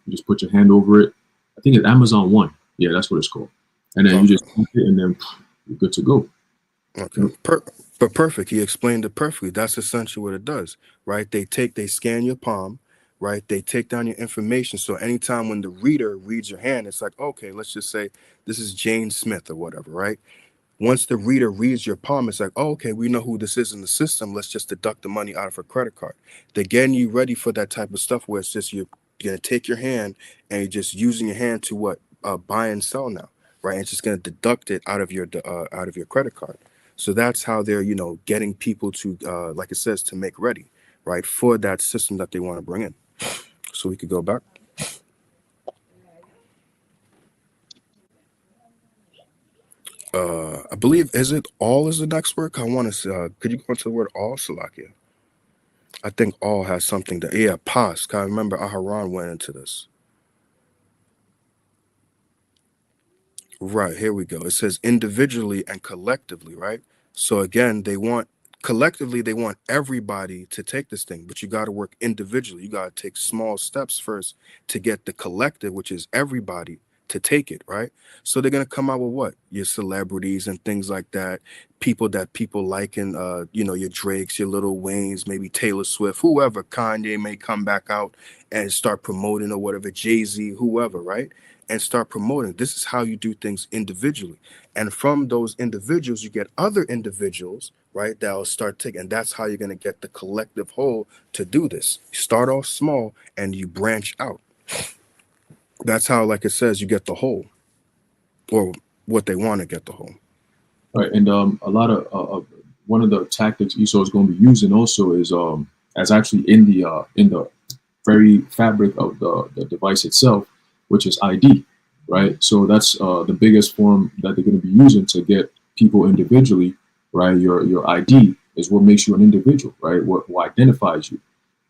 you just put your hand over it. I think it's Amazon One. Yeah, that's what it's called. And then you okay. just tap it, and then you're good to go. Okay. But perfect. He explained it perfectly. That's essentially what it does, right? They scan your palm, right? They take down your information. So anytime when the reader reads your hand, it's like, okay, let's just say this is Jane Smith or whatever, right? Once the reader reads your palm, it's like, oh, okay, we know who this is in the system. Let's just deduct the money out of her credit card. They're getting you ready for that type of stuff where it's just you're gonna take your hand and you're just using your hand to what buy and sell now, right? And it's just gonna deduct it out of your credit card. So that's how they're getting people to like it says, to make ready, right, for that system that they want to bring in. So we could go back. I believe, is it all is the next word? I want to could you go into the word all, Salakia? I think all has something that, yeah, pas. I remember Aharon went into this. Right, here we go. It says individually and collectively, right? So again, collectively, they want everybody to take this thing, but you got to work individually. You got to take small steps first to get the collective, which is everybody, to take it, right? So they're going to come out with what? Your celebrities and things like that, people that people like, and your Drakes, your Little Waynes, maybe Taylor Swift, whoever. Kanye may come back out and start promoting, or whatever, Jay-Z, whoever, right? And start promoting. This is how you do things individually. And from those individuals, you get other individuals, right, that'll start taking, and that's how you're going to get the collective whole to do this. You start off small and you branch out. That's how, like it says, you get the whole, or what they want to get the whole. Right, and a lot of one of the tactics Esau is going to be using also is as actually in the very fabric of the device itself, which is ID, right? So that's the biggest form that they're going to be using to get people individually, right? Your ID is what makes you an individual, right? What identifies you.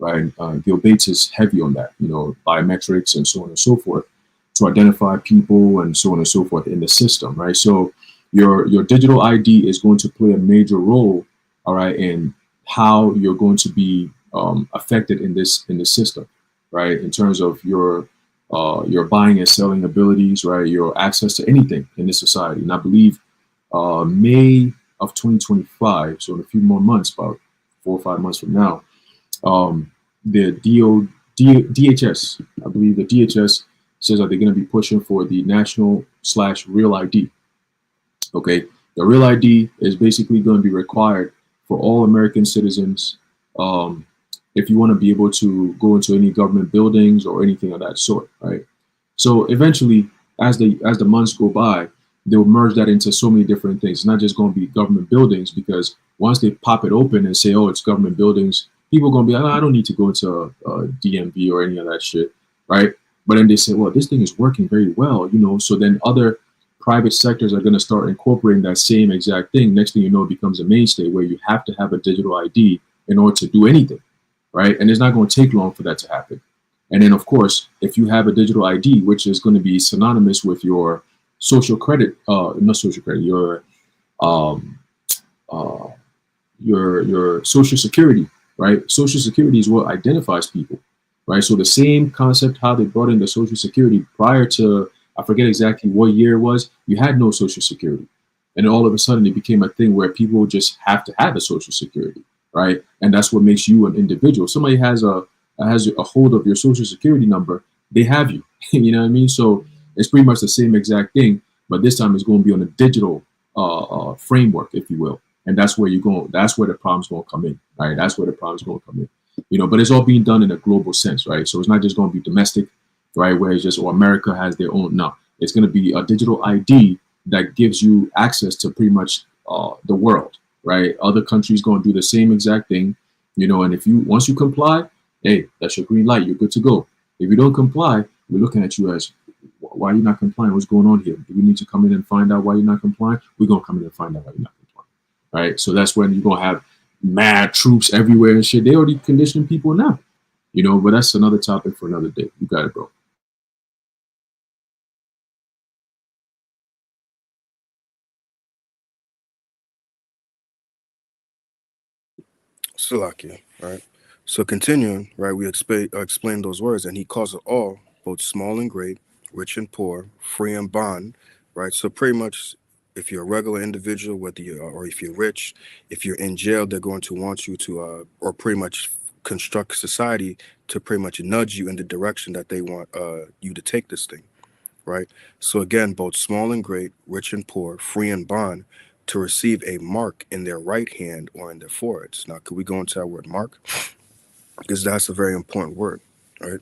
right? Bill Bates is heavy on that, biometrics and so on and so forth, to identify people and so on and so forth in the system, right? So your digital ID is going to play a major role, all right, in how you're going to be affected in this system, right? In terms of your buying and selling abilities, right? Your access to anything in this society. And I believe May of 2025, so in a few more months, about 4 or 5 months from now, the DHS, I believe the DHS says that they're going to be pushing for the national/real ID. Okay, the real ID is basically going to be required for all American citizens if you want to be able to go into any government buildings or anything of that sort, right? So eventually, as the months go by, they'll merge that into so many different things. It's not just going to be government buildings, because once they pop it open and say, "Oh, it's government buildings," people are going to be like, "Oh, I don't need to go into DMV or any of that shit," right? But then they say, "Well, this thing is working very well, So then other private sectors are going to start incorporating that same exact thing. Next thing you know, it becomes a mainstay where you have to have a digital ID in order to do anything, right? And it's not going to take long for that to happen. And then, of course, if you have a digital ID, which is going to be synonymous with your social credit, not social credit, your social security, right? Social security is what identifies people, right? So the same concept, how they brought in the social security prior to, I forget exactly what year it was, you had no social security. And all of a sudden it became a thing where people just have to have a social security, right? And that's what makes you an individual. Somebody has a hold of your social security number, they have you. You know what I mean? So it's pretty much the same exact thing, but this time it's going to be on a digital framework, if you will. And that's where that's where the problem's going to come in, right? That's where the problem's going to come in, but it's all being done in a global sense, right? So it's not just going to be domestic, right? Where it's just, America has their own. No, it's going to be a digital ID that gives you access to pretty much the world, right? Other countries going to do the same exact thing, and once you comply, hey, that's your green light. You're good to go. If you don't comply, we're looking at you as, why are you not complying? What's going on here? Do we need to come in and find out why you're not complying? We're going to come in and find out why you're not complying, right? So that's when you're going to have mad troops everywhere and shit. They already conditioning people now, but that's another topic for another day. You got it, bro. Salakia, right? So continuing, right, we explain those words, and he calls it all, both small and great, rich and poor, free and bond, right? So pretty much, if you're a regular individual, whether you are, or if you're rich, if you're in jail, they're going to want you to, or pretty much construct society to pretty much nudge you in the direction that they want you to take this thing, right? So again, both small and great, rich and poor, free and bond, to receive a mark in their right hand or in their foreheads. Now, could we go into that word mark? Because that's a very important word, right?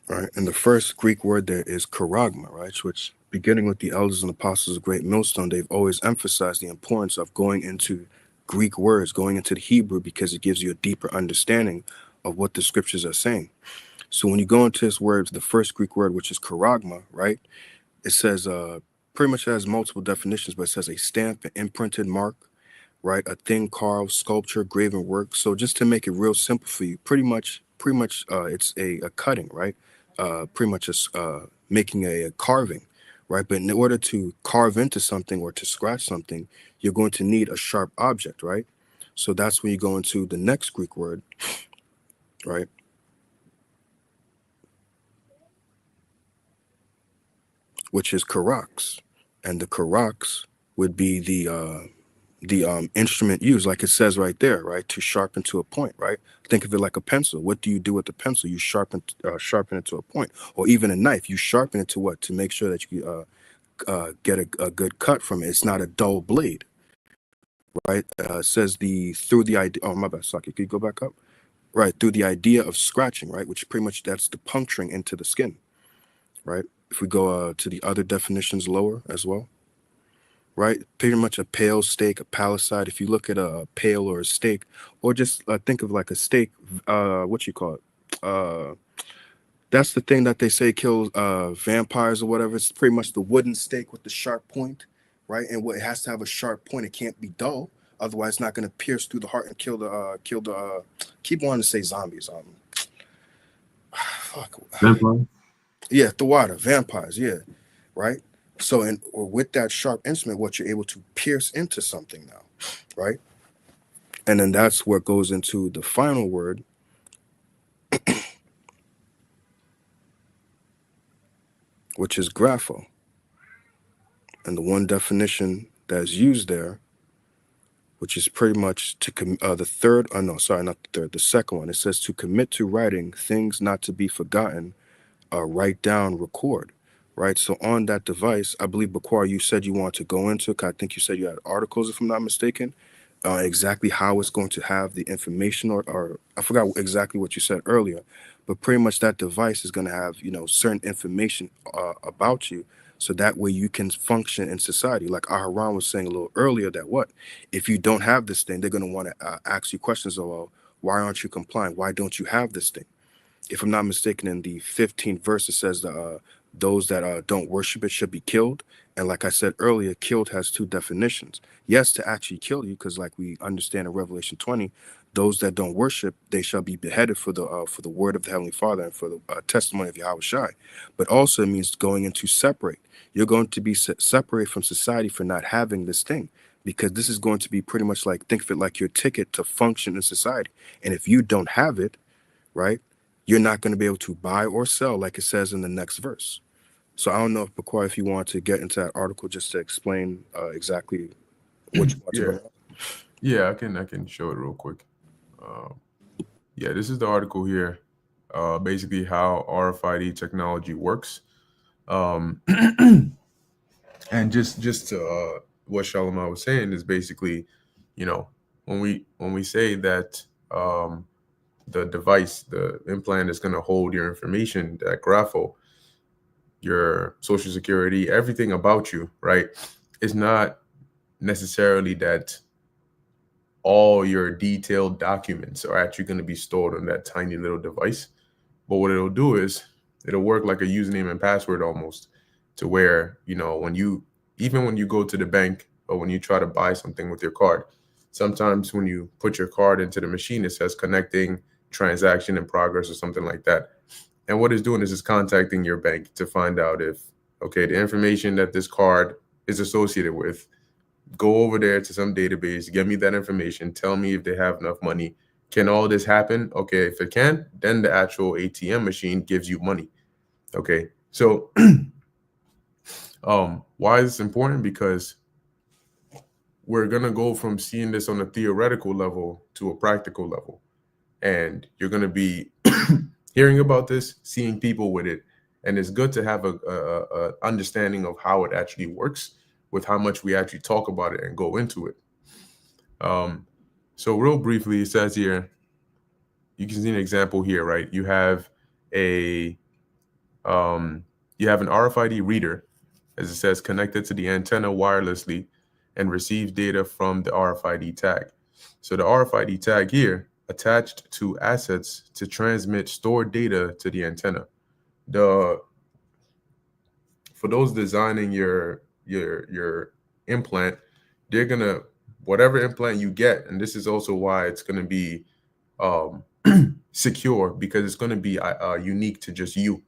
Right. And the first Greek word there is charagma, right? Which, beginning with the elders and apostles of Great Millstone, they've always emphasized the importance of going into Greek words, going into the Hebrew, because it gives you a deeper understanding of what the scriptures are saying. So when you go into this word, the first Greek word, which is charagma, right? It says, pretty much has multiple definitions, but it says a stamp, an imprinted mark, right? A thing carved, sculpture, graven work. So just to make it real simple for you, pretty much, it's a cutting, right? Pretty much making a carving, right? But in order to carve into something or to scratch something, you're going to need a sharp object, right? So that's when you go into the next Greek word, right? Which is karax, and the karax would be the instrument used, like it says right there, right, to sharpen to a point, right? Think of it like a pencil. What do you do with the pencil? You sharpen it to a point. Or even a knife, you sharpen it to what? To make sure that you get a good cut from it. It's not a dull blade, right? It says through the idea. Oh, my bad, Saki. Could you go back up? Right, through the idea of scratching, right, which pretty much that's the puncturing into the skin, right? If we go to the other definitions lower as well. right? Pretty much a pale steak, a palicide. If you look at a pale or a steak, or just think of like a steak, what you call it? That's the thing that they say kills vampires or whatever. It's pretty much the wooden stake with the sharp point, right? And what it has to have a sharp point. It can't be dull, otherwise it's not going to pierce through the heart and kill the. Keep wanting to say zombies. Fuck. Vampire. Yeah, the water vampires. Yeah, right. So, or with that sharp instrument, what you're able to pierce into something now, right? And then that's what goes into the final word, which is grapho. And the one definition that's used there, which is pretty much to the third, no, sorry, not the third, the second one. It says to commit to writing things not to be forgotten, write down, record, right? So on that device, I believe, Bakwar, you said you want to go into, I think you said you had articles, if I'm not mistaken, exactly how it's going to have the information, or I forgot exactly what you said earlier, but pretty much that device is going to have, certain information about you, so that way you can function in society. Like Aharon was saying a little earlier, that what if you don't have this thing, they're going to want to ask you questions of, well, why aren't you complying? Why don't you have this thing? If I'm not mistaken, in the 15th verse, it says that those that don't worship it should be killed. And like I said earlier, killed has two definitions. Yes, to actually kill you, because like we understand in Revelation 20, those that don't worship, they shall be beheaded for the word of the Heavenly Father and for the testimony of Yahweh Shai. But also it means going into separate. You're going to be separated from society for not having this thing, because this is going to be pretty much like, think of it like your ticket to function in society. And if you don't have it, right, you're not going to be able to buy or sell, like it says in the next verse. So I don't know, if Bakwa, if you want to get into that article just to explain exactly what you want to bring up. Yeah, I can show it real quick. Yeah, this is the article here. Basically, how RFID technology works. And just to what Shalomar was saying is basically, when we say that the device, the implant is going to hold your information, that grapho, your social security, everything about you, right? It's not necessarily that all your detailed documents are actually going to be stored on that tiny little device. But what it'll do is it'll work like a username and password almost, to where, when you go to the bank or when you try to buy something with your card, sometimes when you put your card into the machine, it says connecting, transaction in progress, or something like that. And what it's doing is it's contacting your bank to find out if, okay, the information that this card is associated with, go over there to some database, get me that information, tell me if they have enough money. Can all this happen? Okay, if it can, then the actual ATM machine gives you money. Okay, so why is this important? Because we're gonna go from seeing this on a theoretical level to a practical level, and you're gonna be hearing about this, seeing people with it, and it's good to have a understanding of how it actually works, with how much we actually talk about it and go into it. So real briefly, it says here, you can see an example here, right? You have an RFID reader, as it says, connected to the antenna wirelessly and receives data from the RFID tag. So the RFID tag here attached to assets to transmit stored data to the antenna. For those designing your implant, they're gonna, whatever implant you get, and this is also why it's gonna be secure, because it's gonna be unique to just you,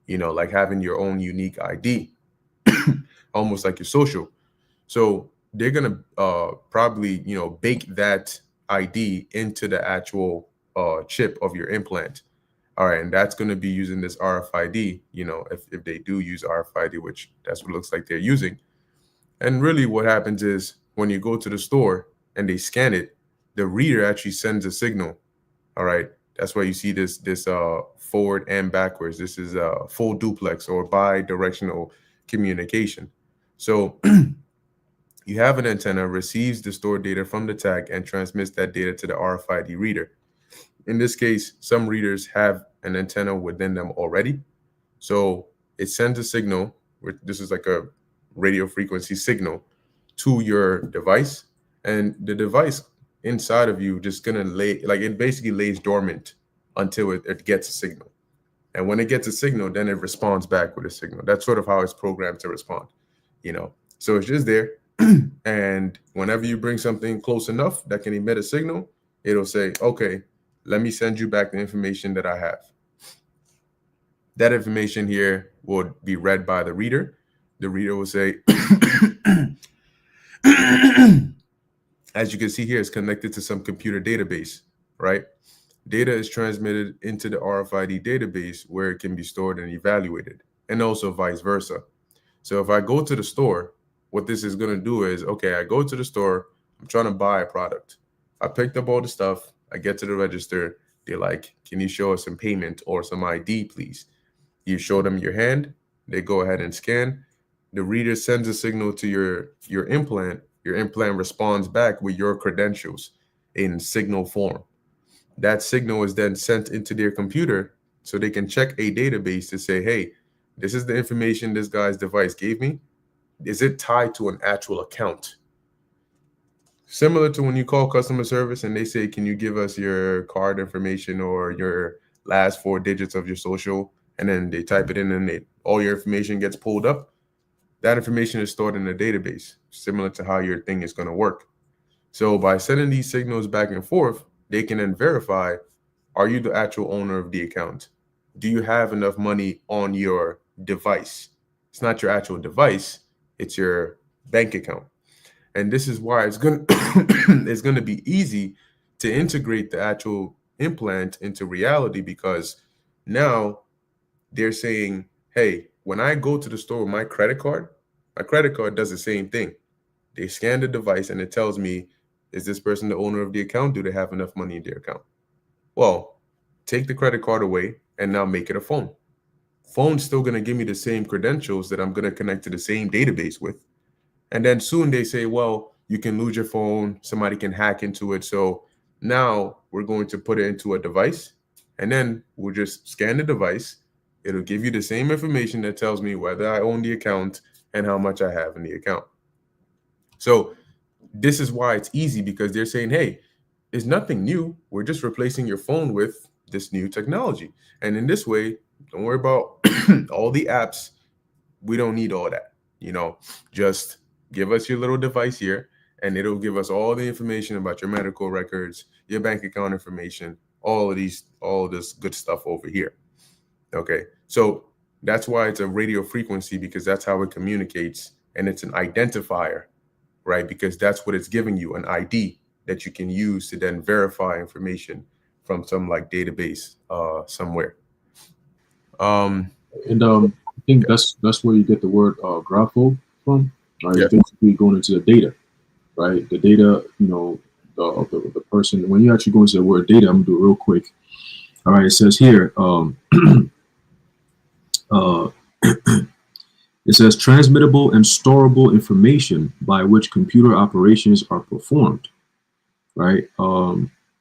like having your own unique ID, almost like your social. So they're gonna probably bake that ID into the actual chip of your implant. All right, and that's going to be using this RFID, if they do use RFID, which that's what it looks like they're using. And really what happens is when you go to the store and they scan it, the reader actually sends a signal. All right, that's why you see this forward and backwards. This is full duplex or bi-directional communication. So you have an antenna, receives the stored data from the tag and transmits that data to the RFID reader. In this case, some readers have an antenna within them already. So it sends a signal, this is like a radio frequency signal, to your device, and the device inside of you just gonna lay, like, it basically lays dormant until it gets a signal. And when it gets a signal, then it responds back with a signal. That's sort of how it's programmed to respond, you know. So it's just there. And whenever you bring something close enough that can emit a signal, it'll say, okay, let me send you back the information that I have. That information here will be read by the reader. The reader will say, as you can see here, it's connected to some computer database, right? Data is transmitted into the RFID database where it can be stored and evaluated, and also vice versa. So if I go to the store, what this is going to do is, okay, I go to the store, I'm trying to buy a product. I picked up all the stuff, I get to the register, they're like, can you show us some payment or some ID, please? You show them your hand, they go ahead and scan. The reader sends a signal to your implant. Your implant responds back with your credentials in signal form. That signal is then sent into their computer so they can check a database to say, hey, this is the information this guy's device gave me. Is it tied to an actual account? Similar to when you call customer service and they say, can you give us your card information or your last 4 digits of your social? And then they type it in and all your information gets pulled up. That information is stored in a database, similar to how your thing is going to work. So by sending these signals back and forth, they can then verify, are you the actual owner of the account? Do you have enough money on your device? It's not your actual device, it's your bank account. And this is why it's going to be easy to integrate the actual implant into reality, because now they're saying, hey, when I go to the store with my credit card does the same thing. They scan the device and it tells me, is this person the owner of the account? Do they have enough money in their account? Well, take the credit card away and now make it a phone. Phone's still going to give me the same credentials that I'm going to connect to the same database with. And then soon they say, well, you can lose your phone. Somebody can hack into it. So now we're going to put it into a device, and then we'll just scan the device. It'll give you the same information that tells me whether I own the account and how much I have in the account. So this is why it's easy, because they're saying, hey, it's nothing new. We're just replacing your phone with this new technology. And in this way, don't worry about all the apps. We don't need all that. Just give us your little device here, and it'll give us all the information about your medical records, your bank account information, all of this good stuff over here. Okay, so that's why it's a radio frequency, because that's how it communicates, and it's an identifier, right? Because that's what it's giving you, an ID that you can use to then verify information from some like database somewhere. I think that's where you get the word grapho from, right? Yeah. Basically going into the data, right? The data, the person. When you actually go into the word data, I'm gonna do it real quick. All right, it says here, it says transmittable and storable information by which computer operations are performed, right?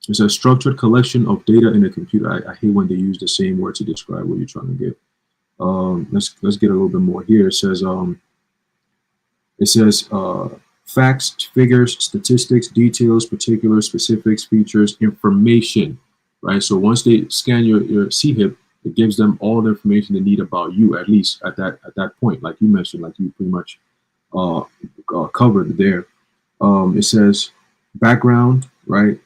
It's a structured collection of data in a computer. I hate when they use the same word to describe what you're trying to get. Let's get a little bit more here. It says facts, figures, statistics, details, particulars, specifics, features, information, right? So once they scan your CHIP, it gives them all the information they need about you, at least at that point, like you mentioned, like you pretty much covered there. It says background, right?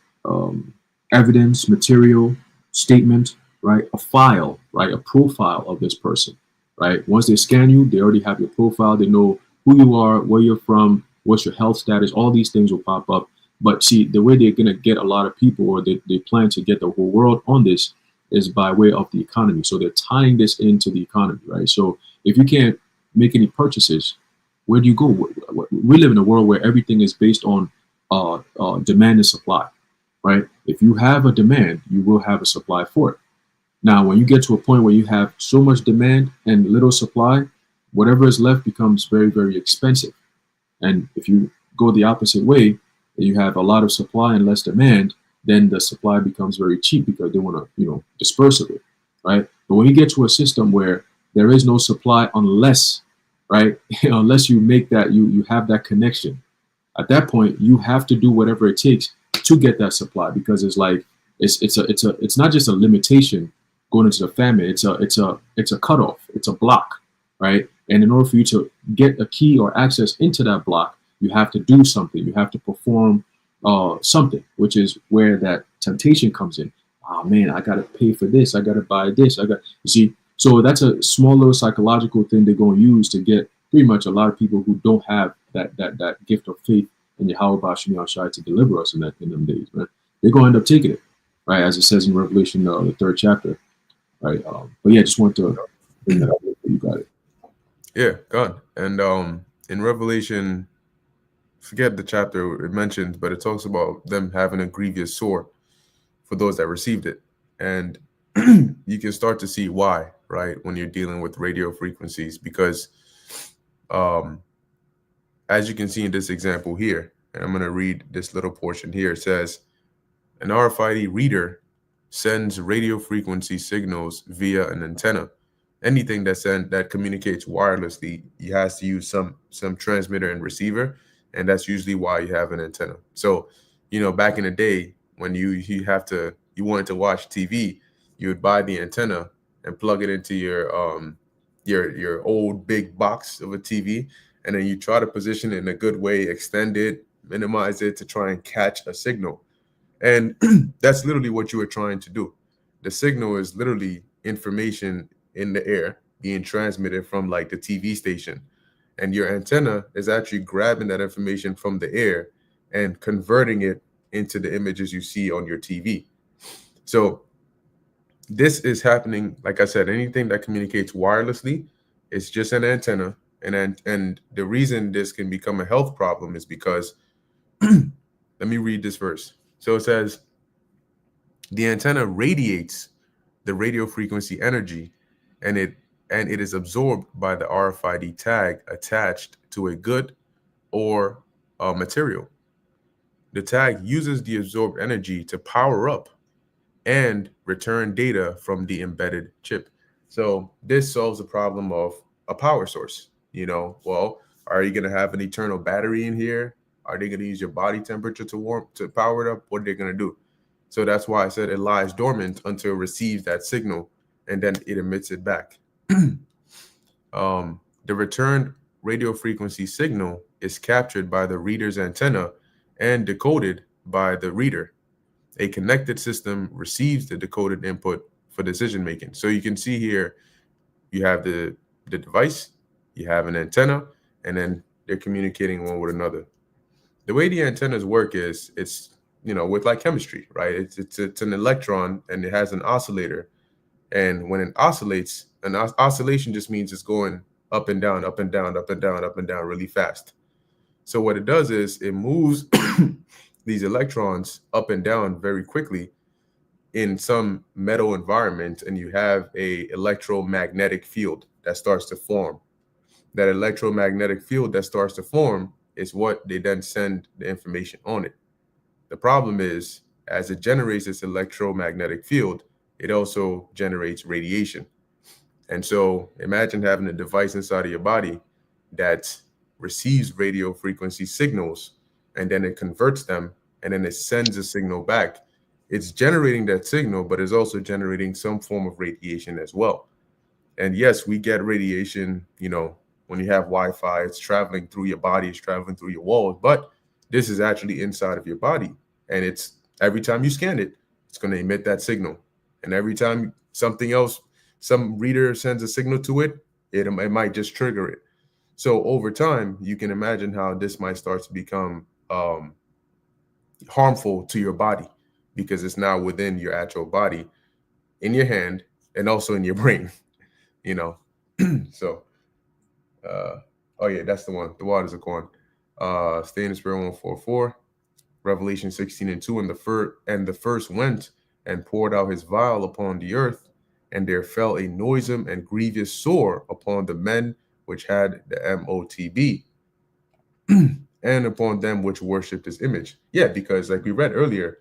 Evidence, material, statement, right? A file, right? A profile of this person, right? Once they scan you, they already have your profile. They know who you are, where you're from, what's your health status. All these things will pop up. But see, the way they're going to get a lot of people, or they plan to get the whole world on this, is by way of the economy. So they're tying this into the economy, right? So if you can't make any purchases, where do you go? We live in a world where everything is based on demand and supply, right? If you have a demand, you will have a supply for it. Now, when you get to a point where you have so much demand and little supply, whatever is left becomes very, very expensive. And if you go the opposite way, you have a lot of supply and less demand, then the supply becomes very cheap because they want to, disperse of it, right? But when you get to a system where there is no supply unless, right, unless you make that, you have that connection, at that point, you have to do whatever it takes to get that supply, because it's like it's not just a limitation going into the famine. It's a cutoff. It's a block, right? And in order for you to get a key or access into that block, you have to do something. You have to perform something, which is where that temptation comes in. Oh man, I gotta pay for this. I gotta buy this. You see. So that's a small little psychological thing they're going to use to get pretty much a lot of people who don't have that gift of faith in Yahweh Bashim Yahushua to deliver us in them days, right? They're going to end up taking it, right? As it says in Revelation, the 3rd chapter, right? But yeah, just want to bring that up. You got it. Yeah, God. And in Revelation, forget the chapter it mentions, but it talks about them having a grievous sore for those that received it. And you can start to see why, right, when you're dealing with radio frequencies, because as you can see in this example here, and I'm going to read this little portion here, it says, an RFID reader sends radio frequency signals via an antenna. Anything that communicates wirelessly, it has to use some transmitter and receiver, and that's usually why you have an antenna. So, back in the day when you wanted to watch TV, you would buy the antenna and plug it into your old big box of a TV, and then you try to position it in a good way, extend it, minimize it to try and catch a signal. And that's literally what you were trying to do. The signal is literally information in the air being transmitted from like the TV station, and your antenna is actually grabbing that information from the air and converting it into the images you see on your TV. So this is happening, like I said, anything that communicates wirelessly, it's just an antenna. And the reason this can become a health problem is because, let me read this verse. So it says, the antenna radiates the radio frequency energy, and it is absorbed by the RFID tag attached to a good or a material. The tag uses the absorbed energy to power up and return data from the embedded chip. So this solves the problem of a power source. Well, are you going to have an eternal battery in here? Are they going to use your body temperature to power it up? What are they going to do? So that's why I said it lies dormant until it receives that signal, and then it emits it back. The returned radio frequency signal is captured by the reader's antenna and decoded by the reader. A connected system receives the decoded input for decision making. So you can see here, you have the device, you have an antenna, and then they're communicating one with another. The way the antennas work is it's with like chemistry, right? It's an electron, and it has an oscillator. And when it oscillates, an oscillation just means it's going up and down, up and down, up and down, up and down really fast. So what it does is it moves these electrons up and down very quickly in some metal environment, and you have a electromagnetic field that starts to form. That electromagnetic field that starts to form is what they then send the information on it. The problem is, as it generates this electromagnetic field, it also generates radiation. And so imagine having a device inside of your body that receives radio frequency signals, and then it converts them, and then it sends a signal back. It's generating that signal, but it's also generating some form of radiation as well. And yes, we get radiation, when you have Wi-Fi, it's traveling through your body, it's traveling through your walls, but this is actually inside of your body. And it's every time you scan it, it's going to emit that signal. And every time something else, some reader sends a signal to it, it might just trigger it. So over time, you can imagine how this might start to become harmful to your body, because it's now within your actual body, in your hand, and also in your brain, So, oh yeah, that's the one. The waters are gone. Stay in the Spirit 144, Revelation 16:2, and the first went and poured out his vial upon the earth, and there fell a noisome and grievous sore upon the men which had the MOTB, and upon them which worshipped his image. Yeah, because like we read earlier,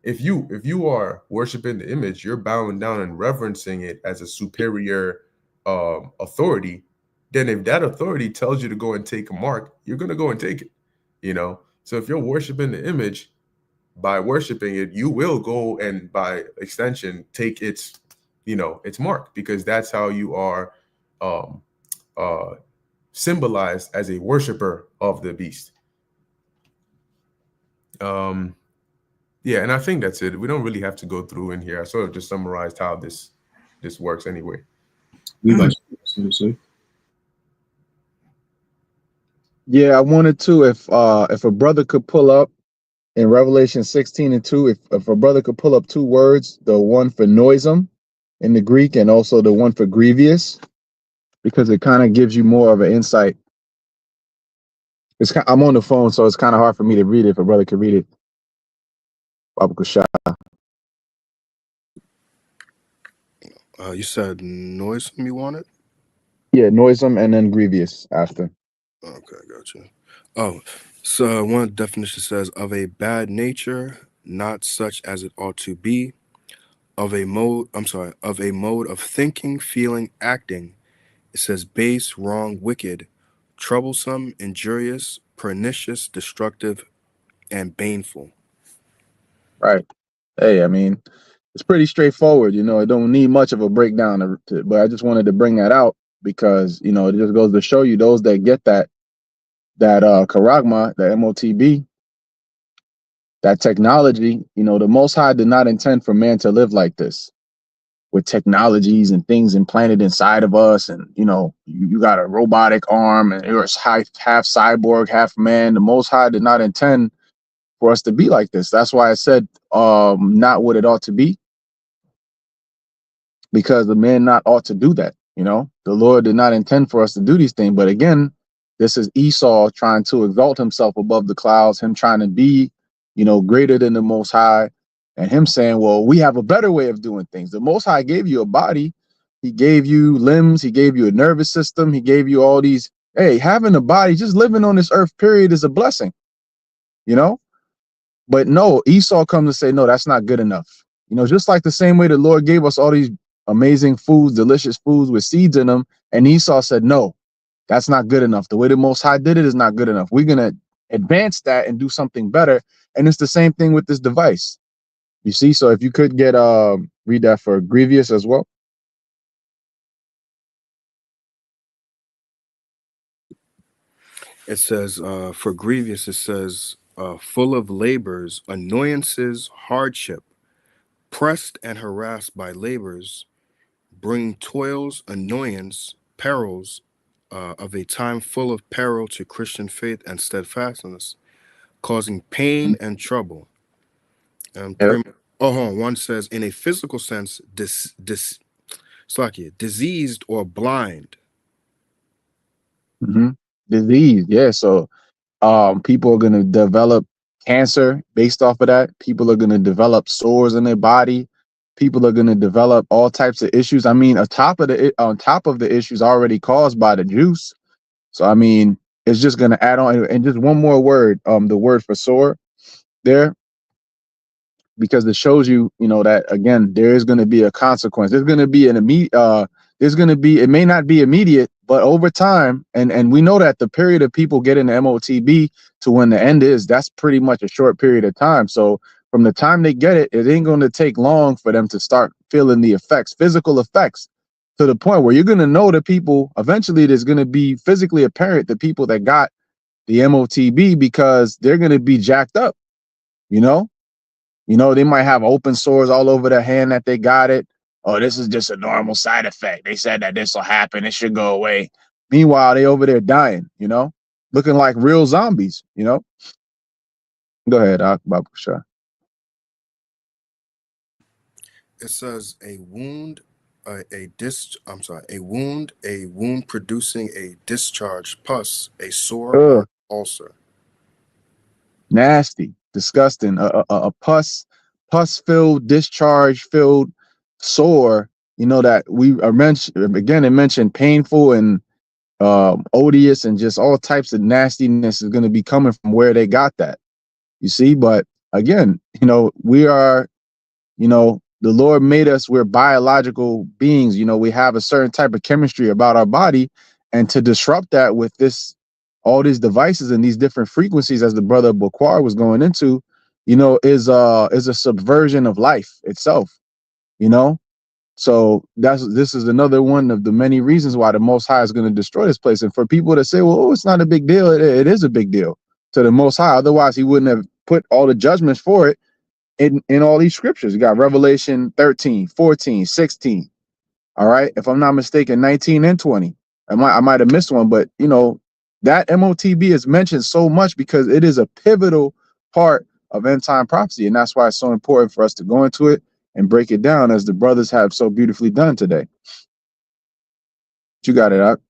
if you are worshiping the image, you're bowing down and reverencing it as a superior authority. Then if that authority tells you to go and take a mark, you're going to go and take it. you know. So if you're worshiping the image, by worshiping it, you will go and by extension take its, you know, its mark, because that's how you are um, symbolized as a worshiper of the beast. Yeah, and I think that's it. We don't really have to go through in here. I sort of just summarized how this works anyway. Levi, something to say? Yeah, I wanted to, if a brother could pull up in Revelation 16:2, if a brother could pull up two words, the one for noisome in the Greek and also the one for grievous, because it kind of gives you more of an insight. I'm on the phone, so it's kind of hard for me to read it. If a brother could read it, Baba Kushah. You said noisome you wanted? Yeah, noisome and then grievous after. Okay, gotcha. Oh, so one definition says of a bad nature, not such as it ought to be, of a mode of thinking, feeling, acting. It says base, wrong, wicked, troublesome, injurious, pernicious, destructive, and baneful. Right. Hey, I mean, it's pretty straightforward. You know, it don't need much of a breakdown, but I just wanted to bring that out because, you know, it just goes to show you those that get that charagma, the MOTB, that technology, you know, the Most High did not intend for man to live like this with technologies and things implanted inside of us. And, you know, you got a robotic arm and you're half cyborg, half man. The Most High did not intend for us to be like this. That's why I said not what it ought to be, because the man not ought to do that. You know, the Lord did not intend for us to do these things. But again, this is Esau trying to exalt himself above the clouds, him trying to be, you know, greater than the Most High, and him saying, well, we have a better way of doing things. The Most High gave you a body, he gave you limbs, he gave you a nervous system, he gave you all these. Hey, having a body, just living on this earth, period, is a blessing, you know? But no, Esau comes to say, no, that's not good enough. You know, just like the same way the Lord gave us all these amazing foods, delicious foods with seeds in them. And Esau said, no, that's not good enough. The way the Most High did it is not good enough. We're going to advance that and do something better. And it's the same thing with this device. You see, so if you could get read that for grievous as well. It says for grievous, it says full of labors, annoyances, hardship, pressed and harassed by labors, bring toils, annoyance, perils of a time full of peril to Christian faith and steadfastness, causing pain and trouble. And one says, in a physical sense, diseased or blind. Disease, yeah. So people are going to develop cancer based off of that. People are going to develop sores in their body. People are going to develop all types of issues. I mean, on top of the issues already caused by the juice. So I mean, it's just going to add on. And just one more word, the word for sore there, because it shows you, you know, that again, there is going to be a consequence. There's going to be an immediate. There's going to be. It may not be immediate, but over time, and we know that the period of people getting the MOTB to when the end is, that's pretty much a short period of time. So from the time they get it, it ain't going to take long for them to start feeling the effects, physical effects, to the point where you're going to know the people. Eventually, there's going to be physically apparent the people that got the MOTB, because they're going to be jacked up. You know, they might have open sores all over their hand that they got it. Oh, this is just a normal side effect. They said that this will happen. It should go away. Meanwhile, they over there dying, you know, looking like real zombies, you know. Go ahead, Baba Kushah. It says a wound, a wound producing a discharge, pus, a sore, or ulcer. Nasty, disgusting. A pus-filled, discharge-filled sore. You know that we are mentioned again. It mentioned painful and odious and just all types of nastiness is going to be coming from where they got that. You see, but again, you know, we are, you know, the Lord made us, we're biological beings. You know, we have a certain type of chemistry about our body, and to disrupt that with this all these devices and these different frequencies, as the brother Bukhari was going into, is a subversion of life itself. So this is another one of the many reasons why the Most High is going to destroy this place. And for people to say, well, it's not a big deal, it is a big deal to the Most High. Otherwise, he wouldn't have put all the judgments for it in all these scriptures. You got Revelation 13, 14, 16. All right. If I'm not mistaken, 19 and 20. I might have missed one, but that MOTB is mentioned so much because it is a pivotal part of end time prophecy. And that's why it's so important for us to go into it and break it down, as the brothers have so beautifully done today. You got it out.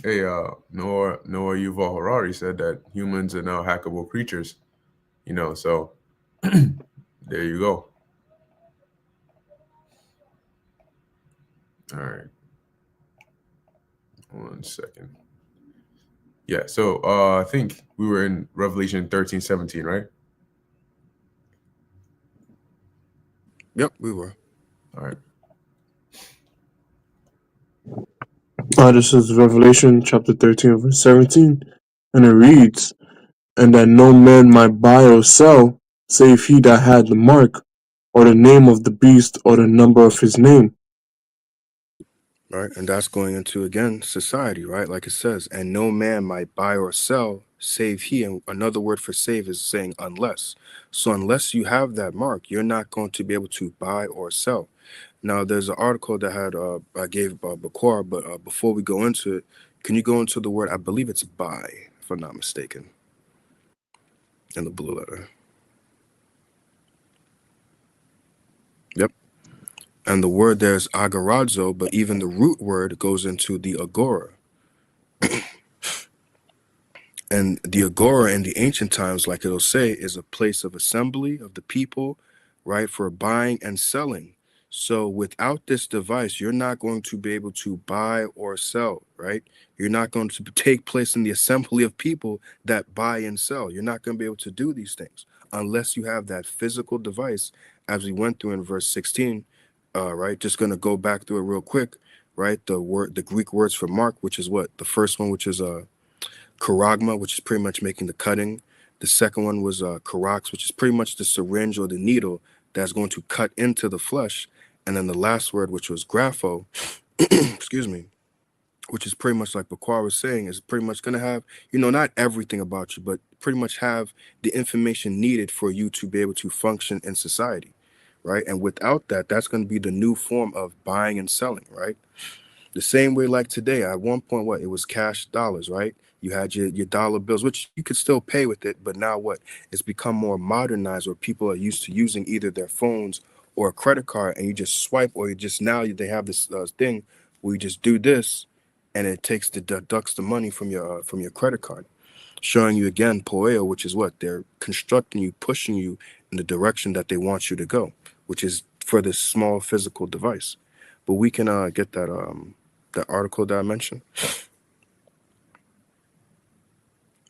Hey, Noah Yuval Harari said that humans are now hackable creatures. So there you go. All right. 1 second. Yeah, so I think we were in Revelation 13:17, right? Yep, we were. All right. This is Revelation chapter 13, verse 17, and it reads, "And that no man might buy or sell, save he that had the mark, or the name of the beast, or the number of his name." Right, and that's going into, again, society, right? Like it says, and no man might buy or sell save he. And another word for save is saying unless. So unless you have that mark, you're not going to be able to buy or sell. Now, there's an article that had I gave Bakar, but before we go into it, can you go into the word? I believe it's buy, if I'm not mistaken, in the blue letter. Yep. And the word there's agorazo, but even the root word goes into the agora. And the agora in the ancient times, like it'll say, is a place of assembly of the people, right, for buying and selling. So without this device, you're not going to be able to buy or sell, right? You're not going to take place in the assembly of people that buy and sell. You're not going to be able to do these things unless you have that physical device, as we went through in verse 16, right? Just going to go back through it real quick, right? The Greek words for mark, which is what? The first one, which is charagma, which is pretty much making the cutting. The second one was charax, which is pretty much the syringe or the needle that's going to cut into the flesh. And then the last word, which was grapho, excuse me, which is pretty much like Bakar was saying, is pretty much going to have, not everything about you, but pretty much have the information needed for you to be able to function in society, right? And without that, that's going to be the new form of buying and selling, right? The same way like today, at one point, it was cash dollars, right? You had your dollar bills, which you could still pay with it, but now what? It's become more modernized where people are used to using either their phones or a credit card, and you just swipe, or they have this thing where you just do this, and it deducts the money from your credit card, showing you again poeo, which is what they're constructing you, pushing you in the direction that they want you to go, which is for this small physical device. But we can get that article that I mentioned.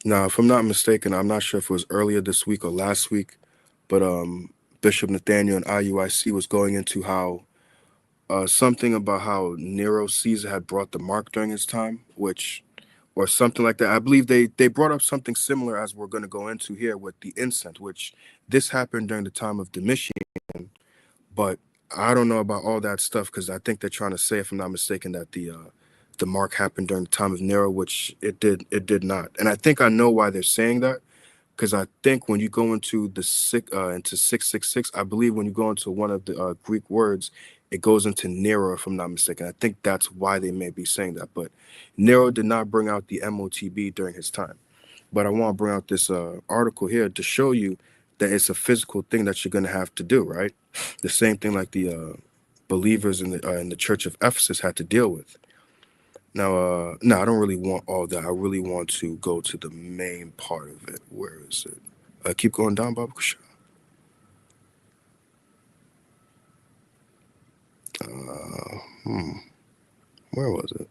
Now, if I'm not mistaken, I'm not sure if it was earlier this week or last week, but Bishop Nathaniel and IUIC was going into how something about how Nero Caesar had brought the mark during his time, or something like that. I believe they brought up something similar as we're going to go into here with the incense, which this happened during the time of Domitian, but I don't know about all that stuff because I think they're trying to say, if I'm not mistaken, that the mark happened during the time of Nero, which it did not. And I think I know why they're saying that, because I think when you go into into 666, I believe when you go into one of the Greek words, it goes into Nero, if I'm not mistaken. I think that's why they may be saying that. But Nero did not bring out the MOTB during his time. But I want to bring out this article here to show you that it's a physical thing that you're going to have to do, right? The same thing like the believers in the Church of Ephesus had to deal with. Now, no, I don't really want all that. I really want to go to the main part of it. Where is it? Keep going down, Baba Kusha. Where was it?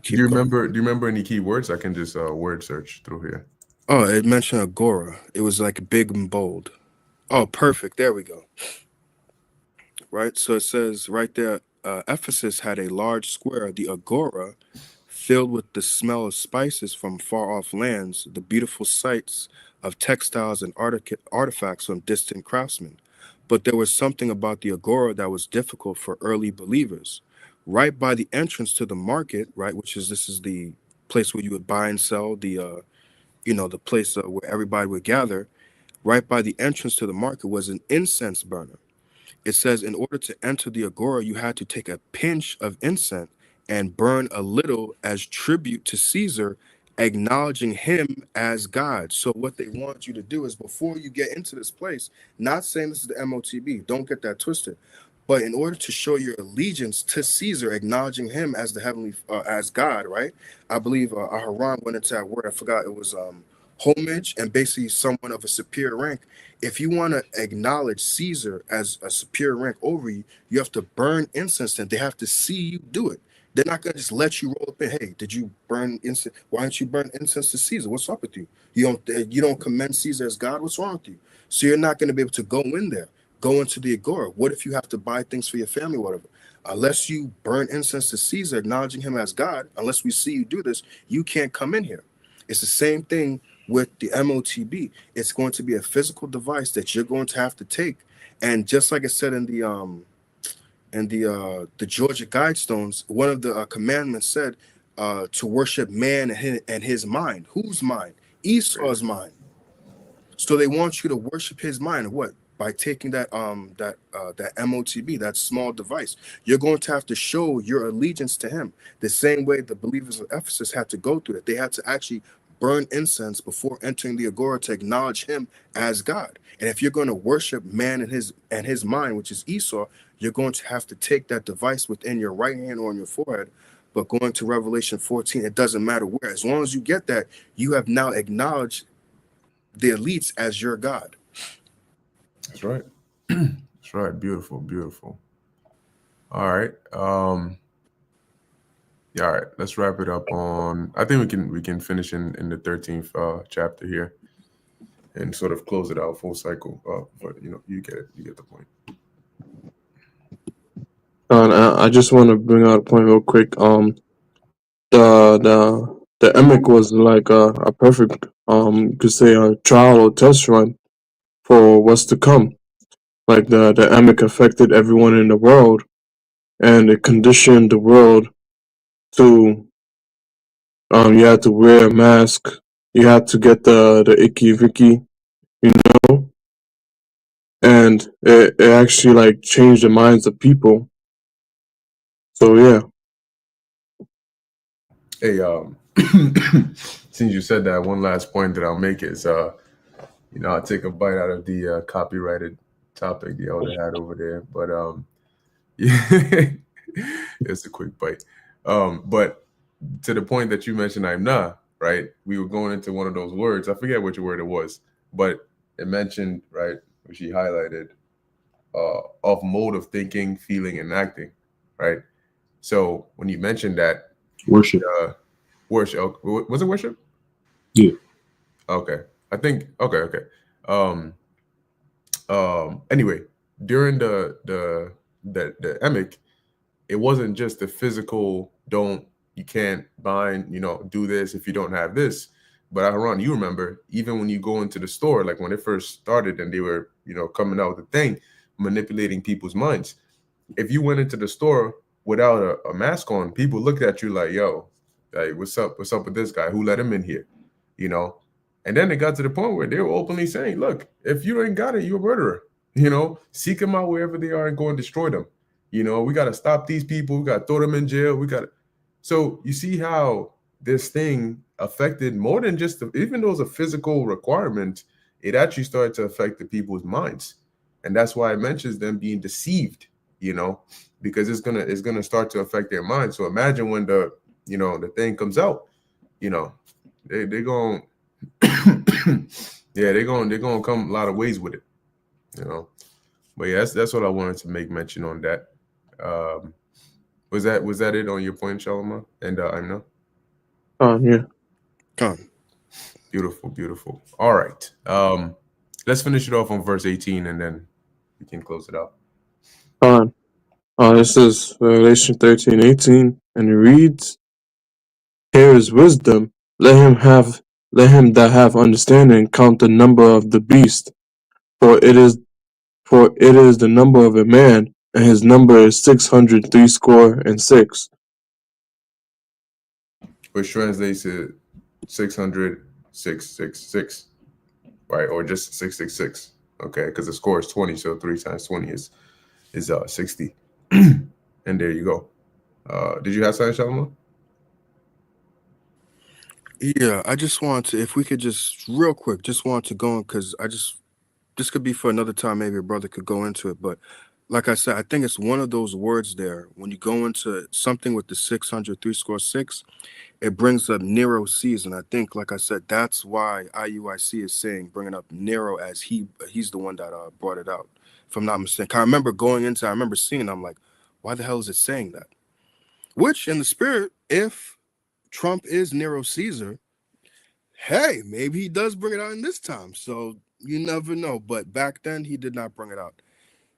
Do you remember any key words? I can just word search through here. Oh, it mentioned agora. It was like big and bold. Oh, perfect. There we go. Right. So it says right there, Ephesus had a large square, the Agora, filled with the smell of spices from far off lands, the beautiful sights of textiles and artifacts from distant craftsmen. But there was something about the Agora that was difficult for early believers. Right by the entrance to the market, right, this is the place where you would buy and sell, the place where everybody would gather. Right by the entrance to the market was an incense burner. It says in order to enter the agora, you had to take a pinch of incense and burn a little as tribute to Caesar, acknowledging him as God. So what they want you to do is before you get into this place, not saying this is the MOTB, don't get that twisted, but in order to show your allegiance to Caesar, acknowledging him as the heavenly, as God, right? I believe Aharon went into that word. I forgot it was homage and basically someone of a superior rank. If you want to acknowledge Caesar as a superior rank over you, you have to burn incense and they have to see you do it. They're not going to just let you roll up in. Hey, did you burn incense? Why don't you burn incense to Caesar? What's up with you? You don't commend Caesar as God? What's wrong with you? So you're not going to be able to go in there, go into the agora. What if you have to buy things for your family, whatever? Unless you burn incense to Caesar, acknowledging him as God, unless we see you do this, you can't come in here. It's the same thing with the MOTB. It's going to be a physical device that you're going to have to take. And just like I said in the Georgia Guidestones, one of the commandments said to worship man and his mind. Whose mind? Esau's mind. So they want you to worship his mind. What? By taking that MOTB, that small device. You're going to have to show your allegiance to him. The same way the believers of Ephesus had to go through it. They had to actually burn incense before entering the agora to acknowledge him as God. And if you're going to worship man and his mind, which is Esau, you're going to have to take that device within your right hand or on your forehead. But going to Revelation 14, it doesn't matter where. As long as you get that, you have now acknowledged the elites as your God. That's right. That's right. Beautiful, beautiful. All right. Yeah, all right. Let's wrap it up on. I think we can finish in the 13th chapter here, and sort of close it out full cycle. But you get it. You get the point. I just want to bring out a point real quick. The Emek was like a perfect you could say a trial or test run for what's to come. Like the Emek affected everyone in the world, and it conditioned the world to you had to wear a mask, you had to get the icky vicky, you know, and it actually like changed the minds of people. So yeah. Hey, since you said that, one last point that I'll make is, I'll take a bite out of the copyrighted topic the elder had over there, but yeah, it's a quick bite. But to the point that you mentioned, I'm not right. We were going into one of those words. I forget which word it was, but it mentioned right, which he highlighted, of mode of thinking, feeling, and acting, right. So when you mentioned that, Worship. Worship, was it worship? Yeah. Okay, I think okay. Anyway, during the emek, it wasn't just the physical. You can't bind. Do this if you don't have this. But Aaron, you remember even when you go into the store, like when it first started, and they were coming out with the thing, manipulating people's minds. If you went into the store without a mask on, people looked at you like, "Yo, hey, what's up? What's up with this guy? Who let him in here?" And then it got to the point where they were openly saying, look, if you ain't got it, you're a murderer. Seek them out wherever they are and go and destroy them. We got to stop these people. We got to throw them in jail. So you see how this thing affected more than just, even though it's a physical requirement, it actually started to affect the people's minds. And that's why it mentions them being deceived, because it's gonna start to affect their minds. So imagine when the thing comes out, they're going yeah, they're gonna come a lot of ways with it, But yeah, that's what I wanted to make mention on that. Was that it on your point, Shalama? And I know. Yeah. Come. Beautiful. All right. Let's finish it off on verse 18, and then we can close it out. This is Revelation 13:18, and it reads, "Here is wisdom. Let him that have understanding count the number of the beast, for it is the number of a man, and his number is 666." Which translates to 600,666, right? Or just 666. Okay, because the score is 20, so 3 times 20 is 60. And there you go. Did you have something, Shalom? Yeah, I just want to, if we could just real quick, just want to go on, because this could be for another time, maybe a brother could go into it. But like I said, I think it's one of those words there. When you go into something with the 666, it brings up Nero Caesar. And I think, like I said, that's why IUIC is bringing up Nero as he's the one that brought it out, if I'm not mistaken. I remember I remember seeing it, I'm like, why the hell is it saying that? Which, in the spirit, if Trump is Nero Caesar, hey, maybe he does bring it out in this time. So you never know. But back then, he did not bring it out.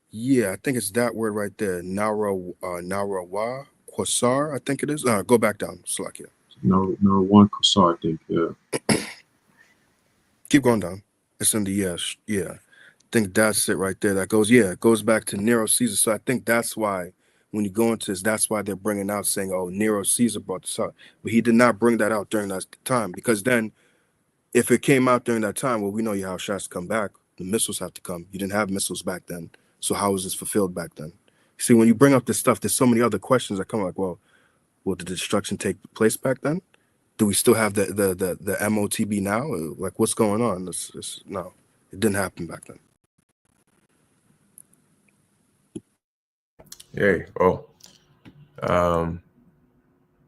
Yeah, I think it's that word right there. Narawa Quasar, I think it is. Go back down. Slack here. No, one Kosar, I think. Yeah. Keep going down. It's in the yes. Yeah. I think that's it right there. That goes, it goes back to Nero Caesar. So I think that's why when you go into this, that's why they're bringing out saying, oh, Nero Caesar brought this out. But he did not bring that out during that time, because then if it came out during that time, well, we know how shots come back. The missiles have to come. You didn't have missiles back then. So how was this fulfilled back then? See, when you bring up this stuff, there's so many other questions that come like, well, will the destruction take place back then? Do we still have the MOTB now? Like, what's going on? No, it didn't happen back then. Hey, well,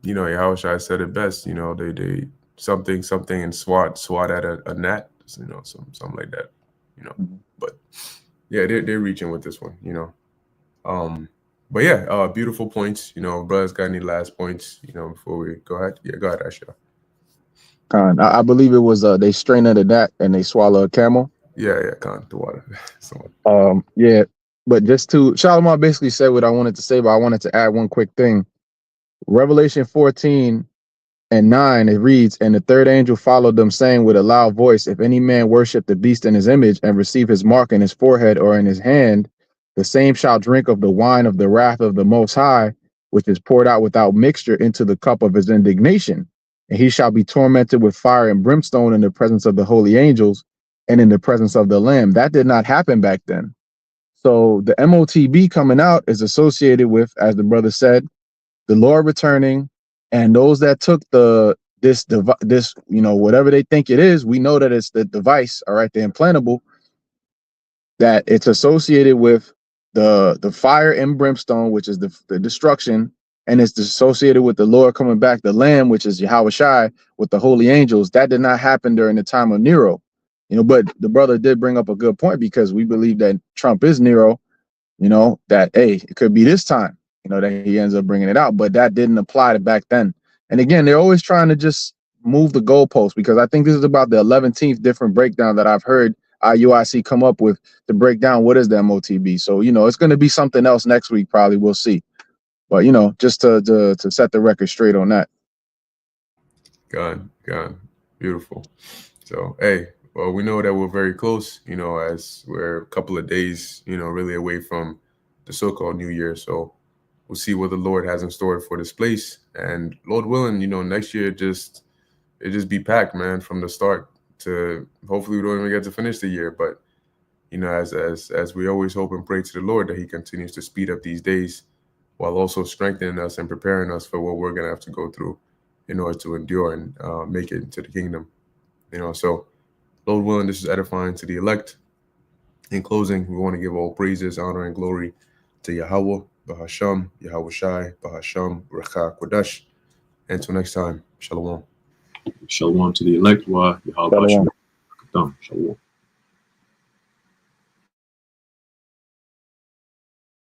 Yahushua said it best. They something and swat at a gnat. Something like that. But yeah, they're reaching with this one. But yeah, beautiful points. Brothers got any last points? Before we go ahead. Yeah, go ahead, Asha. I believe it was they strain under that and they swallow a camel. Yeah, Khan, the water. Yeah, but just to Shalimar basically said what I wanted to say, but I wanted to add one quick thing. Revelation 14:9, it reads, "And the third angel followed them, saying with a loud voice, if any man worship the beast in his image and receive his mark in his forehead or in his hand, the same shall drink of the wine of the wrath of the Most High, which is poured out without mixture into the cup of his indignation. And he shall be tormented with fire and brimstone in the presence of the holy angels and in the presence of the Lamb." That did not happen back then. So the MOTB coming out is associated with, as the brother said, the Lord returning, and those that took this whatever they think it is, we know that it's the device, all right, the implantable, that it's associated with the fire and brimstone, which is the destruction, and it's associated with the Lord coming back, the Lamb, which is Yahweh Shai, with the holy angels. That did not happen during the time of Nero, but the brother did bring up a good point, because we believe that Trump is Nero, that, hey, it could be this time, that he ends up bringing it out, but that didn't apply to back then. And again, they're always trying to just move the goalposts, because I think this is about the 11th different breakdown that I've heard IUIC come up with to break down what is the MOTB. So, it's going to be something else next week, probably. We'll see. But, just to set the record straight on that. Gone. Beautiful. So, hey, well, we know that we're very close, as we're a couple of days, really away from the so-called New Year. So we'll see what the Lord has in store for this place. And Lord willing, next year it just be packed, man, from the start to hopefully we don't even get to finish the year. But, as we always hope and pray to the Lord that he continues to speed up these days while also strengthening us and preparing us for what we're going to have to go through in order to endure and make it into the kingdom. So Lord willing, this is edifying to the elect. In closing, we want to give all praises, honor, and glory to Yahweh, Bahasham, Yahweh Shai, Bahasham, Recha, Kodesh. Until next time, Shalom. Shalom to the elect. Wa Yahweh Shalom. Shalom.